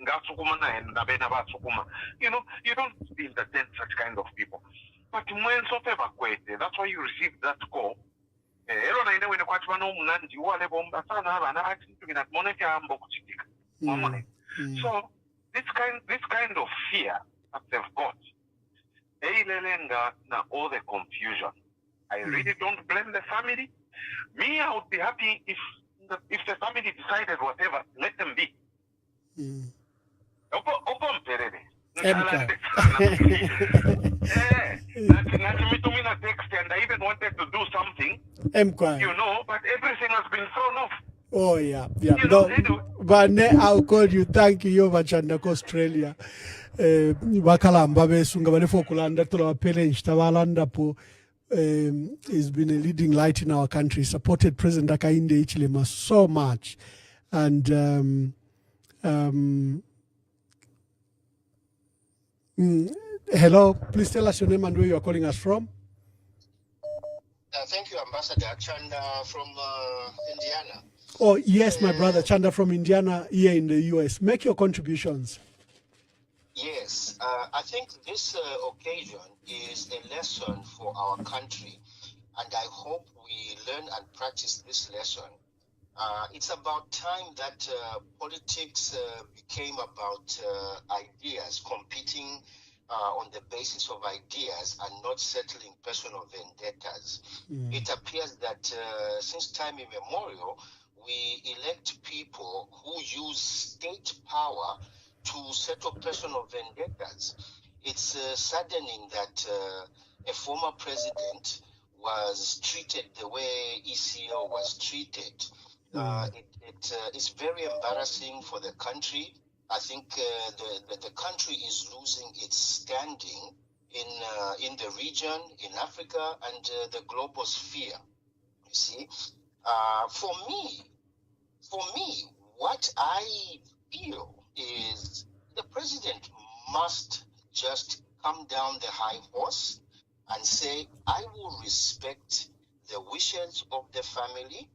You know, you don't entertain such kind of people. But that's why you received that call. So this kind of fear that they've got, all the confusion. I really don't blame the family. Me, I would be happy if the family decided whatever, let them be. And I even wanted to do something, you know, but everything has been thrown off. Oh, yeah. No, but I'll call you. Thank you, Vachanda, Australia. Bakalamba besunga balefo kulanda tola pele nshtabalanda po has been a leading light in our country. Supported President Hakainde Hichilema so much, and hello, please tell us your name and where you are calling us from. Thank you, Ambassador Chanda from Indiana. Oh yes, my brother Chanda from Indiana here in the US. Make your contributions. Yes, I think this occasion is a lesson for our country, and I hope we learn and practice this lesson. It's about time that politics became about ideas, competing on the basis of ideas and not settling personal vendettas. It appears that since time immemorial, we elect people who use state power to settle personal vendettas. It's saddening that a former president was treated the way ECO was treated. It's very embarrassing for the country. I think the country is losing its standing in the region, in Africa, and the global sphere. You see, for me, what I feel is the president must just come down the high horse and say, I will respect the wishes of the family.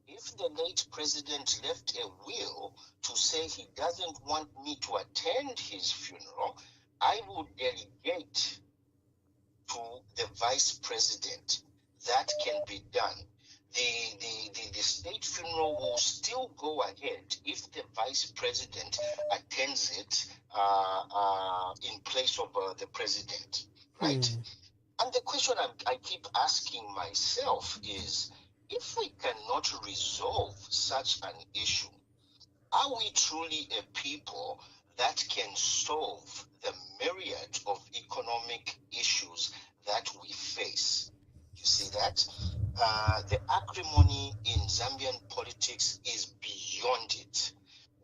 If the late president left a will to say he doesn't want me to attend his funeral, I will delegate to the vice president. That can be done. The state funeral will still go ahead if the vice president attends it in place of the president, right? And the question I keep asking myself is, if we cannot resolve such an issue, are we truly a people that can solve the myriad of economic issues that we face? You see that? The acrimony in Zambian politics is beyond it.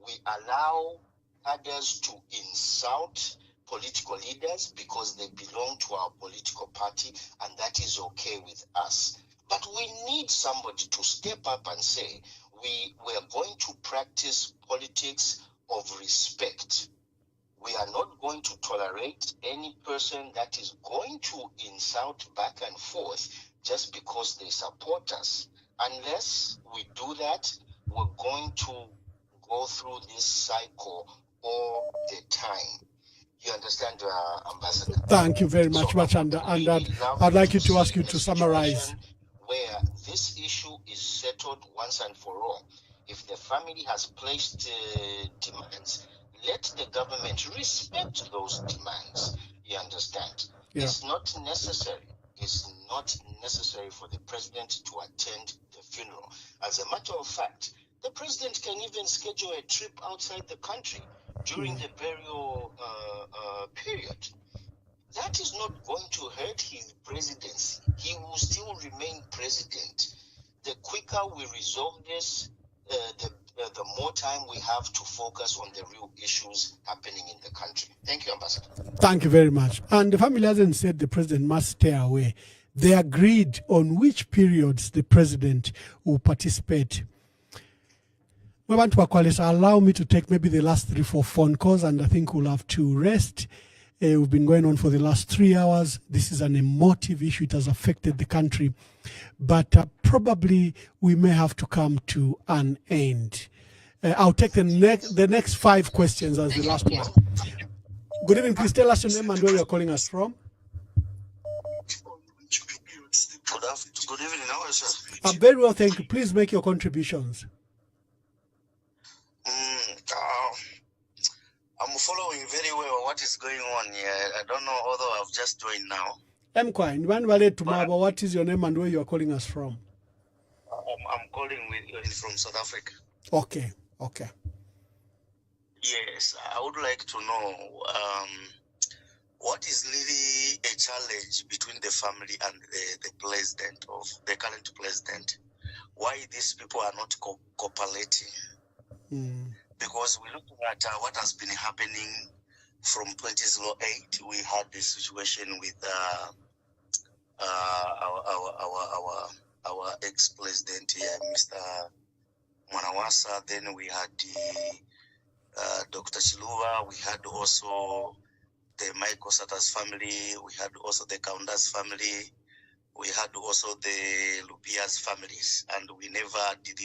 We allow others to insult political leaders because they belong to our political party, and that is okay with us. But we need somebody to step up and say, we are going to practice politics of respect. We are not going to tolerate any person that is going to insult back and forth just because they support us. Unless we do that, we're going to go through this cycle all the time. You understand, Ambassador? Thank you very much, and I'd like you to ask you to summarize. Where this issue is settled once and for all. If the family has placed demands, let the government respect those demands. You understand? Yeah. It's not necessary. It's not necessary for the president to attend the funeral. As a matter of fact, the president can even schedule a trip outside the country during the burial period. That is not going to hurt his presidency. He will still remain president. The quicker we resolve this, the more time we have to focus on the real issues happening in the country. Thank you, Ambassador. Thank you very much. And the family hasn't said the president must stay away. They agreed on which periods the president will participate. We want to allow me to take maybe the last 3-4 phone calls, and I think we'll have to rest. We've been going on for the last 3 hours. This is an emotive issue. It has affected the country. But probably we may have to come to an end. I'll take the next 5 questions as the last one. Good evening. Please tell us your name and where you're calling us from. Good evening. How are you, sir? I'm very well, thank you. Please make your contributions. I'm following very well what is going on here. I don't know, although I've just joined now. What is your name and where you are calling us from? I'm calling from South Africa. Okay. Yes, I would like to know what is really a challenge between the family and the president of the current president. Why these people are not cooperating? Because we're looking at what has been happening from 2008. We had this situation with our ex-president here, Mr. Mwanawasa. Then we had Dr. Chiluba. We had also the Michael Sata's family. We had also the Kaunda's family. We had also the Lupia's families. And we never did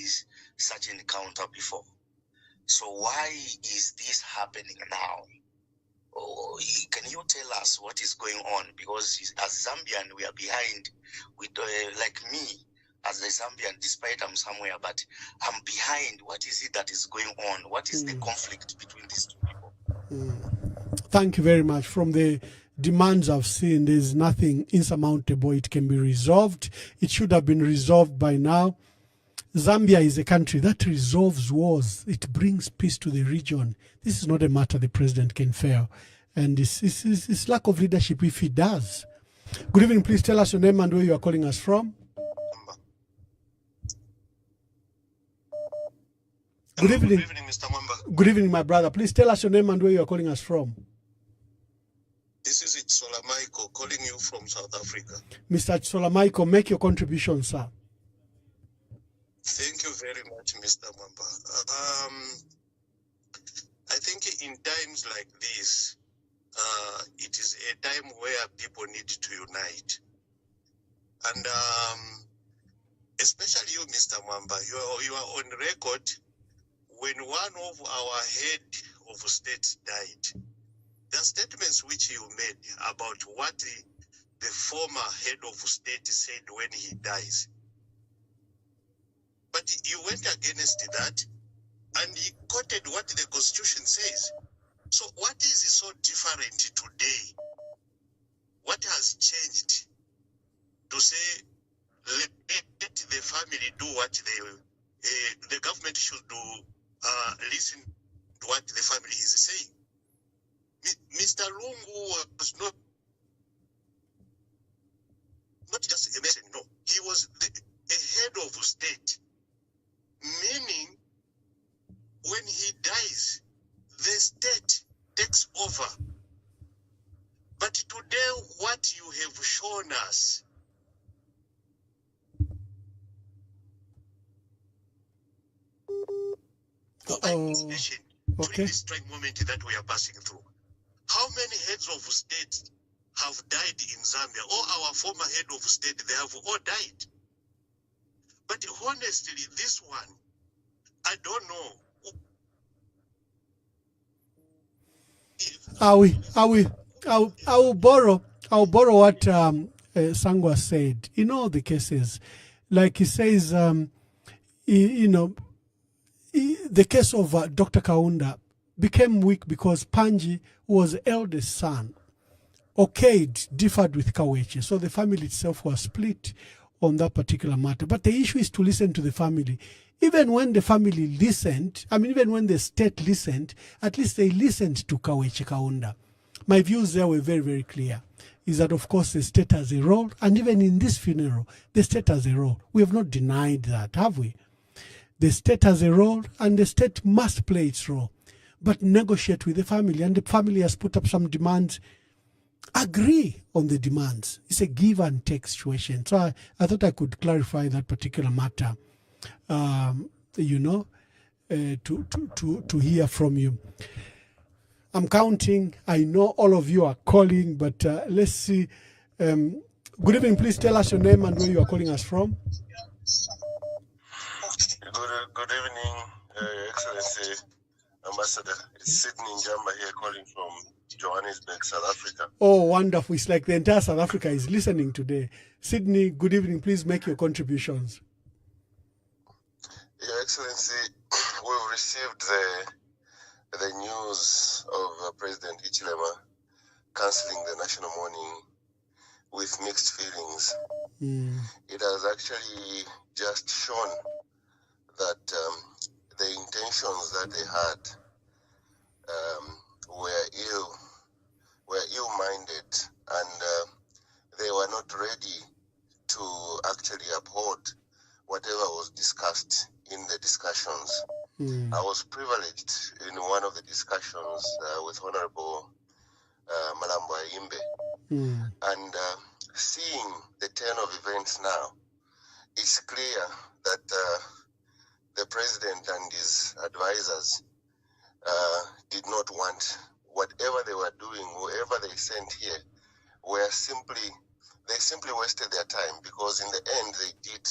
such an encounter before. So why is this happening now? Can you tell us what is going on? Because as Zambian, we are behind. With like me, as a Zambian, despite I'm somewhere, but I'm behind. What is it that is going on? What is the conflict between these two people? Thank you very much. From the demands I've seen, there's nothing insurmountable. It can be resolved. It should have been resolved by now. Zambia is a country that resolves wars. It brings peace to the region. This is not a matter the president can fail. And it's lack of leadership if he does. Good evening. Please tell us your name and where you are calling us from. Good evening. Good evening, Mr. Mwamba. Good evening, my brother. Please tell us your name and where you are calling us from. This is Itsola Michael calling you from South Africa. Mr. Itsola Michael, make your contribution, sir. Thank you very much, Mr. Mwamba. I think in times like this, it is a time where people need to unite. And especially you, Mr. Mwamba, you are on record when one of our head of states died. The statements which you made about what the former head of state said when he dies. But you went against that and he quoted what the Constitution says. So what is so different today? What has changed to say let the family do what the government should do, listen to what the family is saying? Mr. Lungu was not just a person, no. He was a head of state, meaning when he dies, the state takes over. But today, what you have shown us okay. This trying moment that we are passing through. How many heads of state have died in Zambia? All our former head of state, they have all died. But honestly, this one, I don't know. I'll borrow what Sangwa said. In all the cases, like he says, the case of Dr. Kaunda became weak because Panji was eldest son. Okade differed with Kaweche, so the family itself was split on that particular matter. But the issue is to listen to the family. Even when the family listened, even when the state listened, at least they listened to Kaweche Kaunda. My views there were very, very clear. Is that, of course, the state has a role, and even in this funeral, the state has a role. We have not denied that, have we? The state has a role, and the state must play its role, but negotiate with the family, and the family has put up some demands. Agree on the demands. It's a give and take situation. So I thought I could clarify that particular matter, to hear from you. I'm counting. I know all of you are calling, but let's see. Good evening. Please tell us your name and where you are calling us from. Good evening, Excellency Ambassador. It's Sydney Njamba here calling from Johannesburg, South Africa. Oh, wonderful. It's like the entire South Africa is listening today. Sydney, good evening. Please make your contributions. Your Excellency, we've received the news of President Hichilema cancelling the national mourning with mixed feelings. It has actually just shown that the intentions that they had were ill-minded, and they were not ready to actually uphold whatever was discussed in the discussions. I was privileged in one of the discussions with Honorable Malambo Imbe, and seeing the turn of events now, it's clear that the president and his advisors did not want whatever they were doing, whoever they sent here, they simply wasted their time, because in the end they did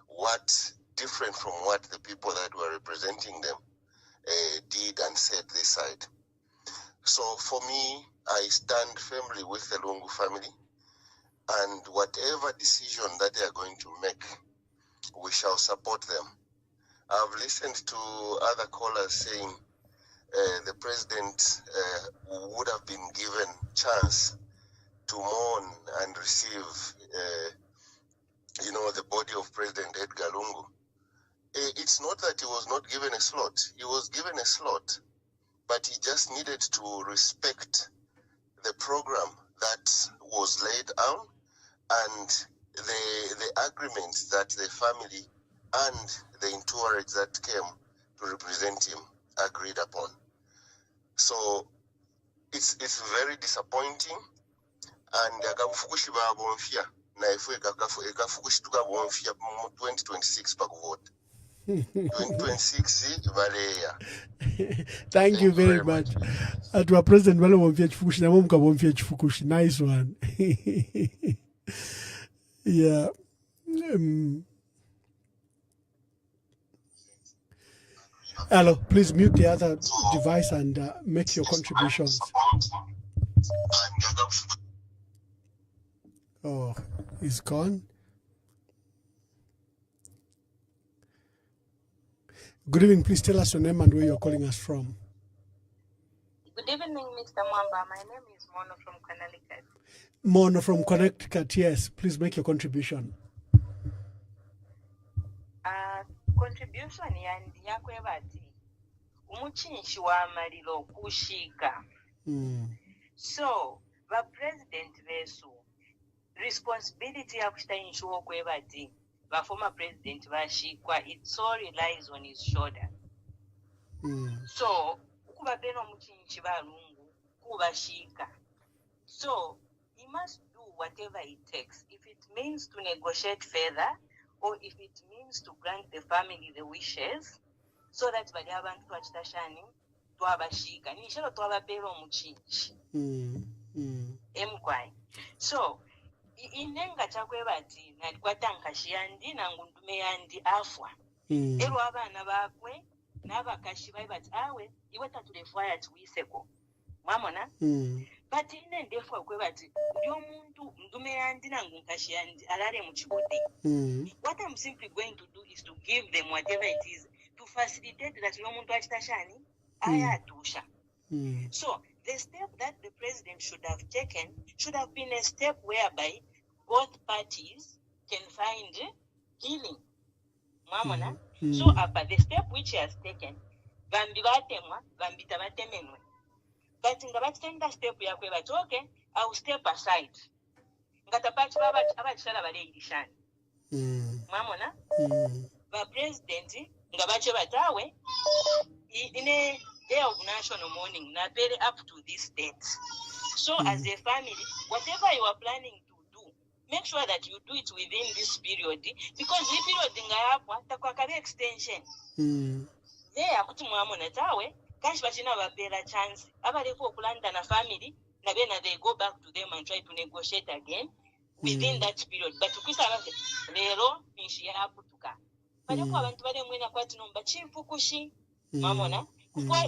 what different from what the people that were representing them did and said this side. So for me, I stand firmly with the Lungu family, and whatever decision that they are going to make, we shall support them. I've listened to other callers saying the president would have been given chance to mourn and receive, the body of President Edgar Lungu. It's not that he was not given a slot. He was given a slot, but he just needed to respect the program that was laid out and the agreements that the family and the entourage that came to represent him agreed upon. So it's very disappointing, and akafukushi babonfia na ifwe ekafukushi tukabonfia mu 2026 pakuvote 2026 valeya. Thank you very much. Atwa President wale wonfia chifukushi na mumka wonfia chifukushi. Nice one. Yeah. Hello, please mute the other device and make your contributions. Oh, he's gone. Good evening. Please tell us your name and where you're calling us from. Good evening, Mr. Mwamba. My name is Mono from Connecticut. Mono from Connecticut, yes. Please make your contribution. Contribution yandi yakwebati umuchinshi wa malilo kushika. So, the president vesu responsibility ya kushitainshu okwebati the former president vashikwa, it so relies on his shoulder. So, kuba beno umuchinshi wa Lungu kubashika. So, he must do whatever it takes. If it means to negotiate further, or if it means to grant the family the wishes, so that bali abantu twachitashani twabashika nishero twababera omuchinchi emkwai. So inenga chakwebati nalikwatankashiyandi yandi nangundume yandi afwa ero abana bakwe nabakashi bati awe iwe tatulefwaya tuwiseko mwamona but ine ndefu kwebati ndi omuntu ndume yandi nangunkashi yandi alale mu chibode. What I'm simply going to do is to give them whatever it is to facilitate that no muntu achitashani ayatusha. So the step that the president should have taken should have been a step whereby both parties can find healing. Mamona. So after the step which he has taken, bambi batemwa, bambi tabatemenwe. But in the back step yakwe but okay, I will step aside. Ngatapachi abachala baleyishani. Mamona. The president ngabache batawe in a day of national mourning na very up to this date. So as a family, whatever you are planning to do, make sure that you do it within this period, because this period ngayapwa takwakabe extension. There akuti mwamona tawe kanshi bachina babera chance abaleko okulanda na family na bena they go back to them and try to negotiate again within that period. But ukisa lero nishi yaputuka baleko abantu bale mwena kwati nomba chifukushi mamona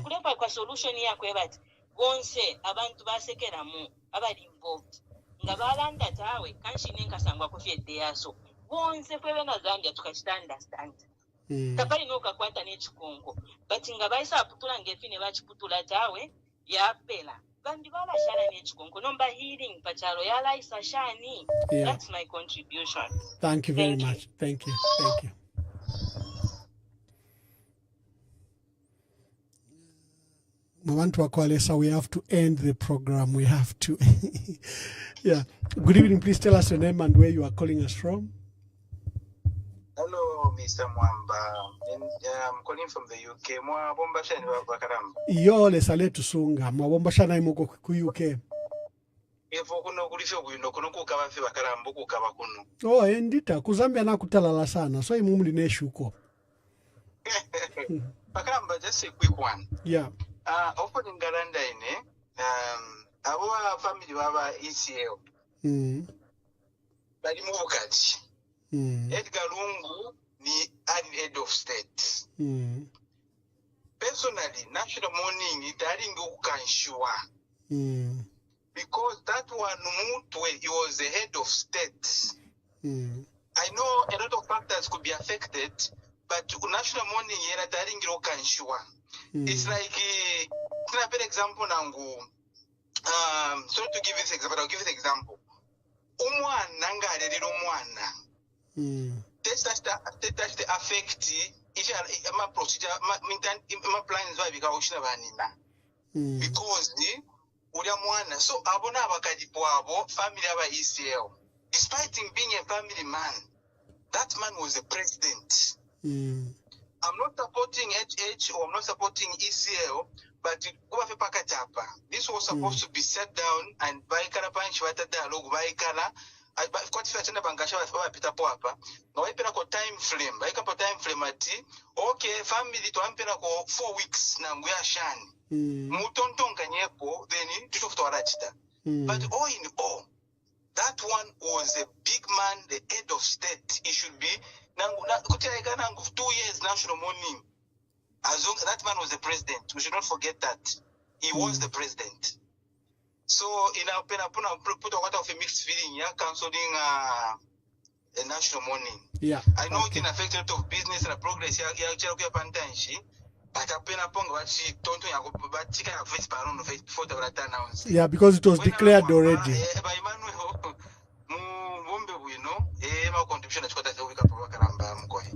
kulepa kwa solution yakwe bati bonse abantu basekera mu abali involved ngabalanda tawe kanshi nenkasangwa kufye yaso bonse kwebe na Zambia tukachita understand tapali noka kwata nechikongo but ngabaisa aputula ngefine bachiputula tawe yapela bandi bala shana nechikongo nomba healing pachalo yala isa shani. That's my contribution. Thank you very much. Thank you. Mwantu Wakwalesa, we have to end the program. We have to. Yeah. Good evening. Please tell us your name and where you are calling us from. Hello, Mr. Mwamba. I'm calling from the UK. Mwabomba shani wakaramba. Yo lesale tusunga. Mwabomba shana imuko ku UK. Efo kuno kulifyo kuno kukaba fi bakaramba kukaba kuno. Oh, endita kuzambia na kutalala sana. So imumli neshuko. Bakaramba, just a quick one. Yeah. Often in Galanda our family baba ECL. Bali mubukati. Edgar Lungu ni an head of state. Personally, national mourning it aringo ukanshiwa. Because that one mutwe, he was the head of state. I know a lot of factors could be affected, but national mourning yera taringo ukanshiwa. It's like a better example nangu. Sorry to give this example, I'll give you an example. Umwana nga alelera omwana. Test affect if my procedure my plans why because banina. Because uri mwana so abona abakadipo abo family aba ECL. Despite him being a family man, that man was a president. I'm not supporting HH or I'm not supporting ECL, but this was supposed to be set down and baikala panchi wata dialogue baikala kwati fatenda bangasha bapita po hapa no waipera ko time frame baika po time frame ati okay family to ampera ko 4 weeks na nguya shani mutontonga nyepo then tutofutwarachita but all in all that one was a big man, the head of state. He should be 2 years national mourning. As long that man was the president, we should not forget that he was the president. So in our pen, put a lot of a mixed feeling. Yeah, canceling a national mourning. Yeah, I know it can affect a lot of business and progress. Yeah, because it was declared already.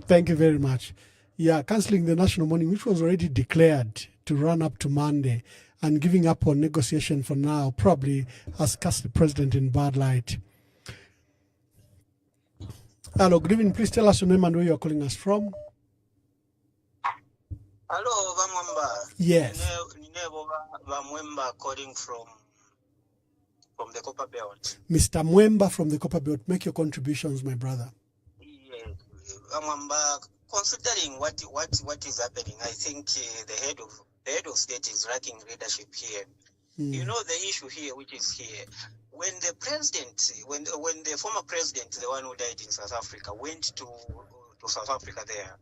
Thank you very much. Yeah, cancelling the national mourning, which was already declared to run up to Monday, and giving up on negotiation for now probably has cast the president in bad light. Hello, good evening. Please tell us your name and where you are calling us from. Hello, Vamwamba. Yes. Vamwamba calling from the Copper Belt. Mr. Mwemba from the Copper Belt, make your contributions, my brother. Yes. Vamwamba, considering what is happening, I think the head of state is lacking leadership here. You know the issue here, which is here. When the president, when the former president, the one who died in South Africa, went to South Africa there,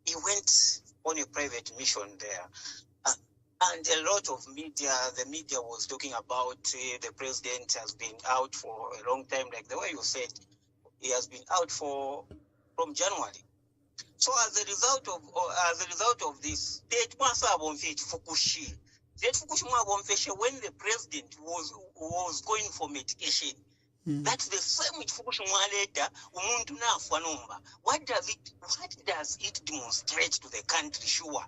he went on a private mission there. And a lot of the media was talking about the president has been out for a long time, like the way you said, he has been out from January. So as a result of this, when the president was going for medication, that's the same with Fukushima later. What does it demonstrate to the country? Sure,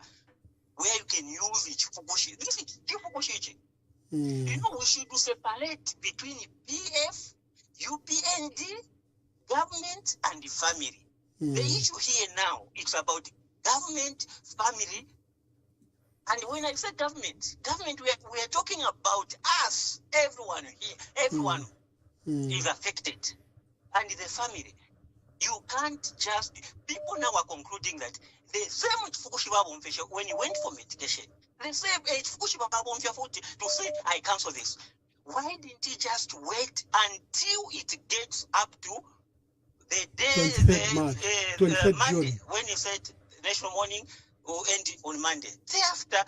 where you can use it. Fukushi. This is Fukushi. You know, we should separate between PF, UPND, government, and the family. The issue here now, it's about government, family. And when I say government, we are talking about us, everyone here, everyone is affected. And the family. You can't just, people now are concluding that the same with Fukushima when he went for medication, the same Fukushima to say, I cancel this. Why didn't he just wait until it gets up to the day, Monday, when he said national mourning will end on Monday? Thereafter,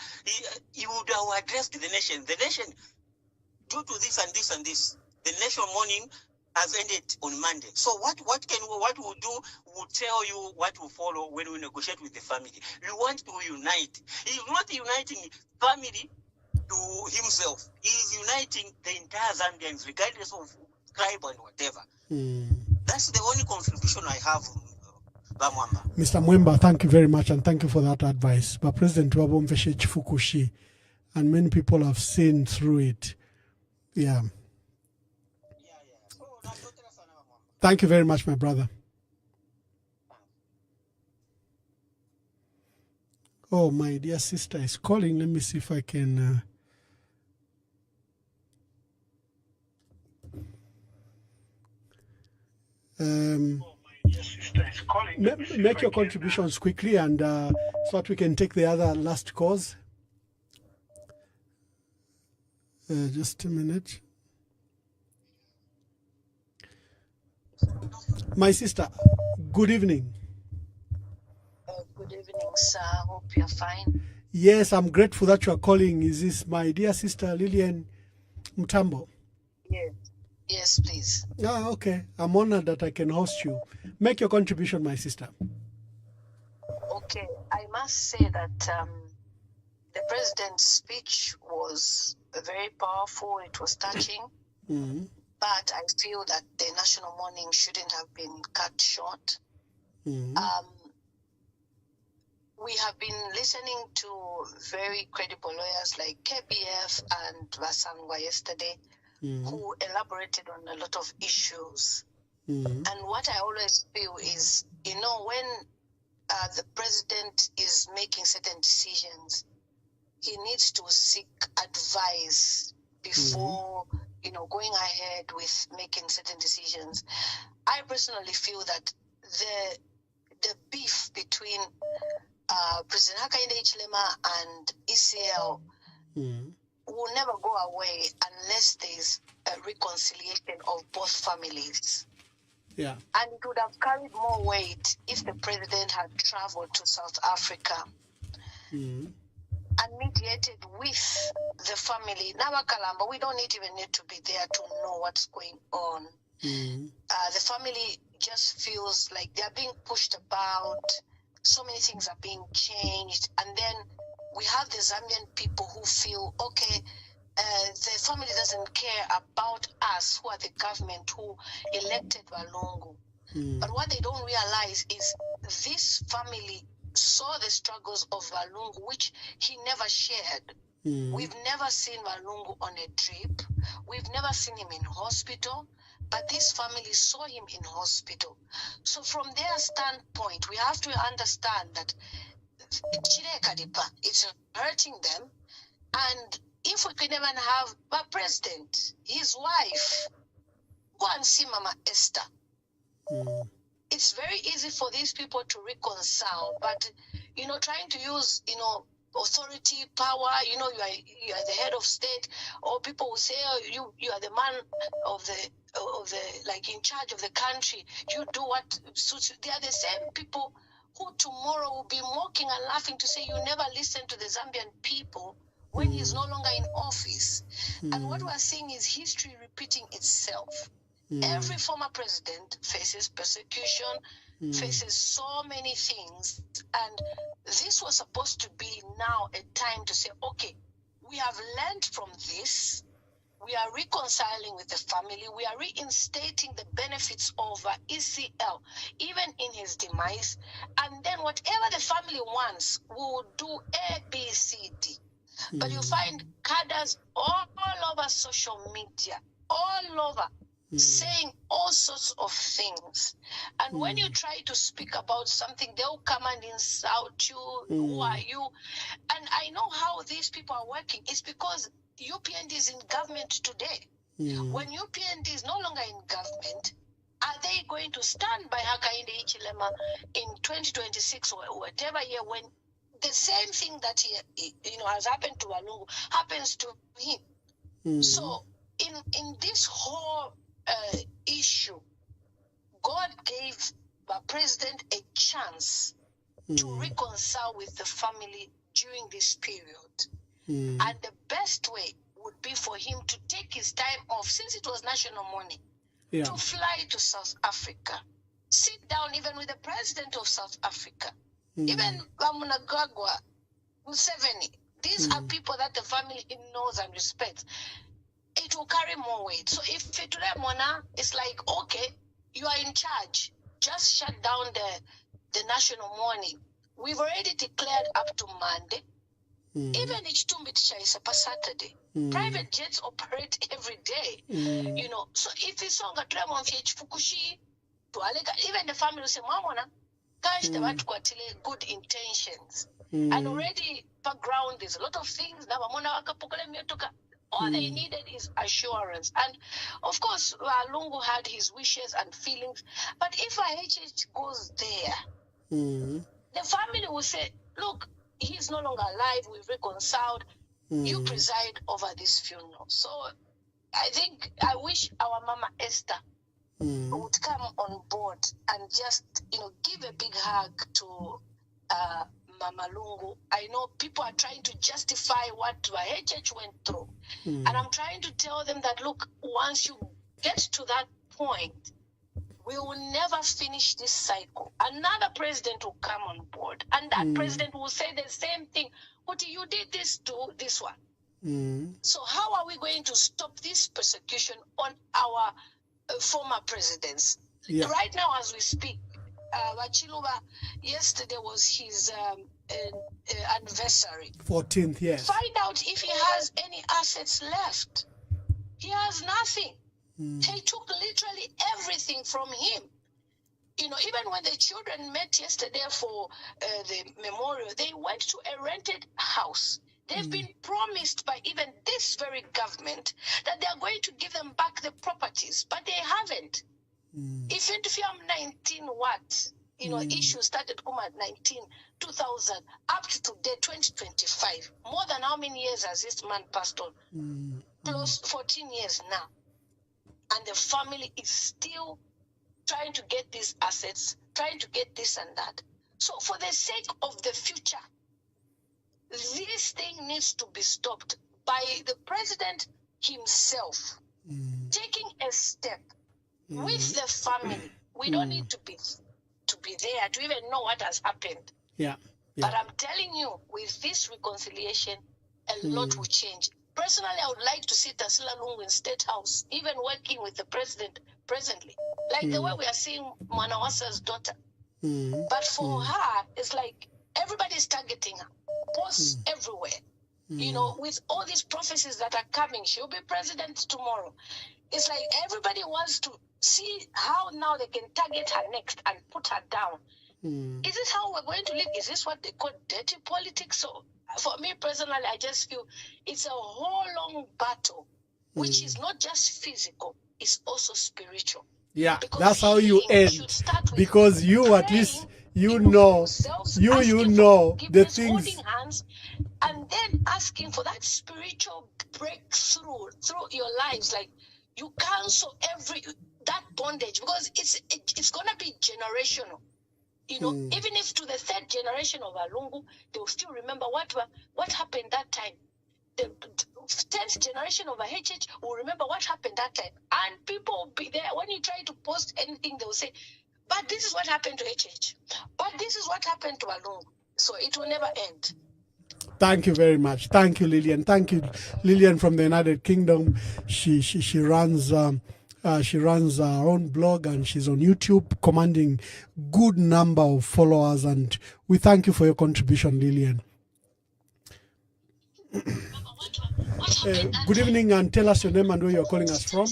he would have addressed the nation. The nation, due to this and this and this, the national mourning has ended on Monday. So what we'll do, we'll tell you what will follow when we negotiate with the family. We want to unite. He's not uniting family to himself. He's uniting the entire Zambians, regardless of tribe and whatever. That's the only contribution I have, Bamwamba. Mr. Mwemba, thank you very much, and thank you for that advice. But President Wabomfeshe Chifukushi, and many people have seen through it. Yeah. Thank you very much, my brother. Oh, my dear sister is calling. Let me see if I can... make your contributions quickly, and so that we can take the other last calls. Just a minute. My sister, good evening. Good evening, sir. Hope you're fine. Yes, I'm grateful that you are calling. Is this my dear sister Lillian Mutambo? Yes. Yes, please. Ah, okay. I'm honored that I can host you. Make your contribution, my sister. Okay. I must say that the president's speech was very powerful. It was touching. But I feel that the national mourning shouldn't have been cut short. We have been listening to very credible lawyers like KBF and Vasangwa yesterday, who elaborated on a lot of issues. And what I always feel is, you know, when the president is making certain decisions, he needs to seek advice before, going ahead with making certain decisions. I personally feel that the beef between President Hakainde Hichilema and ECL will never go away unless there's a reconciliation of both families. Yeah. And it would have carried more weight if the president had traveled to South Africa and mediated with the family. Nabakalamba, we don't even need to be there to know what's going on. The family just feels like they're being pushed about. So many things are being changed. And then we have the Zambian people who feel, okay, the family doesn't care about us, who are the government who elected Walungu. But what they don't realize is this family saw the struggles of Walungu, which he never shared. We've never seen Walungu on a trip. We've never seen him in hospital. But this family saw him in hospital. So from their standpoint, we have to understand that it's hurting them. And if we can even have a president, his wife, go and see Mama Esther. It's very easy for these people to reconcile, but trying to use authority, power, you are the head of state, or people will say, oh, you are the man of the like in charge of the country, you do what suits you. They are the same people who tomorrow will be mocking and laughing to say you never listen to the Zambian people when he's no longer in office. And what we're seeing is history repeating itself. Every former president faces persecution, faces so many things. And this was supposed to be now a time to say, okay, we have learned from this. We are reconciling with the family. We are reinstating the benefits of ECL, even in his demise. And then whatever the family wants, we will do A, B, C, D. But you find cadres all over social media, all over, saying all sorts of things. And when you try to speak about something, they'll come and insult you. Who are you? And I know how these people are working. It's because UPND is in government today. When UPND is no longer in government, are they going to stand by Hakainde Hichilema in 2026 or whatever year when the same thing that he has happened to Walungu happens to him? So in this whole issue, God gave the president a chance to reconcile with the family during this period. And the best way would be for him to take his time off, since it was national mourning, to fly to South Africa, sit down even with the president of South Africa, even Mnangagwa, Museveni. These are people that the family knows and respects. It will carry more weight. So if Mona is like, okay, you are in charge, just shut down the national mourning. We've already declared up to Monday. Even Ichtumbi is per Saturday. Private jets operate every day. So if it's on Fukushi, even the family will say, Mamona, gosh, they want to good intentions. And already background, there's a lot of things. All they needed is assurance. And of course, Lungu had his wishes and feelings. But if IHH goes there, the family will say, look, he's no longer alive, we've reconciled, you preside over this funeral. So I wish our Mama Esther would come on board and just, give a big hug to Mama Lungu. I know people are trying to justify what HH went through. And I'm trying to tell them that, look, once you get to that point, we will never finish this cycle. Another president will come on board, and that president will say the same thing. What you did this to this one. So how are we going to stop this persecution on our former presidents? Right now, as we speak, Wachiluba, yesterday was his anniversary. 14th, yes. Find out if he has any assets left. He has nothing. They took literally everything from him. Even when the children met yesterday for the memorial, they went to a rented house. They've been promised by even this very government that they are going to give them back the properties, but they haven't. If I'm 19, what? Issues started come at 2000, up to today, 2025. More than how many years has this man passed on? Close 14 years now. And the family is still trying to get these assets, trying to get this and that. So for the sake of the future, this thing needs to be stopped by the president himself, taking a step with the family. We don't need to be there to even know what has happened. But I'm telling you, with this reconciliation, a lot will change. Personally, I would like to see Tasila Lungu in State House, even working with the president presently, like the way we are seeing Mwanawasa's daughter. But for her, it's like everybody's targeting her. Posts everywhere. With all these prophecies that are coming, she'll be president tomorrow. It's like everybody wants to see how now they can target her next and put her down. Is this how we're going to live? Is this what they call dirty politics? So for me personally, I just feel it's a whole long battle, which is not just physical, it's also spiritual. Yeah, because that's how you end. Because you at least you know the things. Hands, and then asking for that spiritual breakthrough through your lives, like you cancel that bondage, because it's gonna be generational. Even if to the third generation of Alungu, they will still remember what happened that time. The 10th generation of a HH will remember what happened that time. And people will be there. When you try to post anything, they will say, but this is what happened to HH. But this is what happened to Alungu. So it will never end. Thank you very much. Thank you, Lillian. Thank you, Lillian from the United Kingdom. She runs her own blog, and she's on YouTube, commanding good number of followers. And we thank you for your contribution, Lillian. Good evening, and tell us your name and where you're calling us from.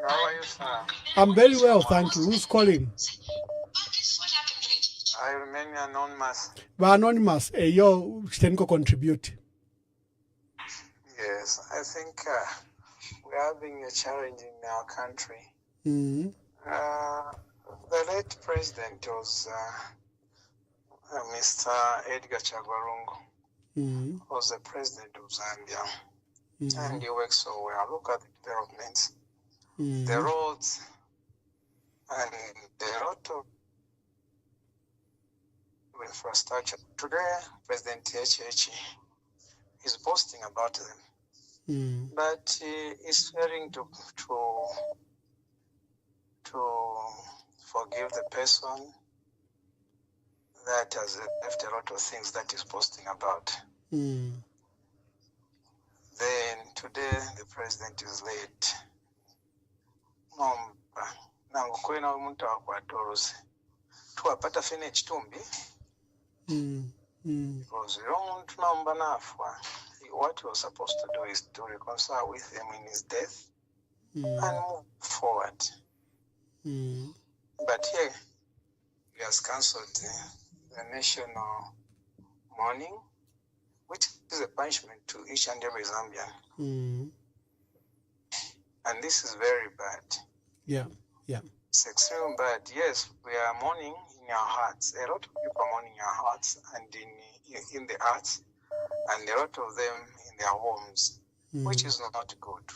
How are you, sir? I'm very well, thank you. Who's calling? I remain anonymous. We're anonymous. Yo, Stenko contribute. Yes, I think we're having a challenge in our country. The late president was Mr. Edgar Chagwa Lungu. Was the president of Zambia. And he works so well. Look at the developments, the roads, and a lot of infrastructure. Today, President HH is boasting about them, but he's failing to forgive the person that has left a lot of things that he's boasting about. Then today, the president is late. Nangukwena umuntu akwatoroze tuwapata fene chitumbi because what he was supposed to do is to reconcile with him in his death and move forward. But here he has cancelled the national mourning, which is a punishment to each and every Zambian. And this is very bad. Yeah. It's extremely bad. Yes, we are mourning in our hearts. A lot of people are mourning in our hearts and in the arts, and a lot of them in their homes, which is not good.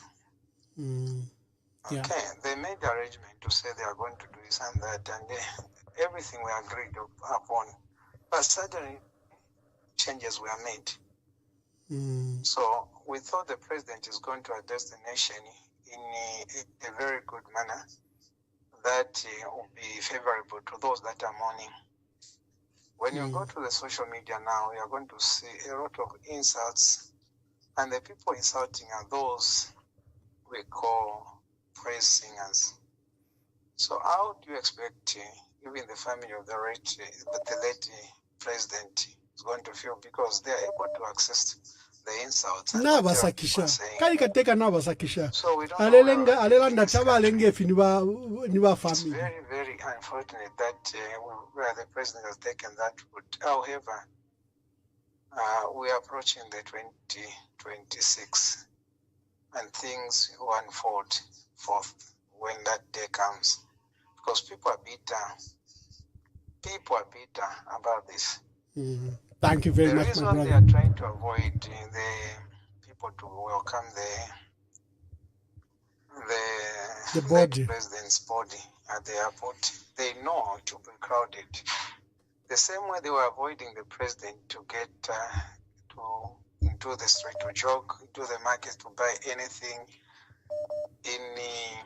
Okay, they made the arrangement to say they are going to do this and that, and everything we agreed upon. But suddenly, changes were made. So we thought the president is going to address the nation in a very good manner that will be favorable to those that are mourning. When you go to the social media now, you are going to see a lot of insults, and the people insulting are those we call praise singers. So how do you expect even the family of the late president is going to feel, because they are able to access the insults? Nabasakisha kali kateka nabasakisha alela chaba alenge fi niba family. It's very, very unfortunate that where the president has taken that route. However, we are approaching the 2026, and things will unfold forth when that day comes, because people are bitter. People are bitter about this. Thank you very the much, reason my brother. they are trying to avoid the people to welcome the body. late president's body at the airport. They know it will be crowded. The same way they were avoiding the president to get into the street to jog, into the market to buy anything in the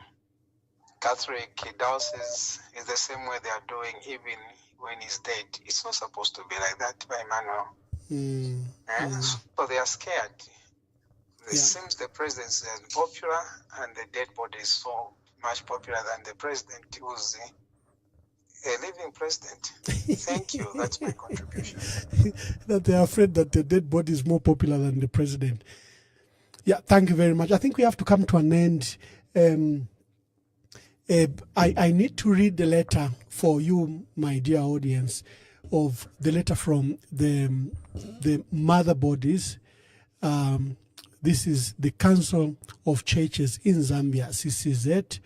Catholic diocese, is the same way they are doing even when he's dead. It's not supposed to be like that, by Emmanuel. So they are scared. It seems the president is popular and the dead body is so much popular than the president who's a living president. Thank you. That's my contribution. That they are afraid that the dead body is more popular than the president. Yeah, thank you very much. I think we have to come to an end. I need to read the letter for you, my dear audience, of the letter from the mother bodies. This is the Council of Churches in Zambia, CCZ,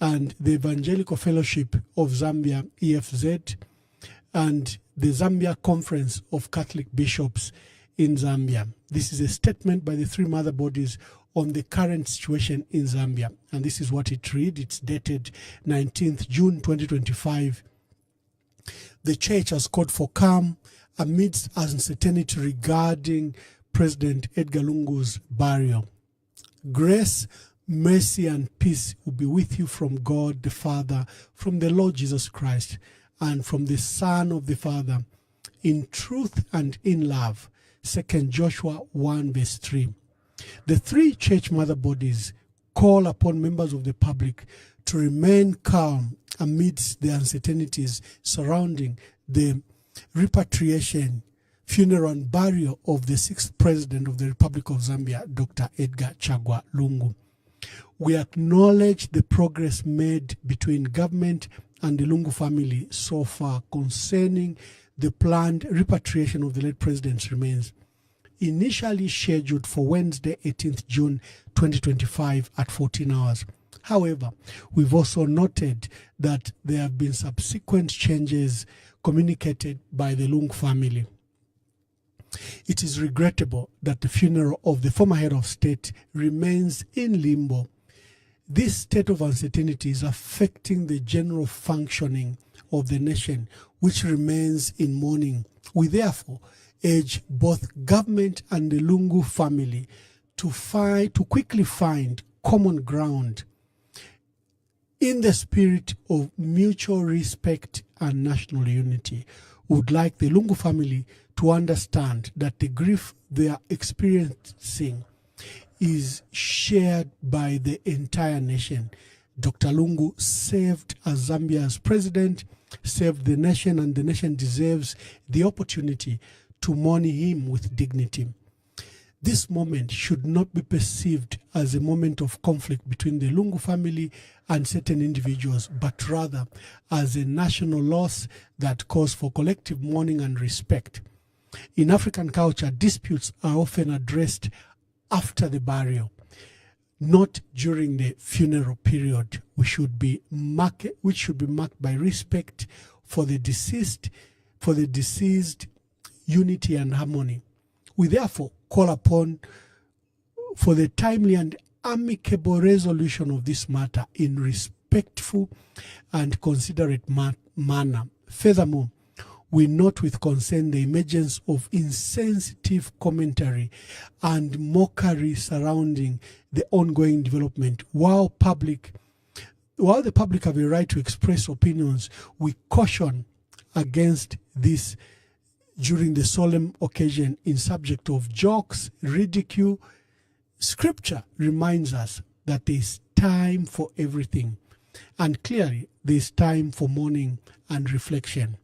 and the Evangelical Fellowship of Zambia, EFZ, and the Zambia Conference of Catholic Bishops in Zambia. This is a statement by the three mother bodies on the current situation in Zambia. And this is what it reads. It's dated 19th June 2025. The church has called for calm amidst uncertainty regarding President Edgar Lungu's burial. Grace, mercy, and peace will be with you from God the Father, from the Lord Jesus Christ, and from the Son of the Father, in truth and in love. 2 Joshua 1 verse 3. The three church mother bodies call upon members of the public to remain calm amidst the uncertainties surrounding the repatriation, funeral and burial of the sixth president of the Republic of Zambia, Dr. Edgar Chagwa Lungu. We acknowledge the progress made between government and the Lungu family so far concerning the planned repatriation of the late president's remains, initially scheduled for Wednesday, 18th June 2025 at 14 hours. However, we've also noted that there have been subsequent changes communicated by the Lungu family. It is regrettable that the funeral of the former head of state remains in limbo. This state of uncertainty is affecting the general functioning of the nation, which remains in mourning. We therefore urge both government and the Lungu family to quickly find common ground in the spirit of mutual respect and national unity. We would like the Lungu family to understand that the grief they are experiencing is shared by the entire nation. Dr. Lungu served as Zambia's president, served the nation, and the nation deserves the opportunity to mourn him with dignity. This moment should not be perceived as a moment of conflict between the Lungu family and certain individuals, but rather as a national loss that calls for collective mourning and respect. In African culture, disputes are often addressed after the burial, not during the funeral period, which should be marked by respect for the deceased, unity and harmony. We therefore call upon for the timely and amicable resolution of this matter in respectful and considerate manner. Furthermore, we note with concern the emergence of insensitive commentary and mockery surrounding the ongoing development. While the public have a right to express opinions, we caution against this during the solemn occasion in subject of jokes, ridicule. Scripture reminds us that there is time for everything, and clearly there is time for mourning and reflection.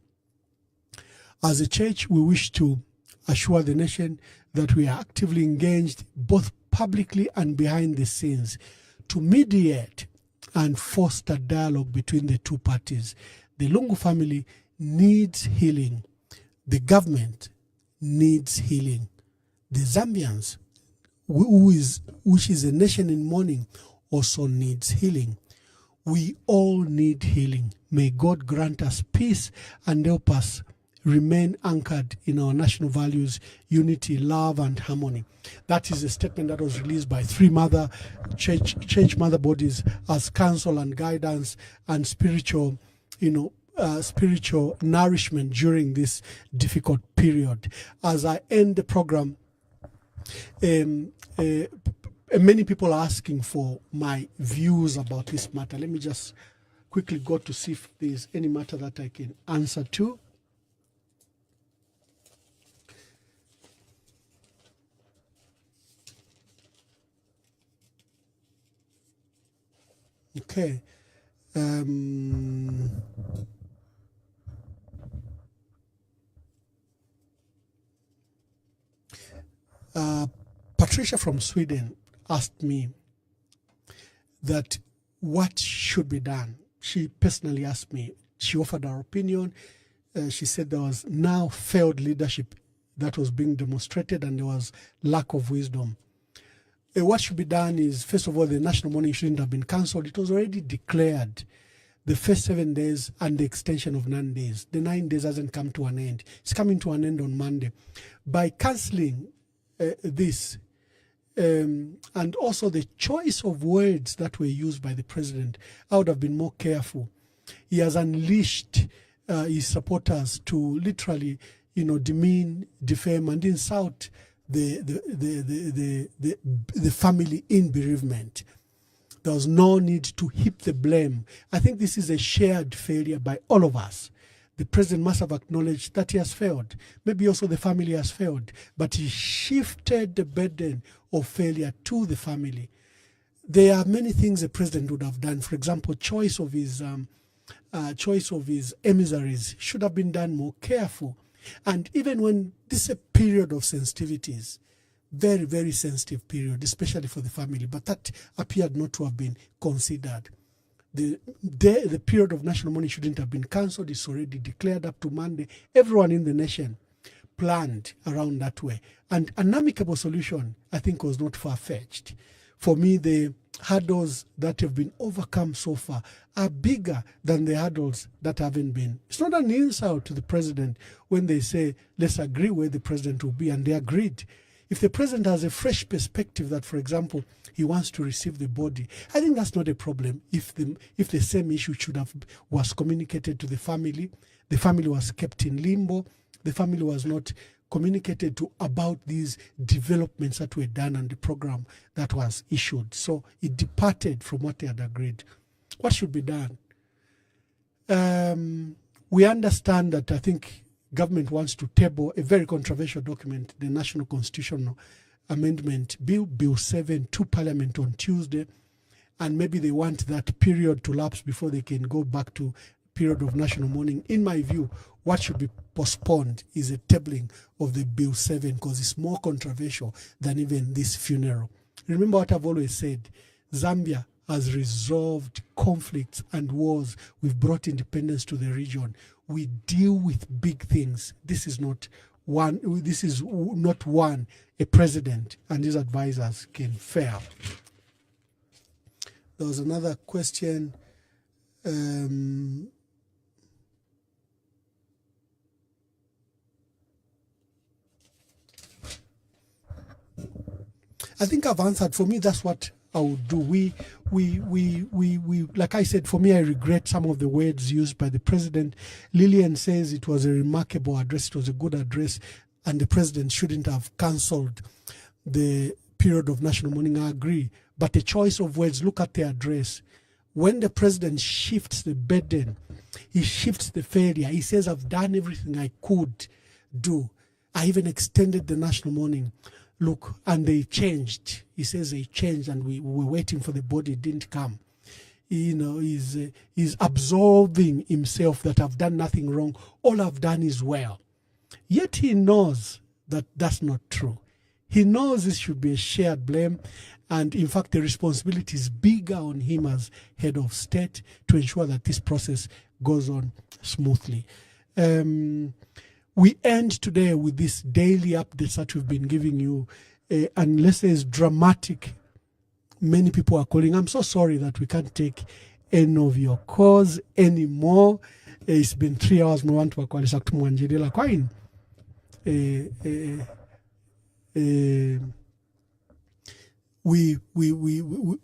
As a church, we wish to assure the nation that we are actively engaged both publicly and behind the scenes to mediate and foster dialogue between the two parties. The Lungu family needs healing. The government needs healing. The Zambians, which is a nation in mourning, also needs healing. We all need healing. May God grant us peace and help us remain anchored in our national values, unity, love, and harmony. That is a statement that was released by three church mother bodies as counsel and guidance and spiritual, spiritual nourishment during this difficult period. As I end the program, many people are asking for my views about this matter. Let me just quickly go to see if there's any matter that I can answer to. Okay. Patricia from Sweden asked me that what should be done. She personally asked me. She offered her opinion. She said there was now failed leadership that was being demonstrated and there was lack of wisdom. What should be done is, first of all, the national mourning shouldn't have been cancelled. It was already declared the first 7 days and the extension of 9 days. The 9 days hasn't come to an end. It's coming to an end on Monday. By cancelling this, and also the choice of words that were used by the president, I would have been more careful. He has unleashed his supporters to literally, demean, defame, and insult the family in bereavement. There was no need to heap the blame. I think this is a shared failure by all of us. The president must have acknowledged that he has failed. Maybe also the family has failed, but he shifted the burden of failure to the family. There are many things the president would have done. For example, choice of his emissaries should have been done more careful. And even when this is a period of sensitivities, very, very sensitive period, especially for the family, but that appeared not to have been considered. The period of national mourning shouldn't have been cancelled. It's already declared up to Monday. Everyone in the nation planned around that way. And an amicable solution, I think, was not far-fetched. For me, the hurdles that have been overcome so far are bigger than the hurdles that haven't been. It's not an insult to the president when they say, let's agree where the president will be, and they agreed. If the president has a fresh perspective that, for example, he wants to receive the body, I think that's not a problem. If the same issue was communicated to the family was kept in limbo, the family was not communicated to about these developments that were done and the program that was issued. So it departed from what they had agreed. What should be done? We understand that I think government wants to table a very controversial document, the National Constitutional Amendment Bill 7, to Parliament on Tuesday, and maybe they want that period to lapse before they can go back to period of national mourning. In my view, what should be postponed is a tabling of the Bill 7 because it's more controversial than even this funeral. Remember what I've always said, Zambia has resolved conflicts and wars. We've brought independence to the region. We deal with big things. This is not one a president and his advisors can fail. There was another question. I think I've answered. For me, that's what I would do. We like I said, for me, I regret some of the words used by the president. Lillian says it was a remarkable address. It was a good address, and the president shouldn't have cancelled the period of national mourning. I agree. But the choice of words, look at the address. When the president shifts the burden, he shifts the failure. He says, I've done everything I could do. I even extended the national mourning. Look, and they changed. He says they changed and we were waiting for the body, it didn't come. He's absolving himself that I've done nothing wrong. All I've done is well. Yet he knows that that's not true. He knows this should be a shared blame. And in fact, the responsibility is bigger on him as head of state to ensure that this process goes on smoothly. We end today with this daily updates that we've been giving you. Unless there's dramatic, many people are calling. I'm so sorry that we can't take any of your calls anymore. It's been 3 hours. We want to call Quine. We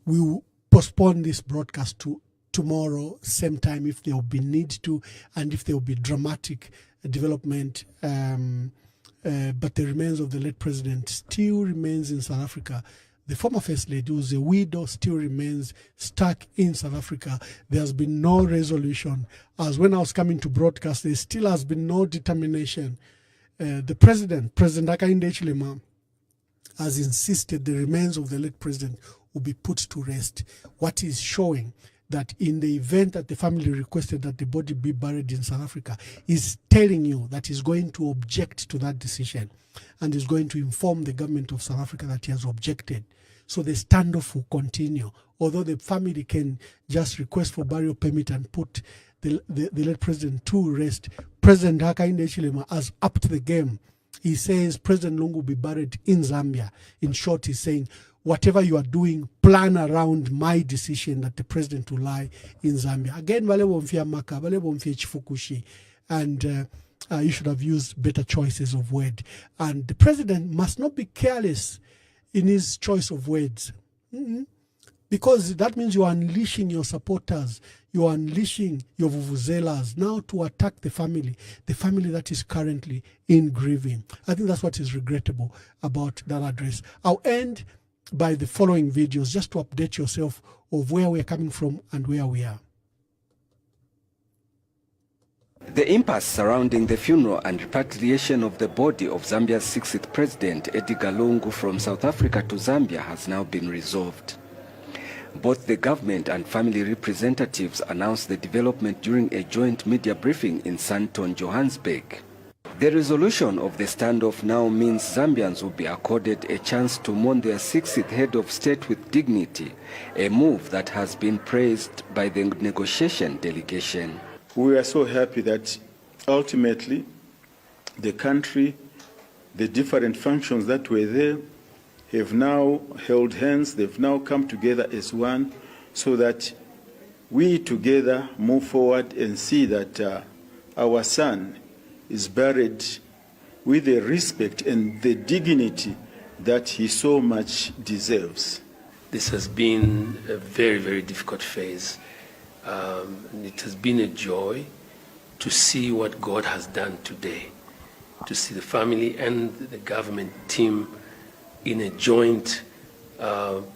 will postpone this broadcast to tomorrow, same time, if there will be need to, and if there will be dramatic development. But the remains of the late president still remains in South Africa. The former First Lady, who was a widow, still remains stuck in South Africa. There has been no resolution. As when I was coming to broadcast, there still has been no determination. The President Hakainde Hichilema, has insisted the remains of the late president will be put to rest. What is showing that in the event that the family requested that the body be buried in South Africa, is telling you that he's going to object to that decision and is going to inform the government of South Africa that he has objected. So the standoff will continue. Although the family can just request for burial permit and put the late president to rest, President Hakainde Hichilema has upped the game. He says President Lungu will be buried in Zambia. In short, he's saying, whatever you are doing, plan around my decision that the president will lie in Zambia. Again, and you should have used better choices of word. And the president must not be careless in his choice of words. Because that means you are unleashing your supporters, you are unleashing your vuvuzelas now to attack the family that is currently in grieving. I think that's what is regrettable about that address. I'll end by the following videos just to update yourself of where we're coming from and where we are. The impasse surrounding the funeral and repatriation of the body of Zambia's 6th President Edgar Lungu from South Africa to Zambia has now been resolved. Both the government and family representatives announced the development during a joint media briefing in Sandton, Johannesburg. The resolution of the standoff now means Zambians will be accorded a chance to mourn their 6th head of state with dignity, a move that has been praised by the negotiation delegation. We are so happy that ultimately the country, the different functions that were there, have now held hands, they've now come together as one, so that we together move forward and see that our son is buried with the respect and the dignity that he so much deserves. This has been a very, very difficult phase. It has been a joy to see what God has done today, to see the family and the government team in a joint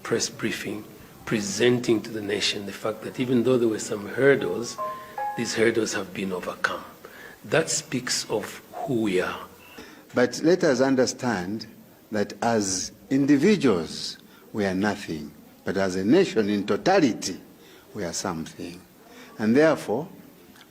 press briefing presenting to the nation the fact that even though there were some hurdles, these hurdles have been overcome. That speaks of who we are. But let us understand that as individuals, we are nothing. But as a nation in totality, we are something. And therefore,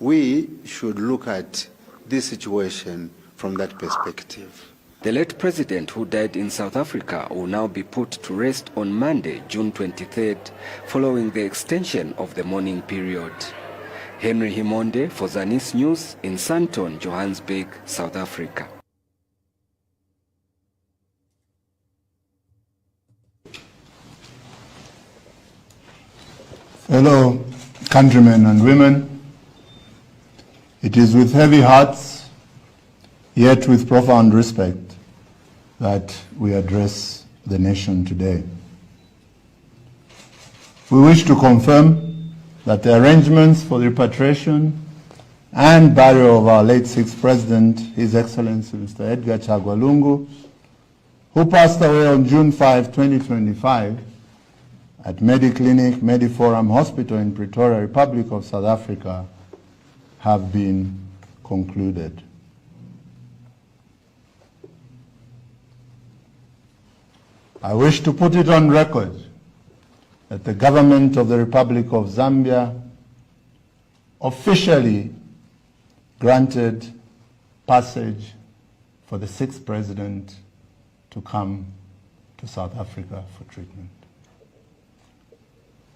we should look at this situation from that perspective. The late president, who died in South Africa, will now be put to rest on Monday, June 23rd, following the extension of the mourning period. Henry Himonde for Zanis News in Sandton, Johannesburg, South Africa. Fellow countrymen and women, it is with heavy hearts, yet with profound respect, that we address the nation today. We wish to confirm that the arrangements for the repatriation and burial of our late 6th President, His Excellency Mr. Edgar Chagwa Lungu, who passed away on June 5, 2025, at Mediclinic Mediforum Hospital in Pretoria, Republic of South Africa, have been concluded. I wish to put it on record that the government of the Republic of Zambia officially granted passage for the 6th president to come to South Africa for treatment.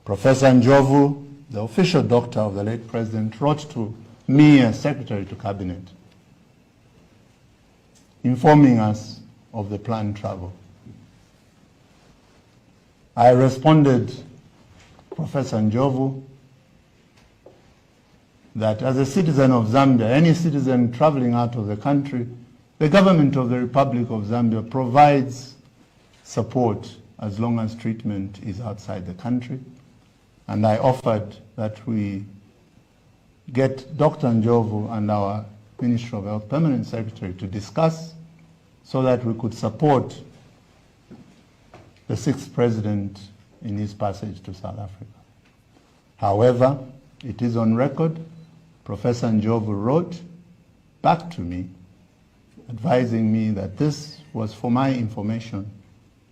Professor Njovu, the official doctor of the late president, wrote to me as Secretary to Cabinet informing us of the planned travel. I responded, Professor Njovu, that as a citizen of Zambia, any citizen traveling out of the country, the government of the Republic of Zambia provides support as long as treatment is outside the country. And I offered that we get Dr. Njovu and our Ministry of Health Permanent Secretary to discuss so that we could support the 6th President in his passage to South Africa. However, it is on record, Professor Njovu wrote back to me advising me that this was for my information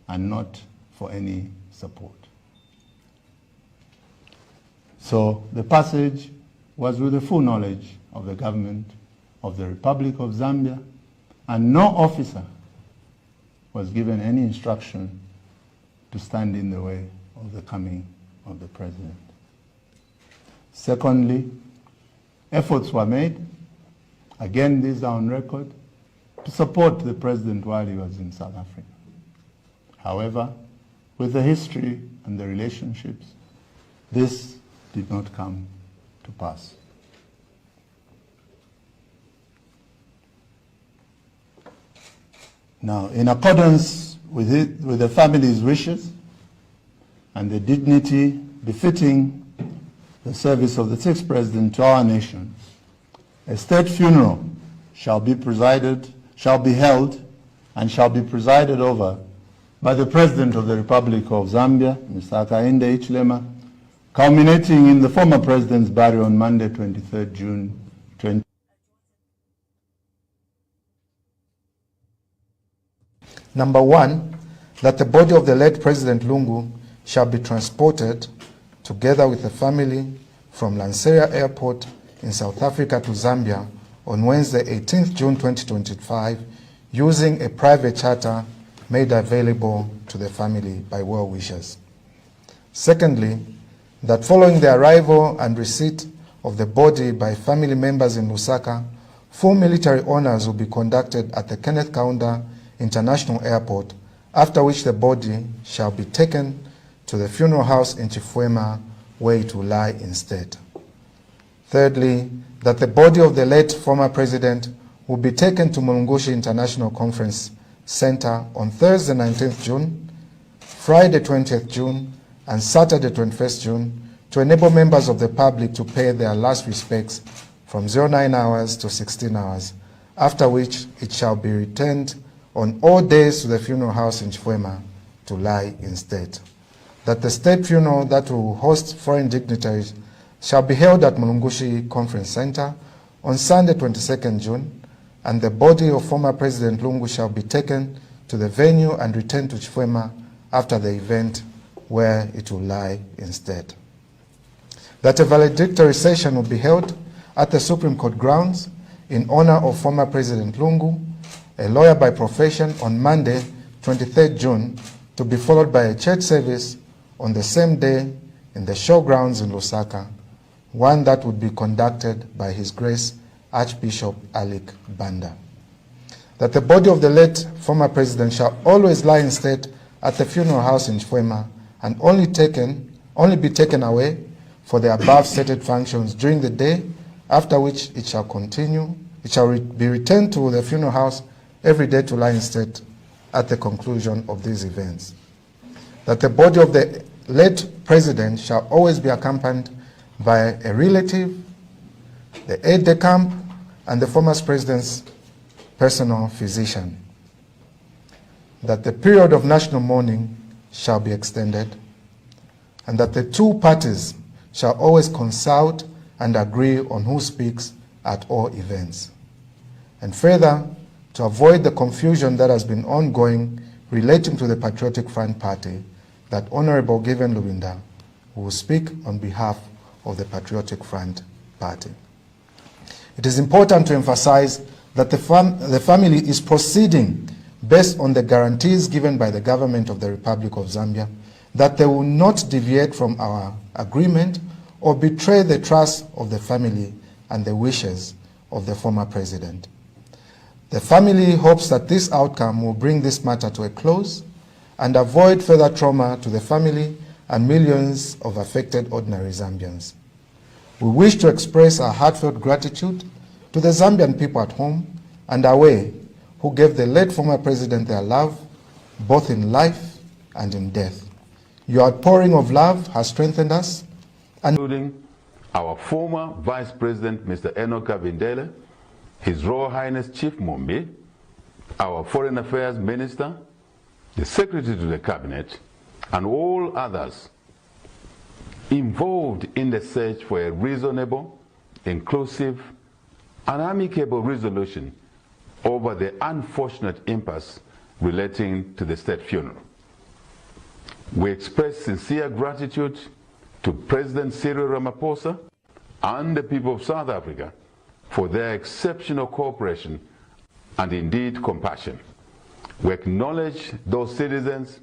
and not for any support. So the passage was with the full knowledge of the government of the Republic of Zambia, and no officer was given any instruction to stand in the way of the coming of the President. Secondly, efforts were made, again these are on record, to support the President while he was in South Africa. However, with the history and the relationships, this did not come to pass. Now, in accordance with the family's wishes and the dignity befitting the service of the 6th President to our nation, a state funeral shall be held and shall be presided over by the President of the Republic of Zambia, Mr. Hakainde Hichilema, culminating in the former President's burial on Monday, 23rd June 2020. Number one, that the body of the late President Lungu shall be transported together with the family from Lanseria Airport in South Africa to Zambia on Wednesday, 18th June 2025, using a private charter made available to the family by well wishers. Secondly, that following the arrival and receipt of the body by family members in Lusaka, full military honors will be conducted at the Kenneth Kaunda International Airport, after which the body shall be taken to the funeral house in Chifwema, where it will lie instead. Thirdly, that the body of the late former president will be taken to Mulungushi International Conference Center on Thursday 19th June, Friday 20th June, and Saturday 21st June to enable members of the public to pay their last respects from 09 hours to 16 hours, after which it shall be returned on all days to the funeral house in Chifwema to lie instead. That the state funeral that will host foreign dignitaries shall be held at Mulungushi Conference Center on Sunday 22nd June, and the body of former President Lungu shall be taken to the venue and returned to Chifwema after the event, where it will lie instead. That a valedictory session will be held at the Supreme Court grounds in honor of former President Lungu, a lawyer by profession, on Monday, 23rd June, to be followed by a church service on the same day in the showgrounds in Lusaka, one that would be conducted by His Grace Archbishop Alik Banda. That the body of the late former president shall always lie instead at the funeral house in Chifwema and only be taken away for the above stated functions during the day, after which it shall be returned to the funeral house every day to lie instead at the conclusion of these events. That the body of the late president shall always be accompanied by a relative, the aide-de-camp, and the former president's personal physician. That the period of national mourning shall be extended, and that the two parties shall always consult and agree on who speaks at all events. And further, to avoid the confusion that has been ongoing relating to the Patriotic Front Party, that Honorable Given Lubinda will speak on behalf of the Patriotic Front Party. It is important to emphasize that the family is proceeding based on the guarantees given by the government of the Republic of Zambia that they will not deviate from our agreement or betray the trust of the family and the wishes of the former president. The family hopes that this outcome will bring this matter to a close and avoid further trauma to the family and millions of affected ordinary Zambians. We wish to express our heartfelt gratitude to the Zambian people at home and away who gave the late former president their love, both in life and in death. Your outpouring of love has strengthened us, including our former Vice President, Mr. Enoch Kavindele, His Royal Highness Chief Mumbi, our Foreign Affairs Minister, the Secretary to the Cabinet, and all others involved in the search for a reasonable, inclusive, and amicable resolution over the unfortunate impasse relating to the state funeral. We express sincere gratitude to President Cyril Ramaphosa and the people of South Africa for their exceptional cooperation and indeed compassion. We acknowledge those citizens,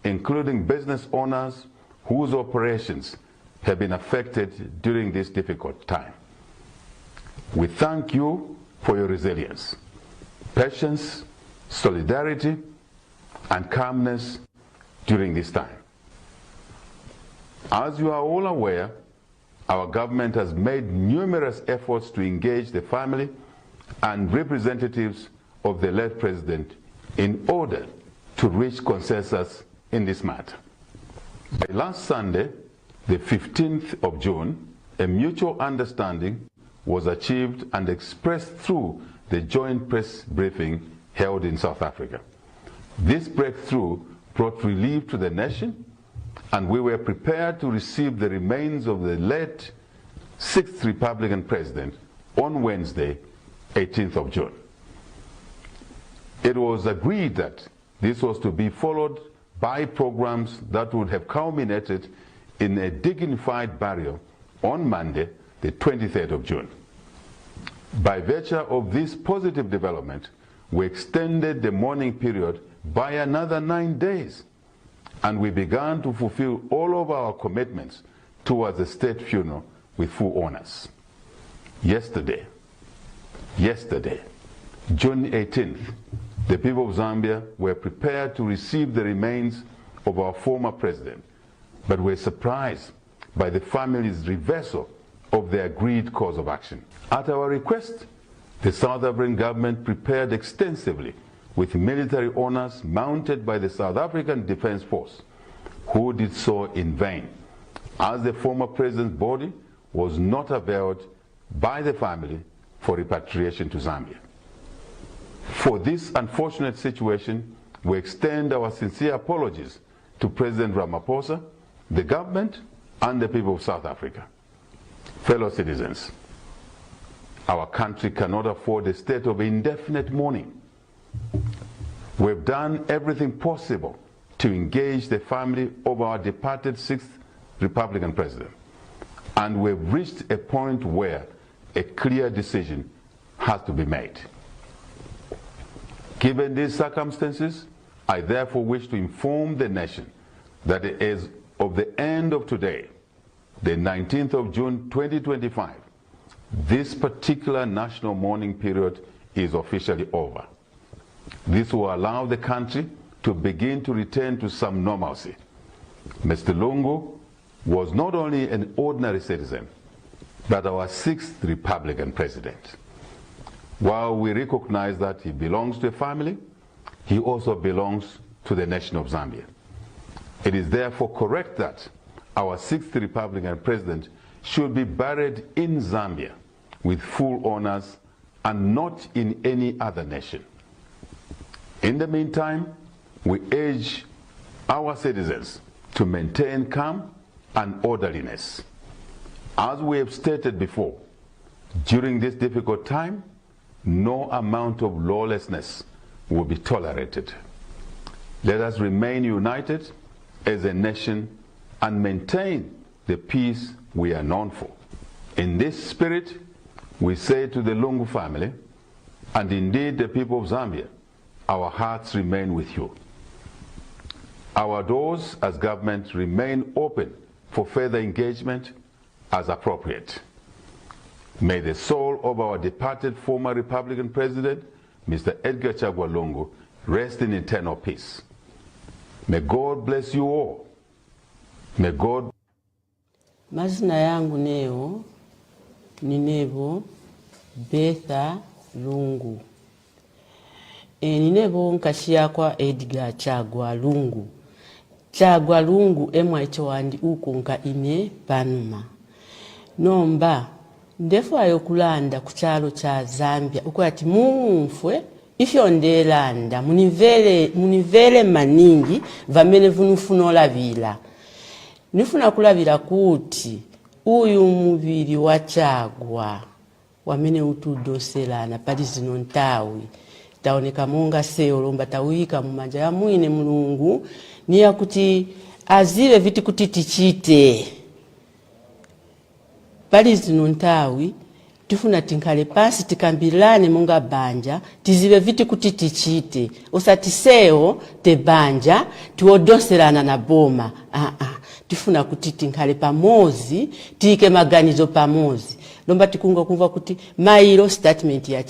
including business owners, whose operations have been affected during this difficult time. We thank you for your resilience, patience, solidarity, and calmness during this time. As you are all aware, our government has made numerous efforts to engage the family and representatives of the late president in order to reach consensus in this matter. By last Sunday, the 15th of June, a mutual understanding was achieved and expressed through the joint press briefing held in South Africa. This breakthrough brought relief to the nation, and we were prepared to receive the remains of the late 6th Republican president on Wednesday, 18th of June. It was agreed that this was to be followed by programs that would have culminated in a dignified burial on Monday, the 23rd of June. By virtue of this positive development, we extended the mourning period by another 9 days, and we began to fulfill all of our commitments towards the state funeral with full honors. Yesterday, June 18th, the people of Zambia were prepared to receive the remains of our former president, but were surprised by the family's reversal of the agreed course of action. At our request, the South African government prepared extensively with military honors mounted by the South African Defense Force, who did so in vain, as the former president's body was not availed by the family for repatriation to Zambia. For this unfortunate situation, we extend our sincere apologies to President Ramaphosa, the government, and the people of South Africa. Fellow citizens, our country cannot afford a state of indefinite mourning. We've done everything possible to engage the family of our departed 6th Republican president, and we've reached a point where a clear decision has to be made. Given these circumstances, I therefore wish to inform the nation that as of the end of today, the 19th of June 2025, this particular national mourning period is officially over. This will allow the country to begin to return to some normalcy. Mr. Lungu was not only an ordinary citizen, but our 6th Republican president. While we recognize that he belongs to a family, he also belongs to the nation of Zambia. It is therefore correct that our 6th Republican president should be buried in Zambia with full honors and not in any other nation. In the meantime, we urge our citizens to maintain calm and orderliness. As we have stated before, during this difficult time, no amount of lawlessness will be tolerated. Let us remain united as a nation and maintain the peace we are known for. In this spirit, we say to the Lungu family, and indeed the people of Zambia, our hearts remain with you. Our doors as government remain open for further engagement as appropriate. May the soul of our departed former Republican president Mr. Edgar Chagwa Lungu, rest in eternal peace. May God bless you all. May God. Mazina yangu neo ni Nebo Betha Lungu. Ni Nebo nkashia kwa Edgar Chagwa Lungu. Chagwa Lungu emwa echowandi uko nka ine panuma. Nomba ndefu ayokulanda kuchalo cha Zambia uko ati mumfwe ifyondelanda munivele maningi vamene vunufunola vila. Nifuna kulavira kuti uyu muviri wa Chagwa wamene utudoselana pali zino ntawi taoneka monga seyo lomba tawika mumanja ya mwine Mulungu niya kuti azive viti kuti tichite pali zino ntawi tifuna tinkale pasi tikambilane monga banja tizive viti kuti tichite osati seyo te banja tiwodoselana na boma tifuna kuti tinkale pamozi tike maganizo pamozi lomba tikunga kumva kuti mailo statement ya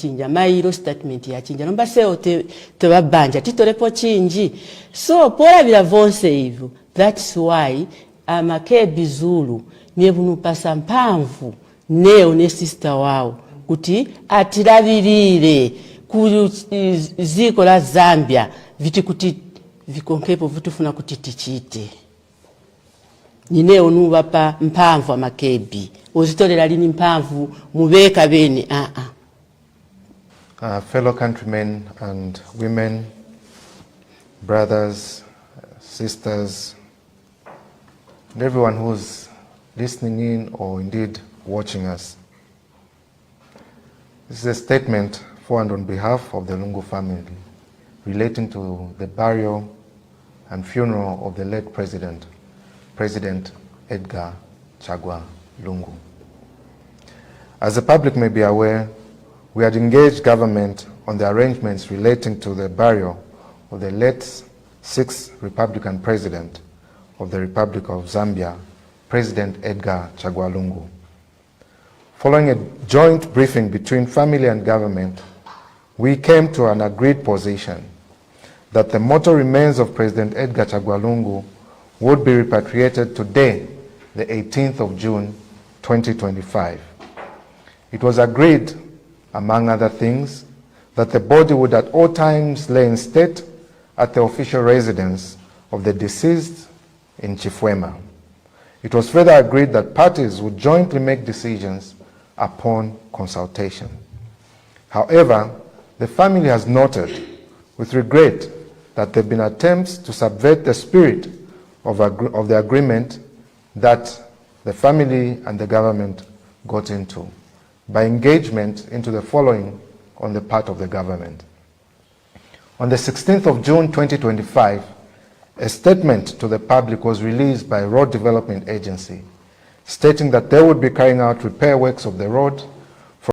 chinja lomba seyo te babanja titolepo chinji so pora vila vonse hivyo. That's why amakebi Zulu niye pasa mpamvu neo ne sister wao kuti atilavirire ku ziko la Zambia viti kuti vikonkepo vitufuna kuti tichite. Nineo nuva pa mpamvu amakebi ozitolera lini mpamvu mubeka bene Fellow countrymen and women, brothers, sisters, and everyone who's listening in or indeed watching us. This is a statement for and on behalf of the Lungu family relating to the burial and funeral of the late President Edgar Chagwa Lungu. As the public may be aware, we had engaged government on the arrangements relating to the burial of the late 6th Republican President of the Republic of Zambia, President Edgar Chagwa Lungu. Following a joint briefing between family and government, we came to an agreed position that the mortal remains of President Edgar Chagwa Lungu would be repatriated today, the 18th of June, 2025. It was agreed, among other things, that the body would at all times lay in state at the official residence of the deceased in Chifwema. It was further agreed that parties would jointly make decisions upon consultation. However, the family has noted with regret that there have been attempts to subvert the spirit of the agreement that the family and the government got into by engagement into the following on the part of the government. On the 16th of June 2025, a statement to the public was released by Road Development Agency stating that they would be carrying out repair works of the road